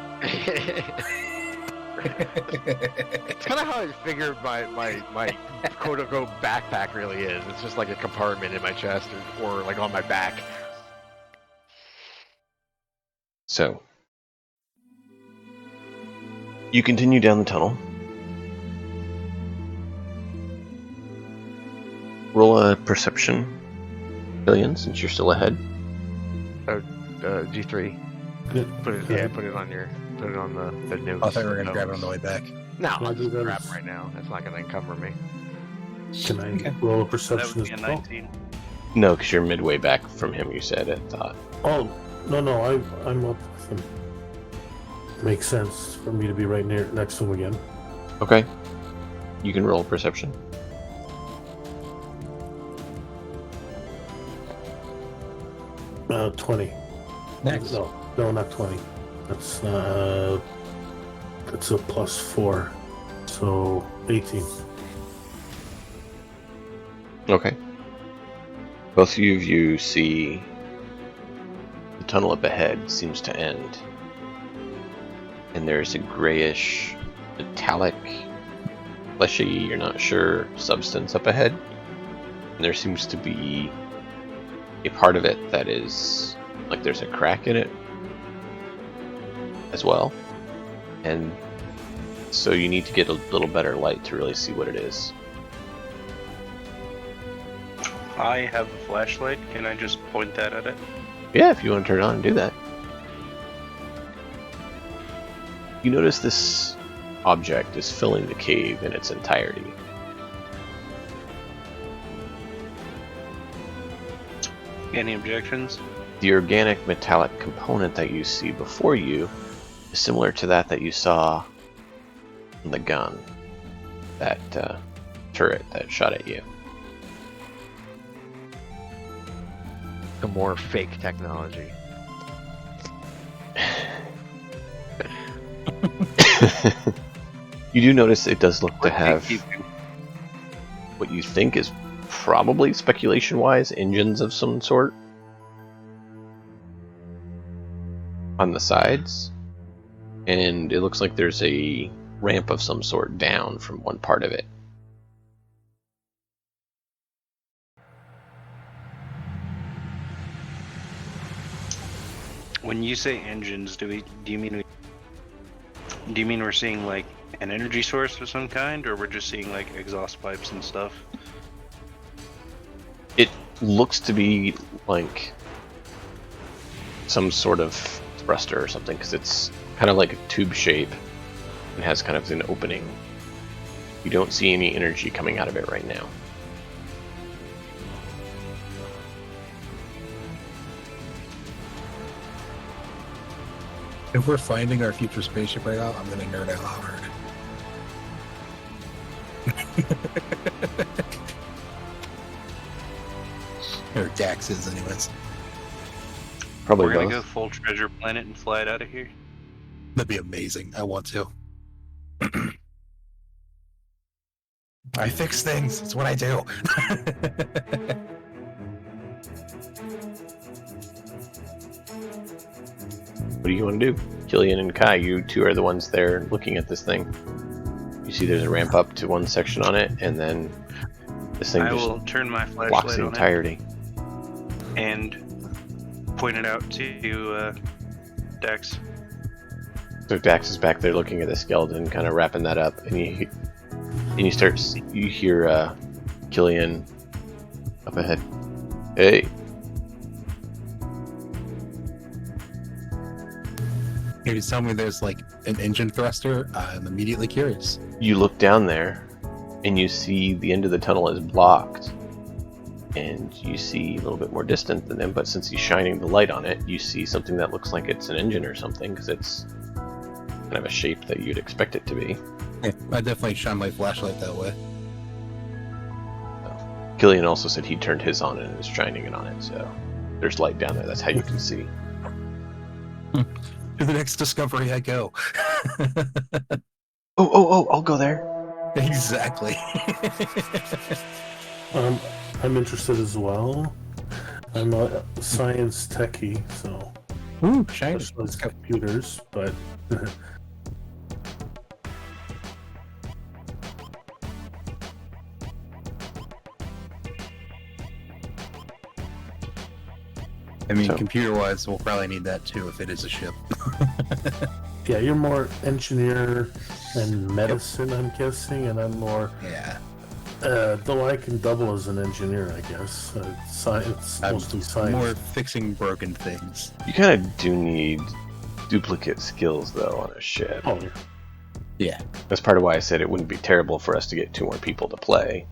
It's kind of how I figured my quote unquote backpack really is. It's just like a compartment in my chest or like on my back. So you continue down the tunnel. Roll a perception, Billion, since you're still ahead. G3. Good. Put it on the notes. I thought we were gonna grab it on the way back. No, Can I I'll do just that grab as- it right now. That's not gonna encumber me. Can I Okay. roll a That perception would be as a well? 19. No, because you're midway back from him. You said it. Thought. Oh, no, I'm up with him. Makes sense for me to be right next to him again. Okay. You can roll perception. 20. Next. No, not 20. That's a +4. So 18. Okay. Both of you see the tunnel up ahead seems to end. and there's a grayish, metallic, fleshy, you're not sure, substance up ahead. And there seems to be a part of it that is like there's a crack in it as well. And so you need to get a little better light to really see what it is. I have a flashlight. Can I just point that at it? Yeah, if you want to turn it on and do that. You notice this object is filling the cave in its entirety. Any objections? The organic metallic component that you see before you is similar to that you saw in the gun, that turret that shot at you. The more fake technology. You do notice it does look to What do you have keep- what you think is probably, speculation-wise, engines of some sort on the sides, and it looks like there's a ramp of some sort down from one part of it. When you say engines, do you mean we're seeing like an energy source of some kind, or we're just seeing like exhaust pipes and stuff? It looks to be like some sort of thruster or something, because it's kind of like a tube shape and has kind of an opening. You don't see any energy coming out of it right now. If we're finding our future spaceship right now, I'm gonna nerd out hard. Or Dax is, anyways. Probably We're gonna both. go full treasure planet and fly it out of here. That'd be amazing. I want to. I fix things. It's what I do. What do you want to do? Killian and Kai, you two are the ones there looking at this thing. You see there's a ramp up to one section on it, and then this thing I just will turn my blocks flashlight the on entirety. it and point it out to Dex. So Dax is back there looking at the skeleton, kind of wrapping that up, and you hear Killian up ahead. Hey, If you tell me there's like an engine thruster, I'm immediately curious. you look down there, and you see the end of the tunnel is blocked, and you see a little bit more distant than him. But since he's shining the light on it, you see something that looks like it's an engine or something, because it's kind of a shape that you'd expect it to be. Yeah, I definitely shine my flashlight that way. Killian also said he turned his on and is shining it on it, so there's light down there. That's how you can see. To the next discovery I go. Oh, I'll go there. Exactly. I'm interested as well. I'm a science techie, so Ooh, shiny. specialized computers, but I mean, So- computer-wise, we'll probably need that too if it is a ship. yeah, you're more engineer and medicine, I'm guessing, and I'm more. Yeah. Though I can double as an engineer, I guess. It's I'm mostly science. More fixing broken things. You kind of do need duplicate skills, though, on a ship. Oh, yeah. Yeah. That's part of why I said it wouldn't be terrible for us to get 2 more people to play.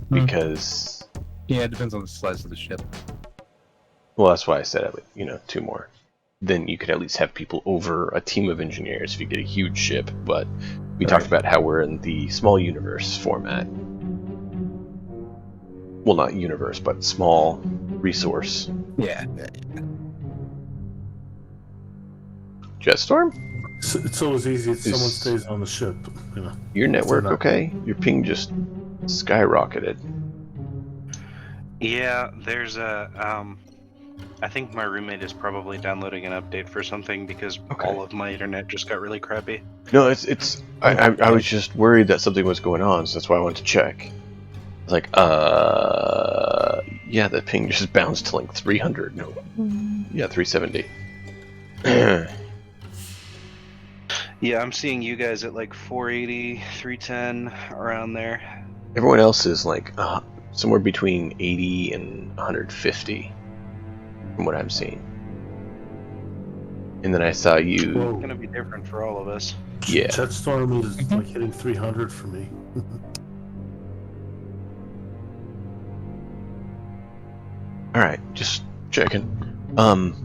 Because, Yeah, it depends on the size of the ship. well, that's why I said, 2 more. Then you could at least have people over a team of engineers if you get a huge ship. But we talked about how we're in the small universe format. Well, not universe, but small resource. Yeah. Jetstorm? It's always easy if someone Is- stays on the ship, you know. Your network not- okay? Your ping just skyrocketed. Yeah, there's a I think my roommate is probably downloading an update for something because Okay. all of my internet just got really crappy. No, it's. I was just worried that something was going on, so that's why I wanted to check. Like, yeah, the ping just bounced to like 300. No, yeah, 370. Yeah, I'm seeing you guys at like 480, 310, around there. Everyone else is like somewhere between 80 and 150, from what I'm seeing. And then I saw you. Whoa. It's gonna be different for all of us. Yeah. Jetstorm is like hitting 300 for me. All right, just checking.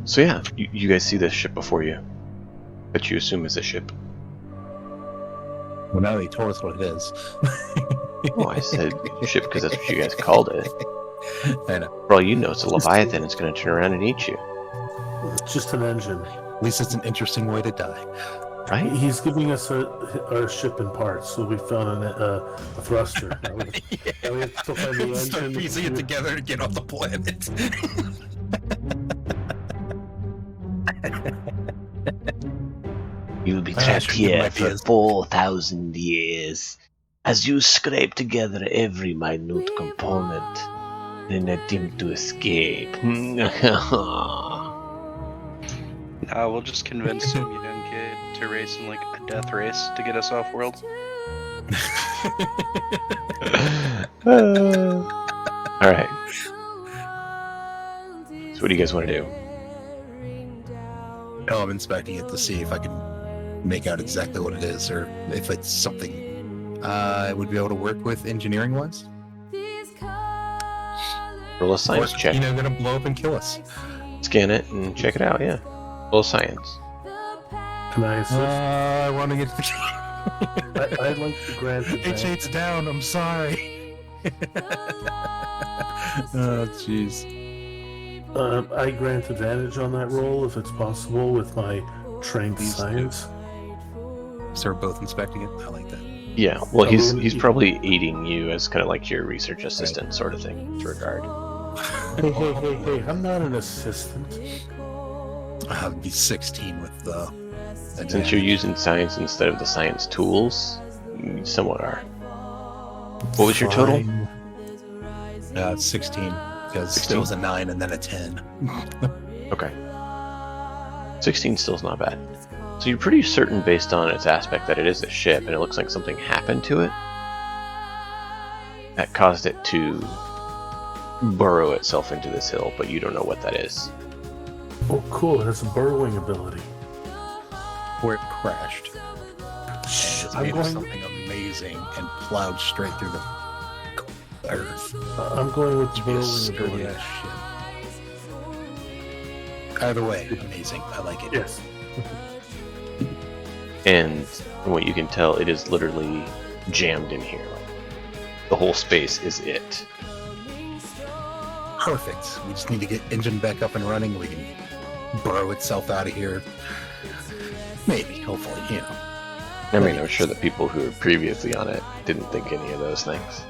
So yeah, you guys see this ship before you, but you assume it's a ship. Well, now they told us what it is. Oh, I said ship because that's what you guys called it. I know. For all you know, it's a Leviathan. It's going to turn around and eat you, It's just an engine. At least it's an interesting way to die. right? He's giving us our ship in parts, so we found a thruster. Now we have to find the Start engine. piecing it together to get off the planet. You'll be I trapped should give here him for ideas. 4,000 years as you scrape together every minute component in an attempt to escape. We'll just convince some young kid to race in like a death race to get us off world. All right. So what do you guys want to do? Oh, I'm inspecting it to see if I can make out exactly what it is, or if it's something I would be able to work with engineering-wise. Roll a science check. You know, gonna blow up and kill us. Scan it and check it out. Yeah. Roll science. Can I assist? I want to get the I'd like to grant H8's down. I'm sorry. Oh, jeez. I grant advantage on that roll if it's possible with my trained Please do. science. So we're both inspecting it. I like that. Yeah. Well, Oh, he's really? probably aiding you as kind of like your research assistant sort of thing in this regard. Hey, I'm not an assistant. I'd be 16 with the. Since you're using science instead of the science tools, you somewhat are. What was your total? Fine. 16 because 16? it was a 9 and then a 10. Okay. 16 still's not bad. So you're pretty certain based on its aspect that it is a ship, and it looks like something happened to it that caused it to burrow itself into this hill, but you don't know what that is. Oh, cool. It has a burrowing ability. Where it crashed. And it's I'm made of going. something amazing and plowed straight through the earth. I'm going with the To be a burrowing sturdy ability. ass ship. Either way, amazing. I like it. Yes. And from what you can tell, it is literally jammed in here. The whole space is it. Perfect. We just need to get engine back up and running. We can burrow itself out of here. Maybe, hopefully, you know. I mean, I'm sure the people who were previously on it didn't think any of those things.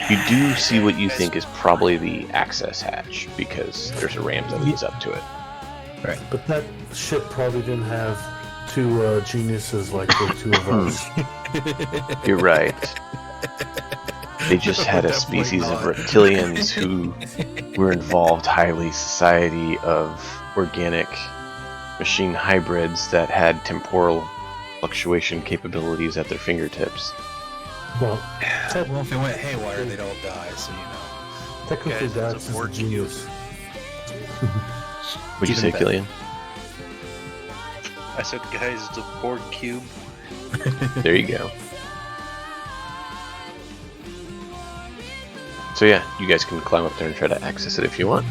You do see what you think is probably the access hatch, because there's a ramp that leads up to it. But that ship probably didn't have two geniuses like the two of us. You're right. They just had a species of reptilians who were involved highly society of organic machine hybrids that had temporal fluctuation capabilities at their fingertips. Well, Well, if it went haywire, they'd all die, so you know. technically Guys, that's it's a a board genius. Would you say, Even better. Killian? I said, guys, it's a board cube. There you go. So yeah, you guys can climb up there and try to access it if you want.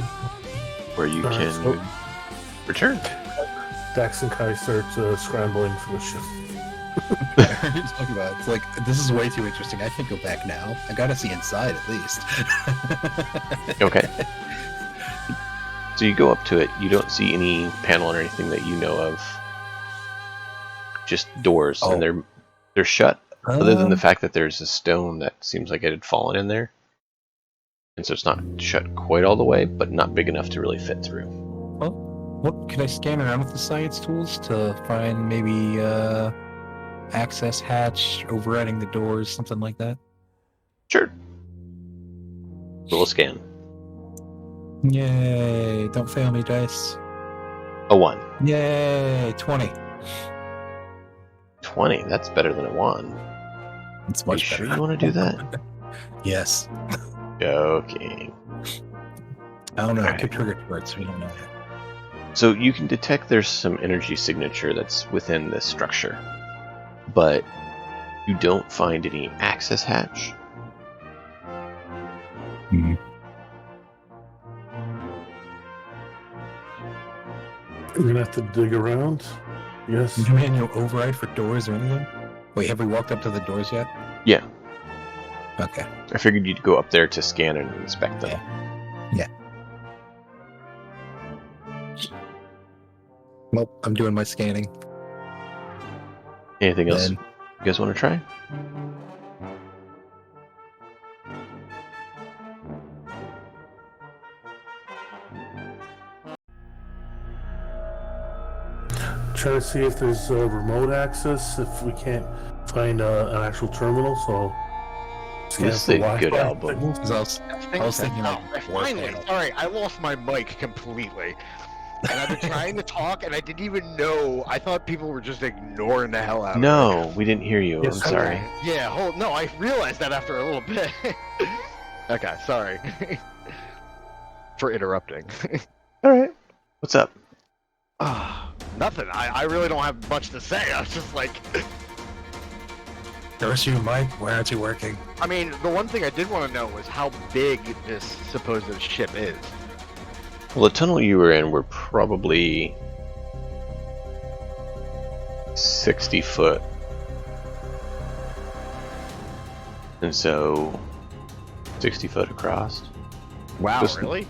Or you Alright, can so- return. Dax and Kai start scrambling for the ship. Talking about it. It's like, this is way too interesting. I can't go back now. I gotta see inside at least. Okay. So you go up to it, you don't see any panel or anything that you know of. Just doors, Oh. and they're shut, other than the fact that there's a stone that seems like it had fallen in there. And so it's not shut quite all the way, but not big enough to really fit through. What can I scan around with the science tools to find maybe access hatch, overriding the doors, something like that? Sure. Roll a scan. Yay! Don't fail me, dice. A 1. Yay! 20. 20. That's better than a 1. It's Are you much sure better. you want to do that? Yes. Joking. I don't know. Alright. Keep trigger words. We don't know yet. So you can detect there's some energy signature that's within this structure, but you don't find any access hatch. We're gonna have to dig around. Yes. Did you manual override for doors or anything? Wait, have we walked up to the doors yet? Yeah, Okay. I figured you'd go up there to scan and inspect them. Yeah. Well, I'm doing my scanning. Anything else Then- you guys want to try? Try to see if there's remote access. If we can't find an actual terminal, so scan This is for a Wi-Fi good album. signals. 'Cause I was thinking like Finally, sorry, I lost my mic completely. And I've been trying to talk, and I didn't even know. I thought people were just ignoring the hell out of me. No, we didn't hear you. Yes, I'm sir. sorry. Yeah, no, I realized that after a little bit. Okay, sorry. For interrupting. All right. What's up? Nothing. I really don't have much to say. I was just like... Curse you, Mike. Why aren't you working? I mean, the one thing I did want to know was how big this supposed ship is. Well, the tunnel you were in were probably 60 foot. And so 60 foot across. Wow, Just- really?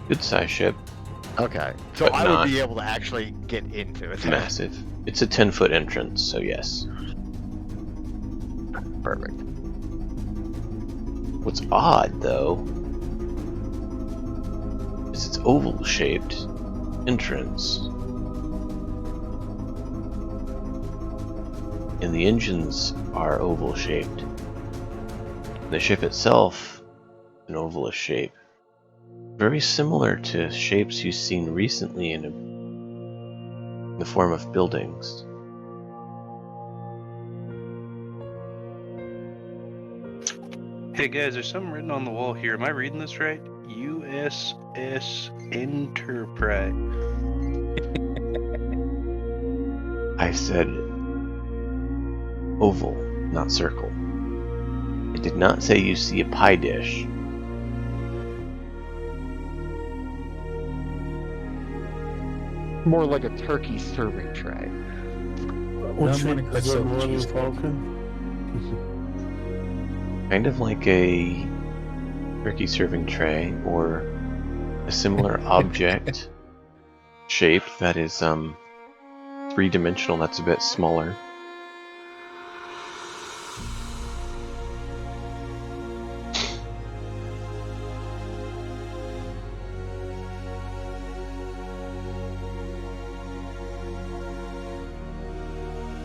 Good size ship. Okay. So But I not- would be able to actually get into it. Massive. It's a 10-foot entrance, so yes. Perfect. What's odd, though, is its oval-shaped entrance. And the engines are oval-shaped. The ship itself, an oval shape. Very similar to shapes you've seen recently in the form of buildings. Hey guys, there's something written on the wall here. Am I reading this right? USS Enterprise. I said oval, not circle. I did not say you see a pie dish. More like a turkey serving tray. What I'm gonna shape cut is the some Millennium cheese. Falcon? Kind of like a turkey serving tray or a similar object shape that is three-dimensional, that's a bit smaller.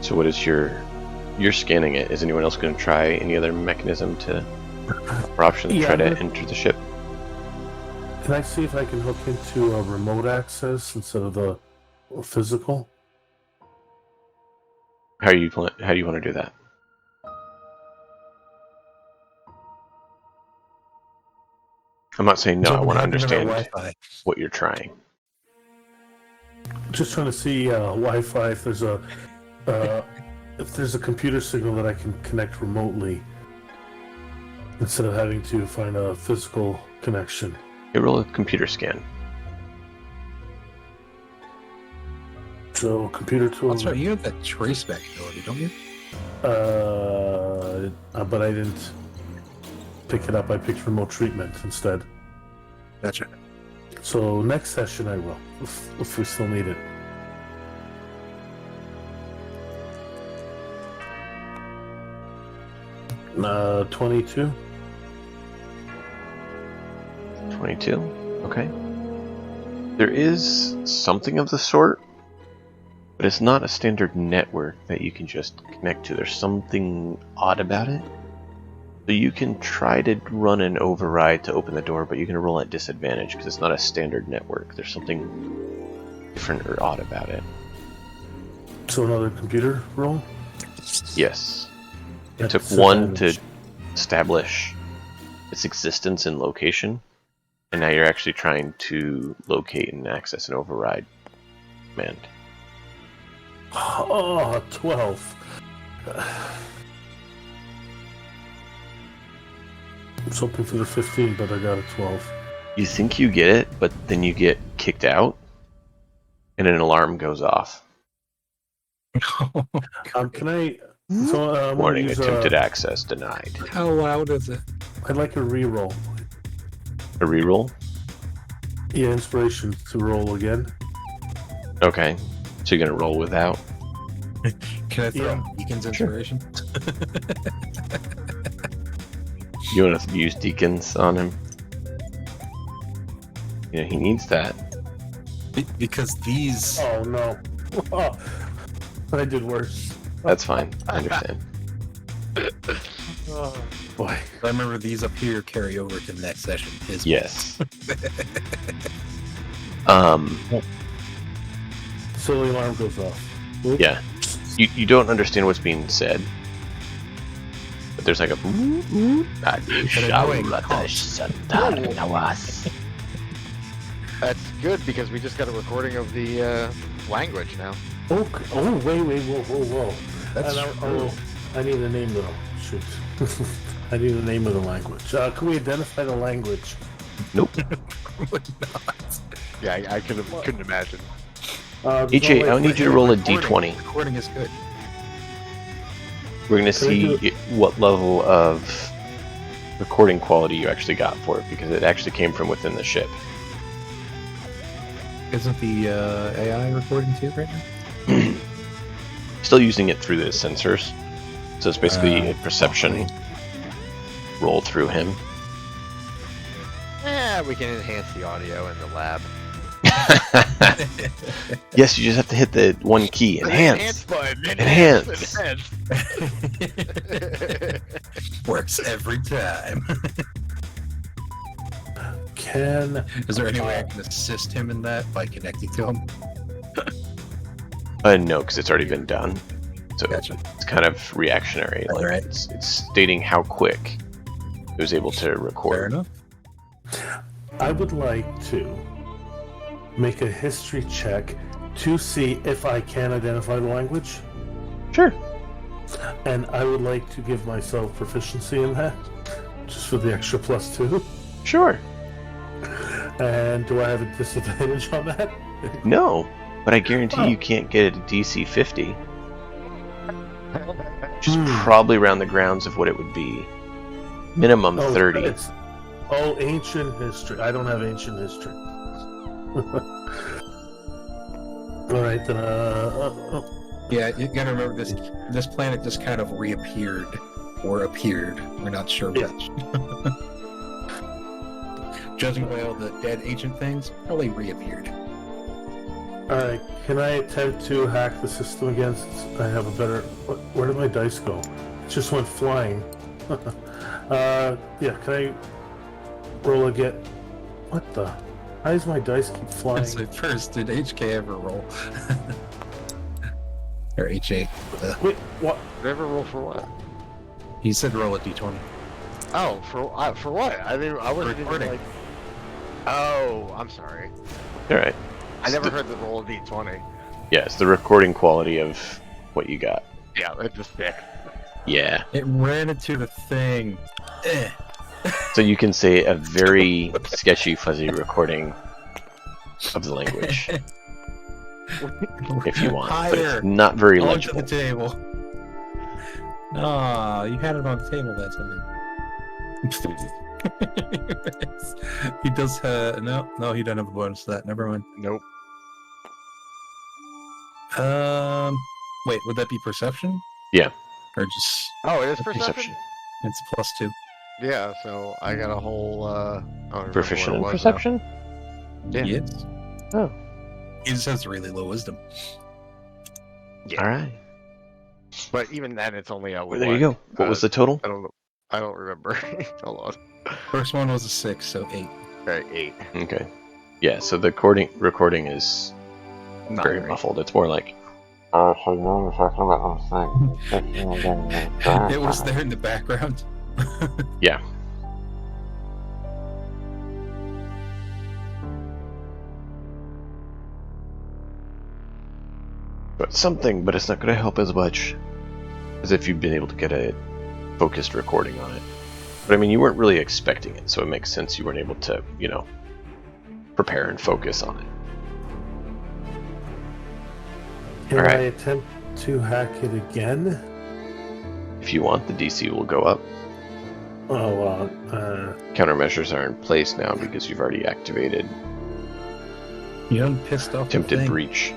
So what is you're scanning it. Is anyone else going to try any other mechanism to, or option to Yeah, try to but- enter the ship? Can I see if I can hook into a remote access instead of the physical? How do you want to do that? I'm not saying no. I want to understand Wi-Fi. what you're trying. Just trying to see Wi-Fi if there's a computer signal that I can connect remotely instead of having to find a physical connection. You roll a computer scan. So computer tool. That's right. You have that trace back ability, don't you? But I didn't pick it up. I picked remote treatment instead. Gotcha. So next session I will, if we still need it. 22. Okay. There is something of the sort, but it's not a standard network that you can just connect to. There's something odd about it. So you can try to run an override to open the door, but you're going to roll at disadvantage because it's not a standard network. There's something different or odd about it. So another computer roll? Yes. It At took one to disadvantage. establish its existence and location, and now you're actually trying to locate and access an override command. Oh, 12. I was hoping for the 15, but I got a 12. You think you get it, but then you get kicked out, and an alarm goes off. Can I... So, I'm gonna Warning, use, attempted access denied. How loud is it? I'd like a reroll. A reroll? Yeah, inspiration to roll again. Okay. So you're going to roll without? Can I throw Yeah. in Deacon's inspiration? You want to use deacons on him? Yeah, he needs that. Because these... Oh, no. I did worse. That's fine. I understand. Oh, boy. I remember these up here carry over to the next session. Yes. So the alarm goes off. Oops. Yeah. You don't understand what's being said. But there's like a... That's good because we just got a recording of the language now. Okay. Oh, wait, whoa. That's true. I need a name though. Shoot. I need the name of the language. Can we identify the language? Nope. Yeah, I couldn't imagine. EJ, I need you to roll a d20. Recording is good. We're going to Can I see what level of recording quality you actually got for it, because it actually came from within the ship. Isn't the AI recording too right now? Still using it through the sensors. So it's basically a perception roll through him. Yeah, we can enhance the audio in the lab. Yes, you just have to hit the one key. Enhance. button. Enhance. Works every time. Is there any way I can assist him in that by connecting to him? No, because it's already been done. So Gotcha. it's kind of reactionary. All right. It's stating how quick it was able to Fair record. enough. I would like to make a history check to see if I can identify the language, Sure. and I would like to give myself proficiency in that, just for the extra +2. Sure. And do I have a disadvantage on that? No, but I guarantee Oh. you can't get a DC 50. Which is probably around the grounds of what it would be. Minimum 30. Ancient history. I don't have ancient history. Alright, then, Yeah, you gotta remember this. This planet just kind of reappeared or appeared. We're not sure Yeah. which. Judging by all the dead ancient things, probably reappeared. Alright, can I attempt to hack the system again since I have a better... Where did my dice go? It just went flying. Yeah, can I roll again? What the? Why does my dice keep flying? So first, did HK ever roll? Or HA? Wait, what? Whatever roll for what? He said roll a d20. Oh, for what? I wasn't even Recording. like. Oh, I'm sorry. Alright. I never heard the roll of D20. Yeah, it's the recording quality of what you got. Yeah, it's a stick. Yeah. It ran into the thing. So you can say a very sketchy, fuzzy recording of the language if you want. But Higher. it's not very Onto legible. the table. Ah, you had it on the table that time. He does no, he doesn't have a bonus to that. Never mind. Nope. Wait, would that be perception? Yeah. Or just Oh, it is perception. Perception. it's +2. Yeah, so I got a whole. I don't remember Proficient in what it was now. perception? Yeah. Yes. Oh, He just has really low wisdom. Yeah. all right. But even then, it's only a Well, there you go. What was the total? I don't know. I don't remember. Hold on. First one was a 6, so 8. Alright, 8. Okay. Yeah, so the recording is Not very great. muffled. It's more like, so you know you're talking about It was there in the background. Yeah. But something, but it's not going to help as much as if you've been able to get a focused recording on it. But I mean, you weren't really expecting it, so it makes sense you weren't able to, prepare and focus on it. Can All right. I attempt to hack it again? If you want, the DC will go up. Oh, Countermeasures are in place now because you've already activated You done pissed off the attempted thing. breach.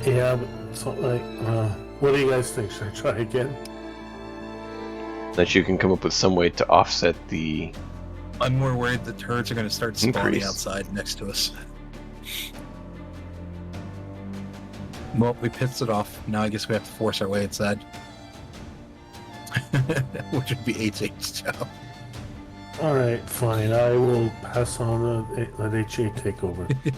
yeah, but it's not like, what do you guys think? Should I try again? That you can come up with some way to offset the I'm more worried the turrets are going to start spawning Increase. outside next to us. Well, we pissed it off. Now I guess we have to force our way inside. Which would be HH's job. Alright, fine. I will pass on let HA take over. You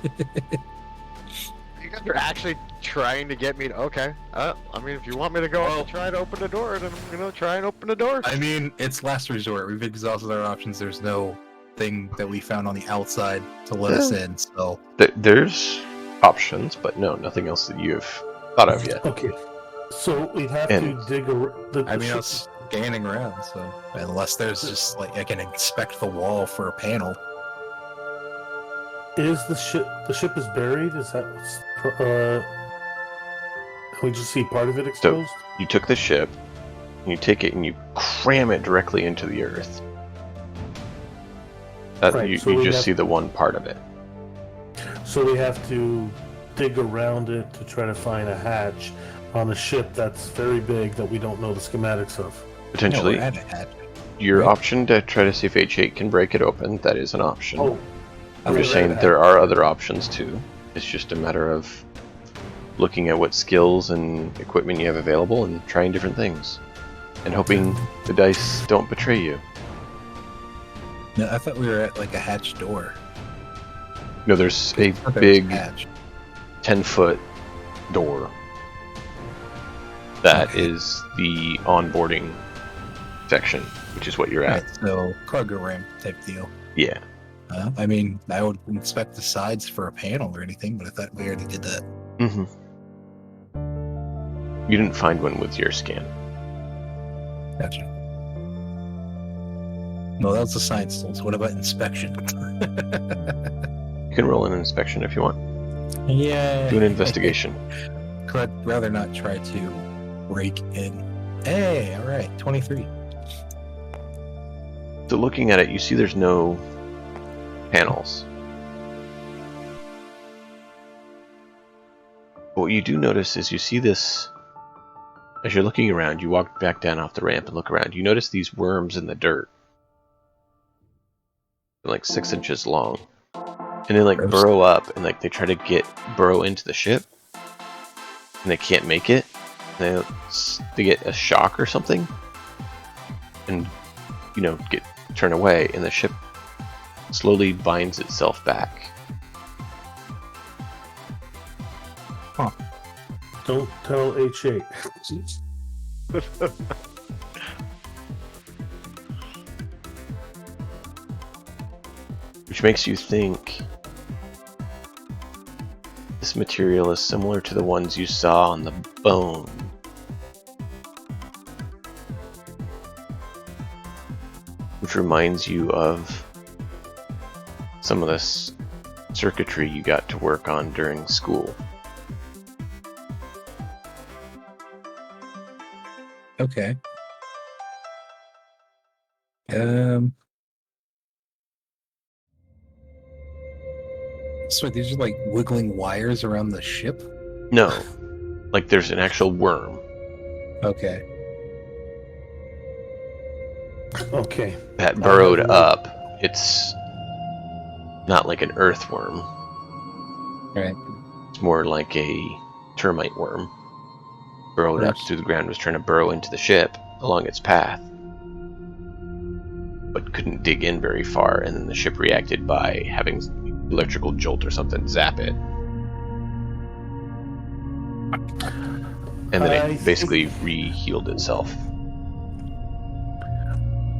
guys are actually trying to get me to. Okay. I mean, if you want me to go up and try to open the door, then I'm going to try and open the door. I mean, it's last resort. We've exhausted our options. There's no thing that we found on the outside to let us in, so... There's options, but no, nothing else that you've thought of yet. Okay. So we'd have And- to dig a... I mean, I was scanning around, so... Unless there's just, like, I can inspect the wall for a panel. Is the ship is buried? Is that we just see part of it exposed? You took the ship, and you take it and you cram it directly into the earth. Right, you so you we just have- see the one part of it. So we have to dig around it to try to find a hatch on a ship that's very big that we don't know the schematics of. Potentially, No, we're at a hatch. your right? option to try to see if H8 can break it open, that is an option. Oh, I'm just saying there are other options too. It's just a matter of looking at what skills and equipment you have available and trying different things. And hoping the dice don't betray you. No, I thought we were at, like, a hatch door. No, there's a I thought there was big hatch. 10-foot door. That Okay. is the onboarding section, which is what you're at. Right, so cargo ramp type deal. Yeah. I mean, I would inspect the sides for a panel or anything, but I thought we already did that. Mm-hmm. You didn't find one with your scan. Gotcha. No, that was the science tools. What about inspection? You can roll an inspection if you want. Yeah. Do an investigation. I'd rather not try to break in. Hey, all right, 23. So looking at it, you see there's no panels. But what you do notice is you see this, as you're looking around, you walk back down off the ramp and look around, you notice these worms in the dirt. They're like 6 inches long. And they like Gross. burrow up and like they try to burrow into the ship. And they can't make it. They get a shock or something. And, turn away and the ship slowly binds itself back. don't tell H8. Which makes you think this material is similar to the ones you saw on the bone. Which reminds you of some of this circuitry you got to work on during school. Okay. So these are like wiggling wires around the ship? No, like there's an actual worm. Okay. Okay. that burrowed up. It's not like an earthworm. Right. It's more like a termite worm. Burrowed up through the ground, was trying to burrow into the ship along its path, but couldn't dig in very far, and then the ship reacted by having electrical jolt or something zap it. And then it basically re-healed itself.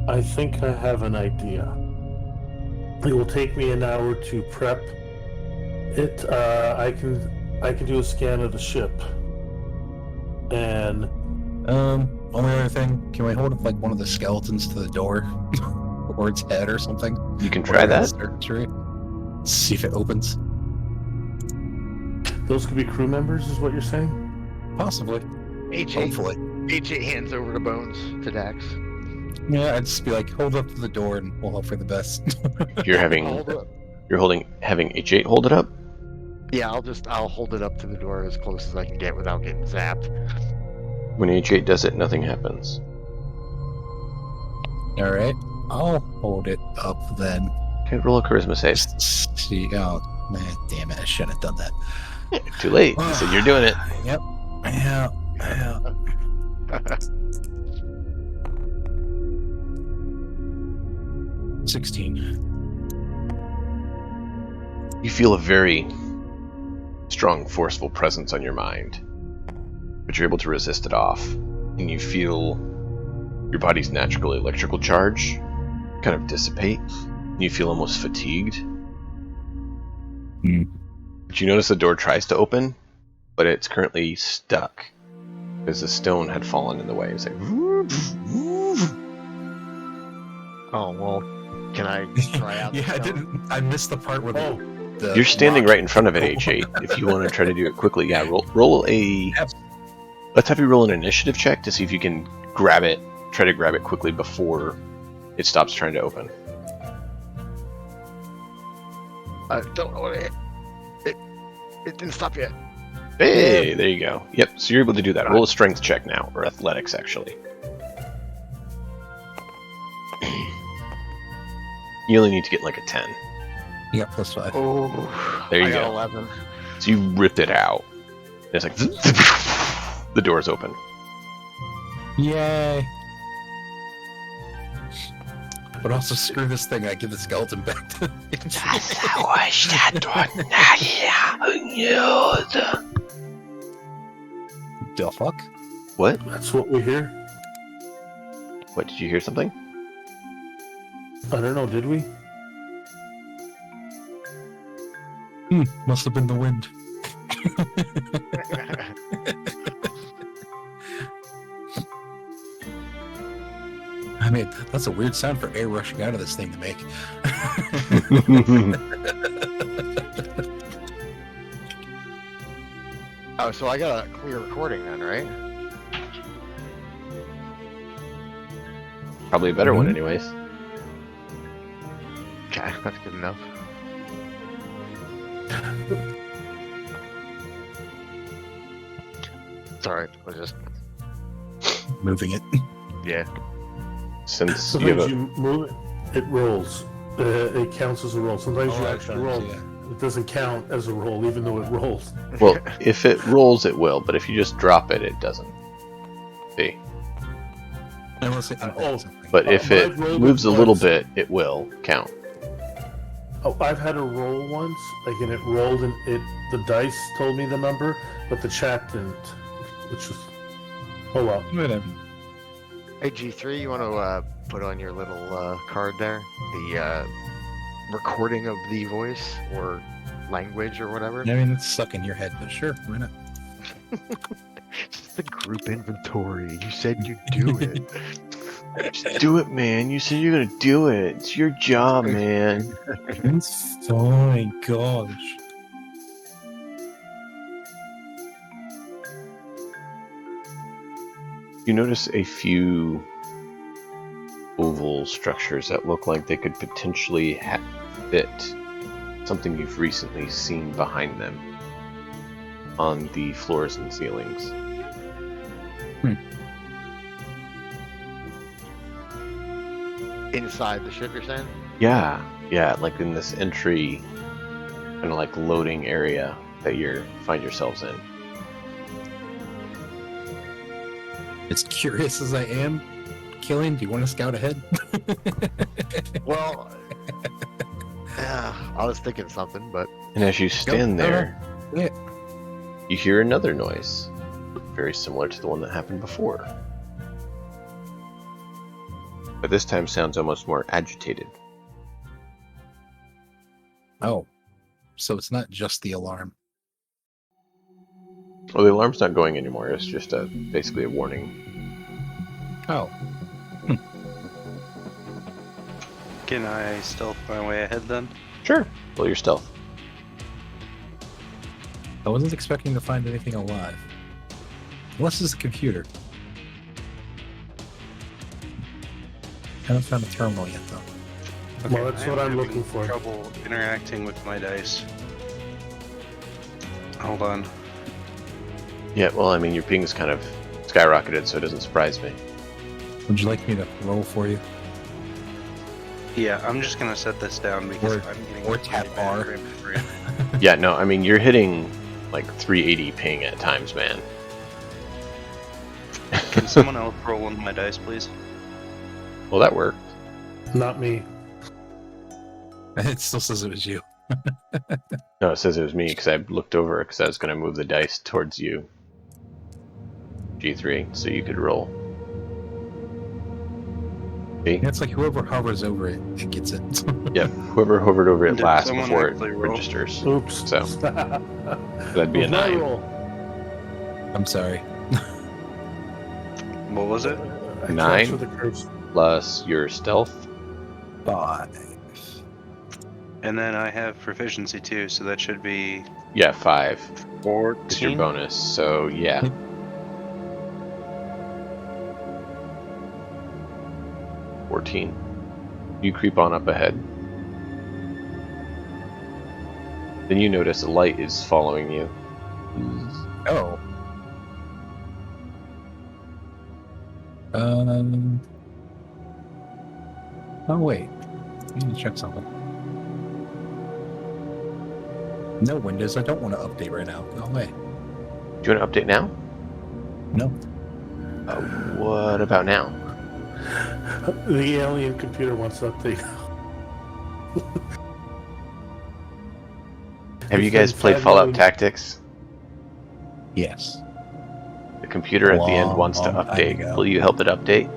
I think I have an idea. It will take me an hour to prep it. I can do a scan of the ship. And only other thing, can we hold up like one of the skeletons to the door? Or its head or something? You can try that. Surgery. See if it opens. those could be crew members, is what you're saying? Possibly. H8, Hopefully. H8 hands over the bones to Dax. Yeah, I'd just be like, hold up to the door and we'll hope for the best. You're having having H8 hold it up. Yeah, I'll hold it up to the door as close as I can get without getting zapped. When H8 does it, nothing happens. Alright. I'll hold it up then. Okay, roll a charisma save. Just see. Oh, man, damn it. I shouldn't have done that. Too late. You said you're doing it. Yep. Yeah. 16. You feel a very strong, forceful presence on your mind, but you're able to resist it off, and you feel your body's natural electrical charge kind of dissipate. You feel almost fatigued. But you notice the door tries to open, but it's currently stuck because the stone had fallen in the way. It's like, Oh, well, can I try out? Yeah, I missed the part where the you're standing rock- right in front of it, H8. If you want to try to do it quickly, yeah, roll a. Let's have you roll an initiative check to see if you can grab it. Try to grab it quickly before it stops trying to open. I don't know what it didn't stop yet. Hey, there you go. Yep, so you're able to do that. Roll a strength check now, or athletics, actually. You only need to get like a 10. You got +5. Oh, There you I got go. 11. So you ripped it out. It's like the door's open. Yay! But also, screw this thing. I give the skeleton back to the fuck? What? That's what we hear. What, did you hear something? I don't know, did we? Must have been the wind. I mean, that's a weird sound for air rushing out of this thing to make. Oh, so I got a clear recording then, right? Probably a better one, anyways. Okay, that's good enough. It's alright, we'll just... Moving it. Yeah. Since you have Sometimes a, you move it, it rolls. It counts as a roll. Sometimes you actually roll. Yeah. It doesn't count as a roll, even though it rolls. well, if it rolls, it will, but if you just drop it, it doesn't. See? Unless it But if it I've rolled moves it a little once. bit, it will count. Oh, I've had a roll once, like, and it rolled, and the dice told me the number, but the chat didn't. Which was, oh well. Whatever. Hey, G3, you want to put on your little card there? The recording of the voice or language or whatever? I mean, it's stuck in your head, but sure, why not? Just the group inventory. You said you'd do it. Just do it, man. You said you're gonna do it. It's your job, man. Oh my gosh. You notice a few oval structures that look like they could potentially fit something you've recently seen behind them on the floors and ceilings. Inside the ship, you're saying? Yeah, like in this entry, kind of like loading area that you find yourselves in. As curious as I am, Killian, do you want to scout ahead? Well, yeah, I was thinking something, but And as you stand there, Yeah. you hear another noise, very similar to the one that happened before. But this time sounds almost more agitated. Oh, so it's not just the alarm. Well, the alarm's not going anymore. It's just basically a warning. Oh, Can I stealth my way ahead then? Sure. Roll your stealth. I wasn't expecting to find anything alive. Unless it's a computer. Haven't found a terminal yet, though. Well, that's what I'm having looking for. Trouble interacting with my dice. Hold on. Yeah, well, I mean, your ping's kind of skyrocketed, so it doesn't surprise me. Would you like me to roll for you? Yeah, I'm just gonna set this down because Or- I'm getting or really tap bad R. frame to frame. Yeah, no, I mean, you're hitting like 380 ping at times, man. Can someone else roll one of my dice, please? Well, that worked. Not me. It still says it was you. No, it says it was me because I looked over because I was going to move the dice towards you. G3, so you could roll. See? Yeah, it's like whoever hovers over it, it gets it. Yep, whoever hovered over it Did last someone before it actually roll? registers. Oops. So, that'd be a With my 9. roll, I'm sorry. What was it? I 9? transfer the curse. Plus your stealth. 5. And then I have proficiency too, so that should be Yeah, 5 is 14. your bonus. So, yeah. You creep on up ahead. Then you notice a light is following you. Oh. Oh, wait. I need to check something. No, Windows, I don't want to update right now. Go away. Do you want to update now? No. What about now? The alien computer wants to update. Have you guys played Fallout Tactics? Yes. The computer at the end wants to Long time update. ago. Will you help it update?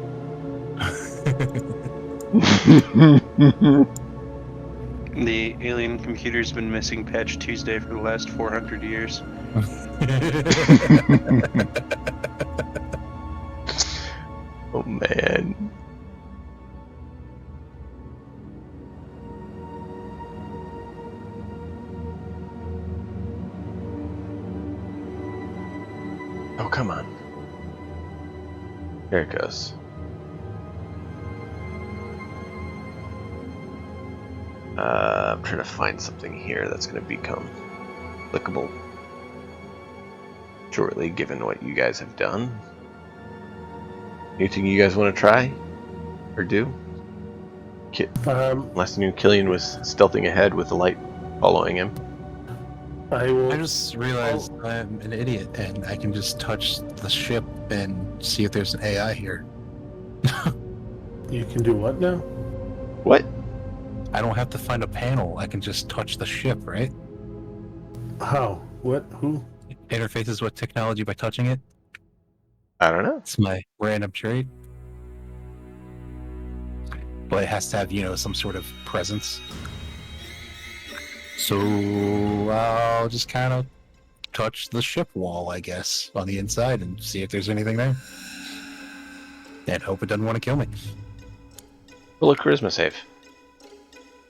The alien computer's been missing Patch Tuesday for the last 400 years. Oh man. Oh, come on. There it goes. I'm trying to find something here that's going to become applicable shortly, given what you guys have done. Anything you guys want to try or do? Last I knew, Killian was stealthing ahead with the light following him. I will. I just realized I'm an idiot and I can just touch the ship and see if there's an AI here. You can do what now? What? I don't have to find a panel. I can just touch the ship, right? How? What? Who? Interfaces with technology by touching it. I don't know. It's my random trait. But it has to have, some sort of presence. So I'll just kind of touch the ship wall, I guess, on the inside and see if there's anything there. And hope it doesn't want to kill me. Roll a charisma save.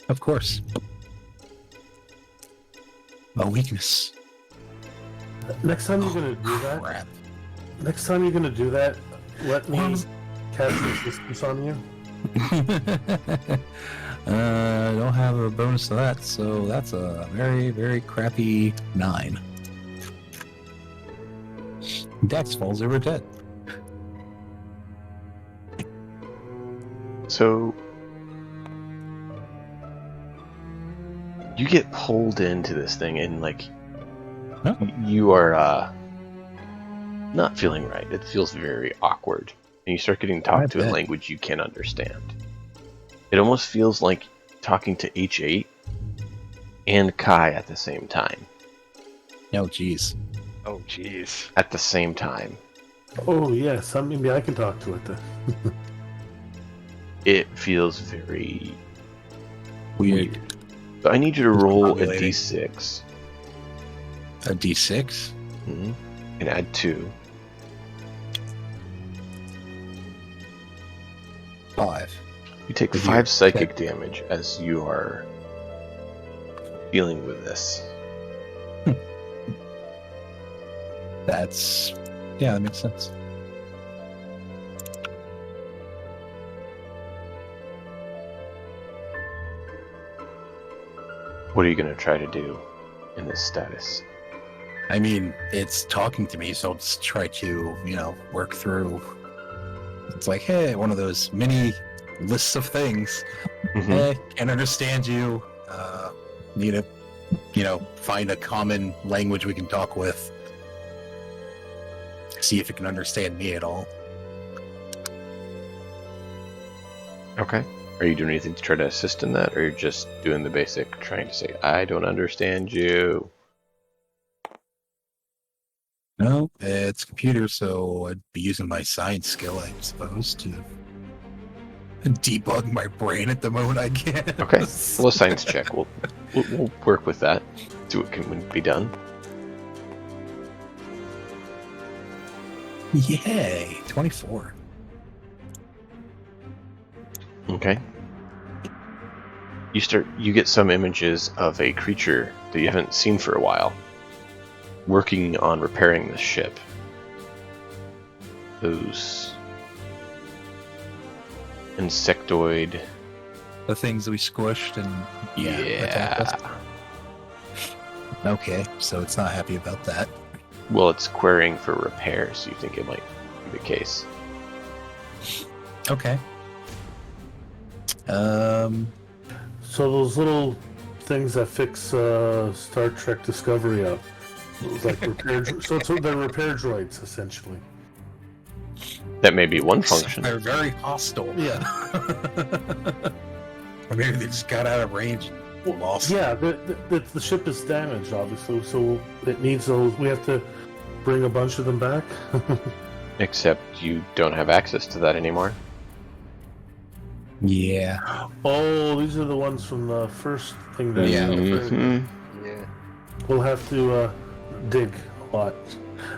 Of course. A weakness. Next time you're gonna do that. Crap. Next time you're gonna do that, let me What? cast resistance on you. I don't have a bonus to that, so that's a very, very crappy 9. Dex falls over dead. So, You get pulled into this thing, and like Oh. you are not feeling right. It feels very awkward, and you start getting talked to a bet. language you can't understand. It almost feels like talking to H8 and Kai at the same time. Oh, jeez. Oh, jeez. At the same time. Oh yes, maybe I can talk to it then. It feels very Weird. So I need you to roll a Discombobulating. d6. A D6? And add 2. 5. You take Did 5 you- psychic damage as you are dealing with this. Yeah, that makes sense. What are you going to try to do in this status? I mean, it's talking to me, so I'll just try to, work through. It's like, hey, one of those mini lists of things. Hey, can't understand you. Need to, find a common language we can talk with. See if it can understand me at all. Okay. Are you doing anything to try to assist in that, or you're just doing the basic, trying to say, I don't understand you? No, it's computer, so I'd be using my science skill, I suppose, to debug my brain at the moment I can. Okay. Well, a science check. We'll work with that. See what can be done. Yay! 24. Okay. You get some images of a creature that you haven't seen for a while, working on repairing the ship. Those insectoid. The things that we squished and attacked us. Okay, so it's not happy about that. Well, it's querying for repair, so you think it might be the case. Okay. So those little things that fix Star Trek Discovery up, like repair. They're repair droids essentially. That may be one function. They're very hostile. Yeah. Or maybe they just got out of range and lost. Yeah, the ship is damaged, obviously, so it needs those. We have to bring a bunch of them back. Except you don't have access to that anymore. Yeah. Oh, these are the ones from the first thing that. Yeah. Mhm. Yeah. We'll have to dig a lot,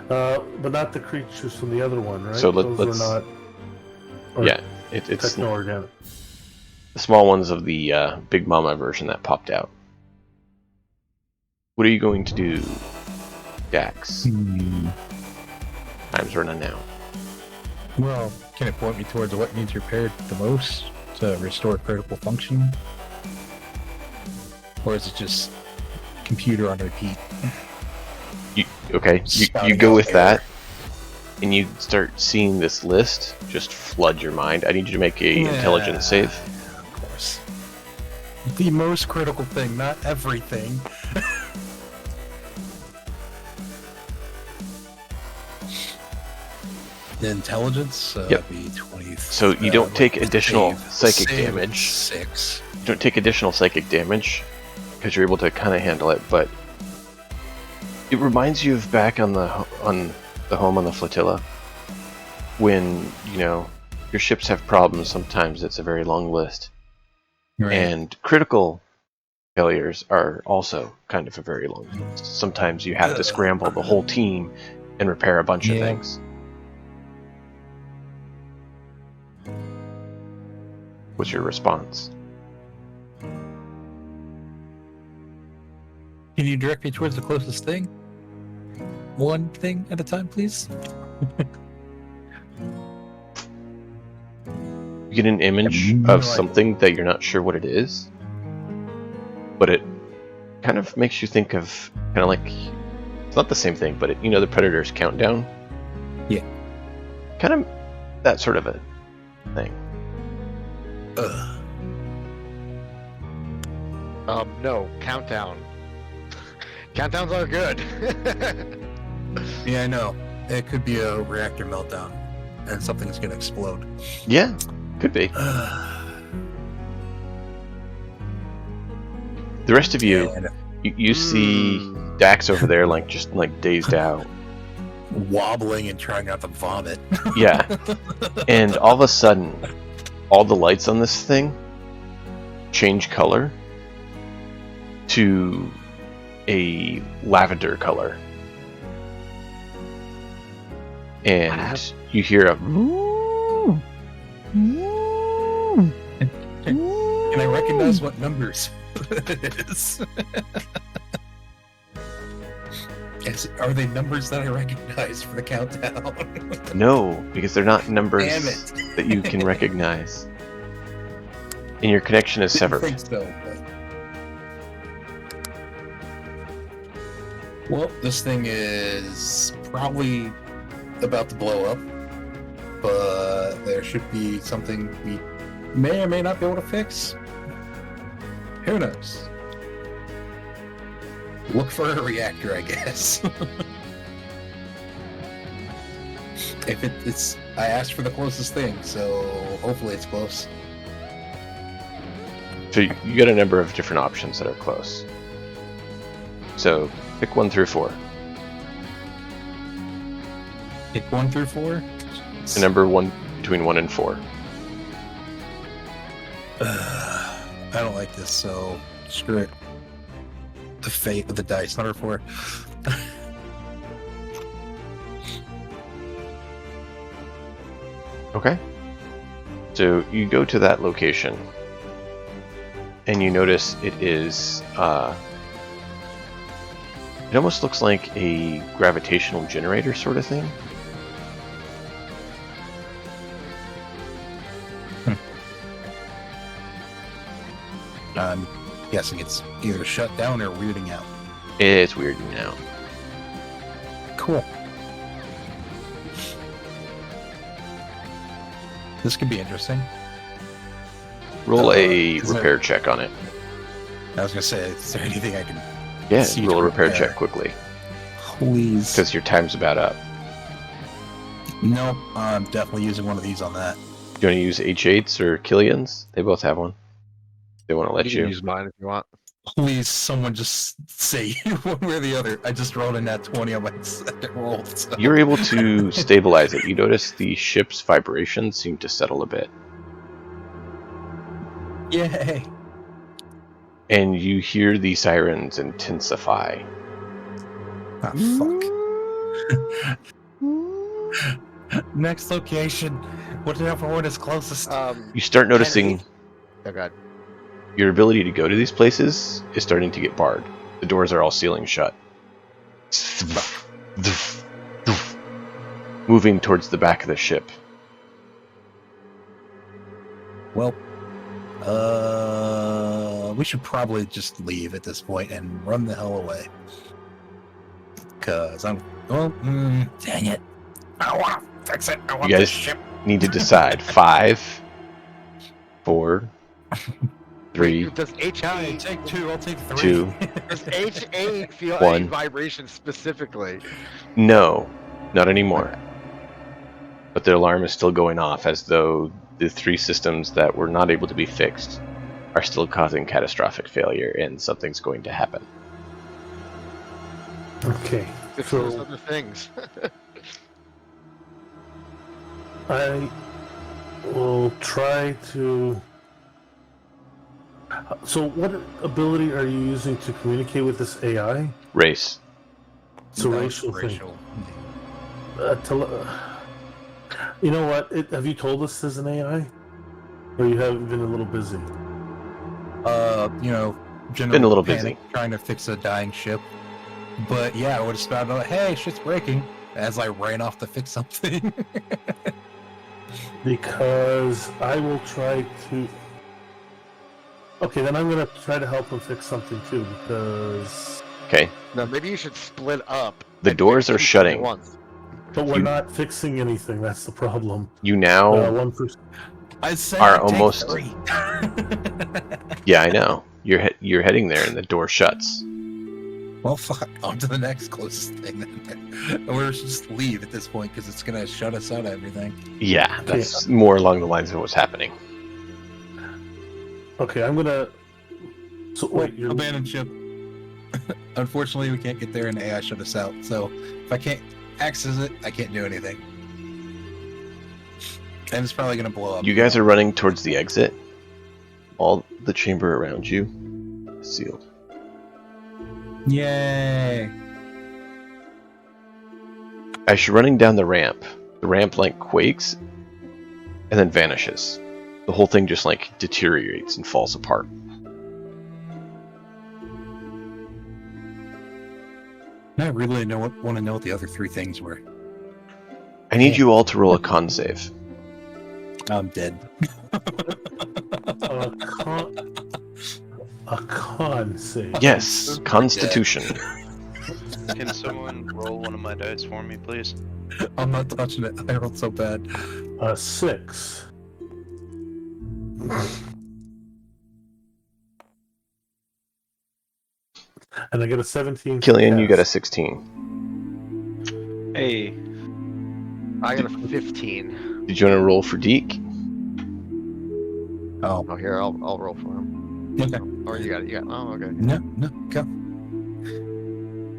but not the creatures from the other one, right? So Those let's. are not. or Yeah, it's techno-organic. the small ones of the Big Mama version that popped out. What are you going to do, Dax? Time's running out. Well, can it point me towards what needs repaired the most to restore critical function? Or is it just computer on repeat? You go with that, and you start seeing this list just flood your mind. I need you to make a intelligence save. Of course. The most critical thing, not everything. The intelligence? Yep. Be 20. So you don't take additional psychic save damage. 6. You don't take additional psychic damage because you're able to kind of handle it, but it reminds you of back on the home on the flotilla when your ships have problems. Sometimes it's a very long list, Right. and critical failures are also kind of a very long list. Sometimes you have to scramble the whole team and repair a bunch of Yeah. things. What's your response? Can you direct me towards the closest thing? One thing at a time, please? You get an image no of idea. something that you're not sure what it is, but it kind of makes you think of kind of like, it's not the same thing, but the Predator's Countdown? Yeah. Kind of that sort of a thing. Ugh. No, countdown. Countdowns are good. Yeah, I know. It could be a reactor meltdown, and something's gonna explode. Yeah, could be. The rest of you, And you see Dax over there, like just like dazed out. wobbling and trying not to vomit. Yeah, and all of a sudden, all the lights on this thing change color to a lavender color, and you hear a. Can I recognize what numbers it is? Are they numbers that I recognize for the countdown? No, because they're not numbers Damn it. that you can recognize. And your connection is Didn't severed. think so, but... Well, this thing is probably about to blow up, but there should be something we may or may not be able to fix. Who knows? Look for a reactor, I guess. If it's, I asked for the closest thing, so hopefully it's close. So you got a number of different options that are close. So pick 1 through 4. Pick 1 through 4. The number 1 between 1 and 4. I don't like this, so screw it. The fate of the dice, number 4. Okay. So you go to that location, and you notice it is. It almost looks like a gravitational generator sort of thing. I'm guessing it's either shut down or weirding out. It's weirding out. Cool. This could be interesting. Roll a is there- repair check on it. I was gonna say, is there anything I can Yeah, see roll to a repair repair? check quickly, Please? because your time's about up. No, I'm definitely using one of these on that. Do you want to use H8s or Killian's? They both have one. They want to let You you. can use mine if you want. Please, someone just say one way or the other. I just rolled in that 20 on my second roll. So. You're able to stabilize it. You notice the ship's vibrations seem to settle a bit. Yay! And you hear the sirens intensify. Ah, fuck. Next location. Whatever one is closest. You start noticing Oh god. your ability to go to these places is starting to get barred. The doors are all sealing shut. Moving towards the back of the ship. Well, we should probably just leave at this point and run the hell away. Cause I'm, dang it. I don't want to fix it. I want You this guys ship. need to decide. 5, 4, 3, Does H8 Take 2, I'll take 3. 2. does H8 feel One. any vibration specifically? No, not anymore. But the alarm is still going off, as though the 3 systems that were not able to be fixed are still causing catastrophic failure, and something's going to happen. Okay. If there's So other things. I will try to. So, what ability are you using to communicate with this AI? Race. It's a No, racial thing. racial. You know what? Have you told us there's an AI? Or you haven't been a little busy? General Been a little panic, busy. trying to fix a dying ship. But yeah, I would have spouted out, hey, shit's breaking, as I ran off to fix something. Because I will try to. Okay, then I'm gonna try to help him fix something too, because. Okay. No, maybe you should split up. The and doors fix are 2 shutting. at once. But we're You- not fixing anything. That's the problem. You now. One person. I said Are I'd take almost- 3. Yeah, I know. you're heading there, and the door shuts. Well, fuck. On to the next closest thing. Then. Or just leave at this point because it's gonna shut us out of everything. Yeah, that's more along the lines of what's happening. Okay, I'm gonna. So wait, you're Abandoned ship. Unfortunately, we can't get there, and AI shut us out. So if I can't access it, I can't do anything. And it's probably gonna blow up. You guys are running towards the exit. All the chamber around you is sealed. Yay! As you're running down the ramp like quakes and then vanishes. The whole thing just like deteriorates and falls apart. I really want to know what the other three things were. I need you all to roll a con save. I'm dead. a con save. Yes, Constitution. Can someone roll one of my dice for me, please? I'm not touching it. I rolled so bad. 6. And I get a 17. Killian, you got a 16. Hey, I got a 15. Did you want to roll for Deke? Oh, Oh, here, I'll roll for him. okay. Or you got it. Oh, okay. No, go.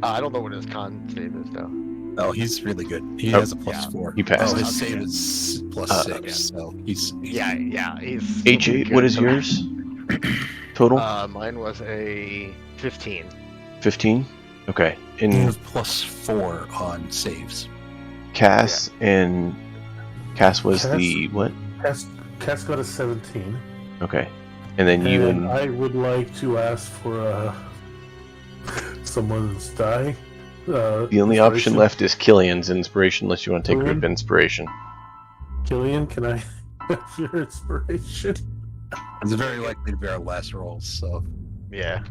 I don't know what his con save is though. Oh, he's really good. He Oh, has a +4. you passed. Oh, his Okay. save is +6, yeah. so he's Yeah, he's. H8, what is yours? Total? Mine was a 15. 15? Okay. he And has +4 on saves. Cass and Cass was Cass? the what? Cass got a 17. Okay. And then you And and I would like to ask for someone's die. the only option left is Killian's inspiration, unless you want to take group inspiration. Killian, can I have your inspiration? It's very likely to be our last rolls, so. Yeah.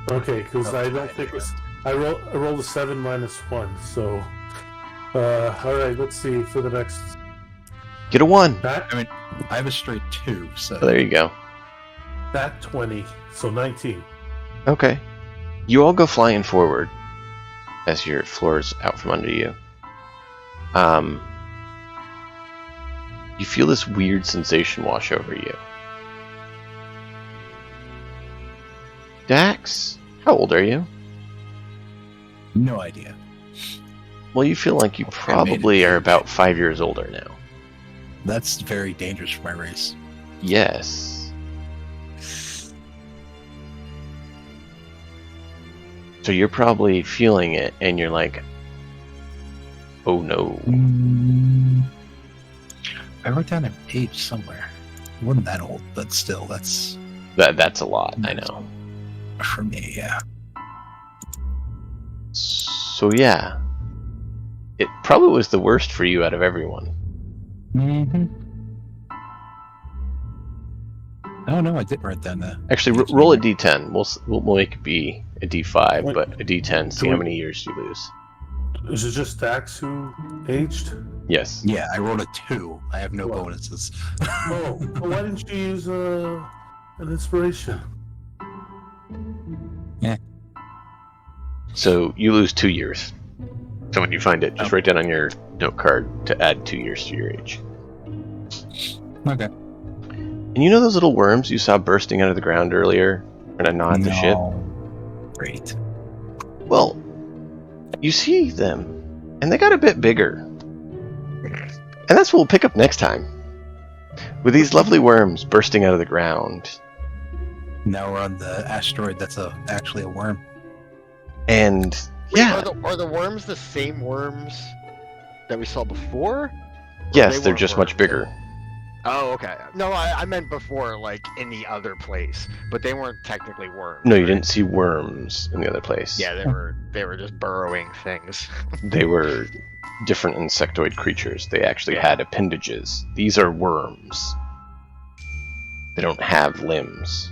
Okay, because I don't think it's. I rolled a 7 minus 1, so. Alright, let's see for the next. Get a 1. That I have a straight 2, so. Oh, there you go. 20, so 19. Okay. You all go flying forward as your floor's out from under you. You feel this weird sensation wash over you. Dax, how old are you? No idea. Well, you feel like you probably are about 5 years older now. That's very dangerous for my race. Yes. So you're probably feeling it, and you're like, oh no. I wrote down an age somewhere. I wasn't that old, but still, that's That's a lot, I know. for me, yeah. So yeah. It probably was the worst for you out of everyone. Mm-hmm. Oh no, I didn't write down that. Actually, roll a d10. We'll make it be a d5, Wait, but a d10. See do how we- many years you lose. Is it just Dax who aged? Yes. Yeah, I rolled a 2. I have no Wow. bonuses. Oh, well, why didn't you use an inspiration? So you lose 2 years. So when you find it, just write down on your note card to add 2 years to your age. Okay. And you know those little worms you saw bursting out of the ground earlier when I gnawed the ship? Great. Well, you see them, and they got a bit bigger. And that's what we'll pick up next time. With these lovely worms bursting out of the ground. Now we're on the asteroid that's actually a worm. And yeah, Are the worms the same worms that we saw before? Or yes, they they're weren't just much worms? bigger. Oh, okay. No, I meant before, like in the other place, but they weren't technically worms. No, you right? didn't see worms in the other place. Yeah, they were just burrowing things. They were different insectoid creatures. They actually had appendages. These are worms. They don't have limbs.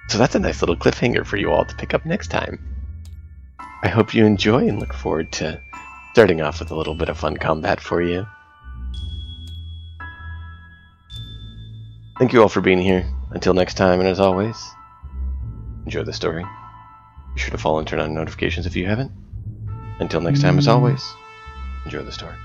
So that's a nice little cliffhanger for you all to pick up next time. I hope you enjoy and look forward to starting off with a little bit of fun combat for you. Thank you all for being here. Until next time, and as always, enjoy the story. Be sure to follow and turn on notifications if you haven't. Until next time, as always, enjoy the story.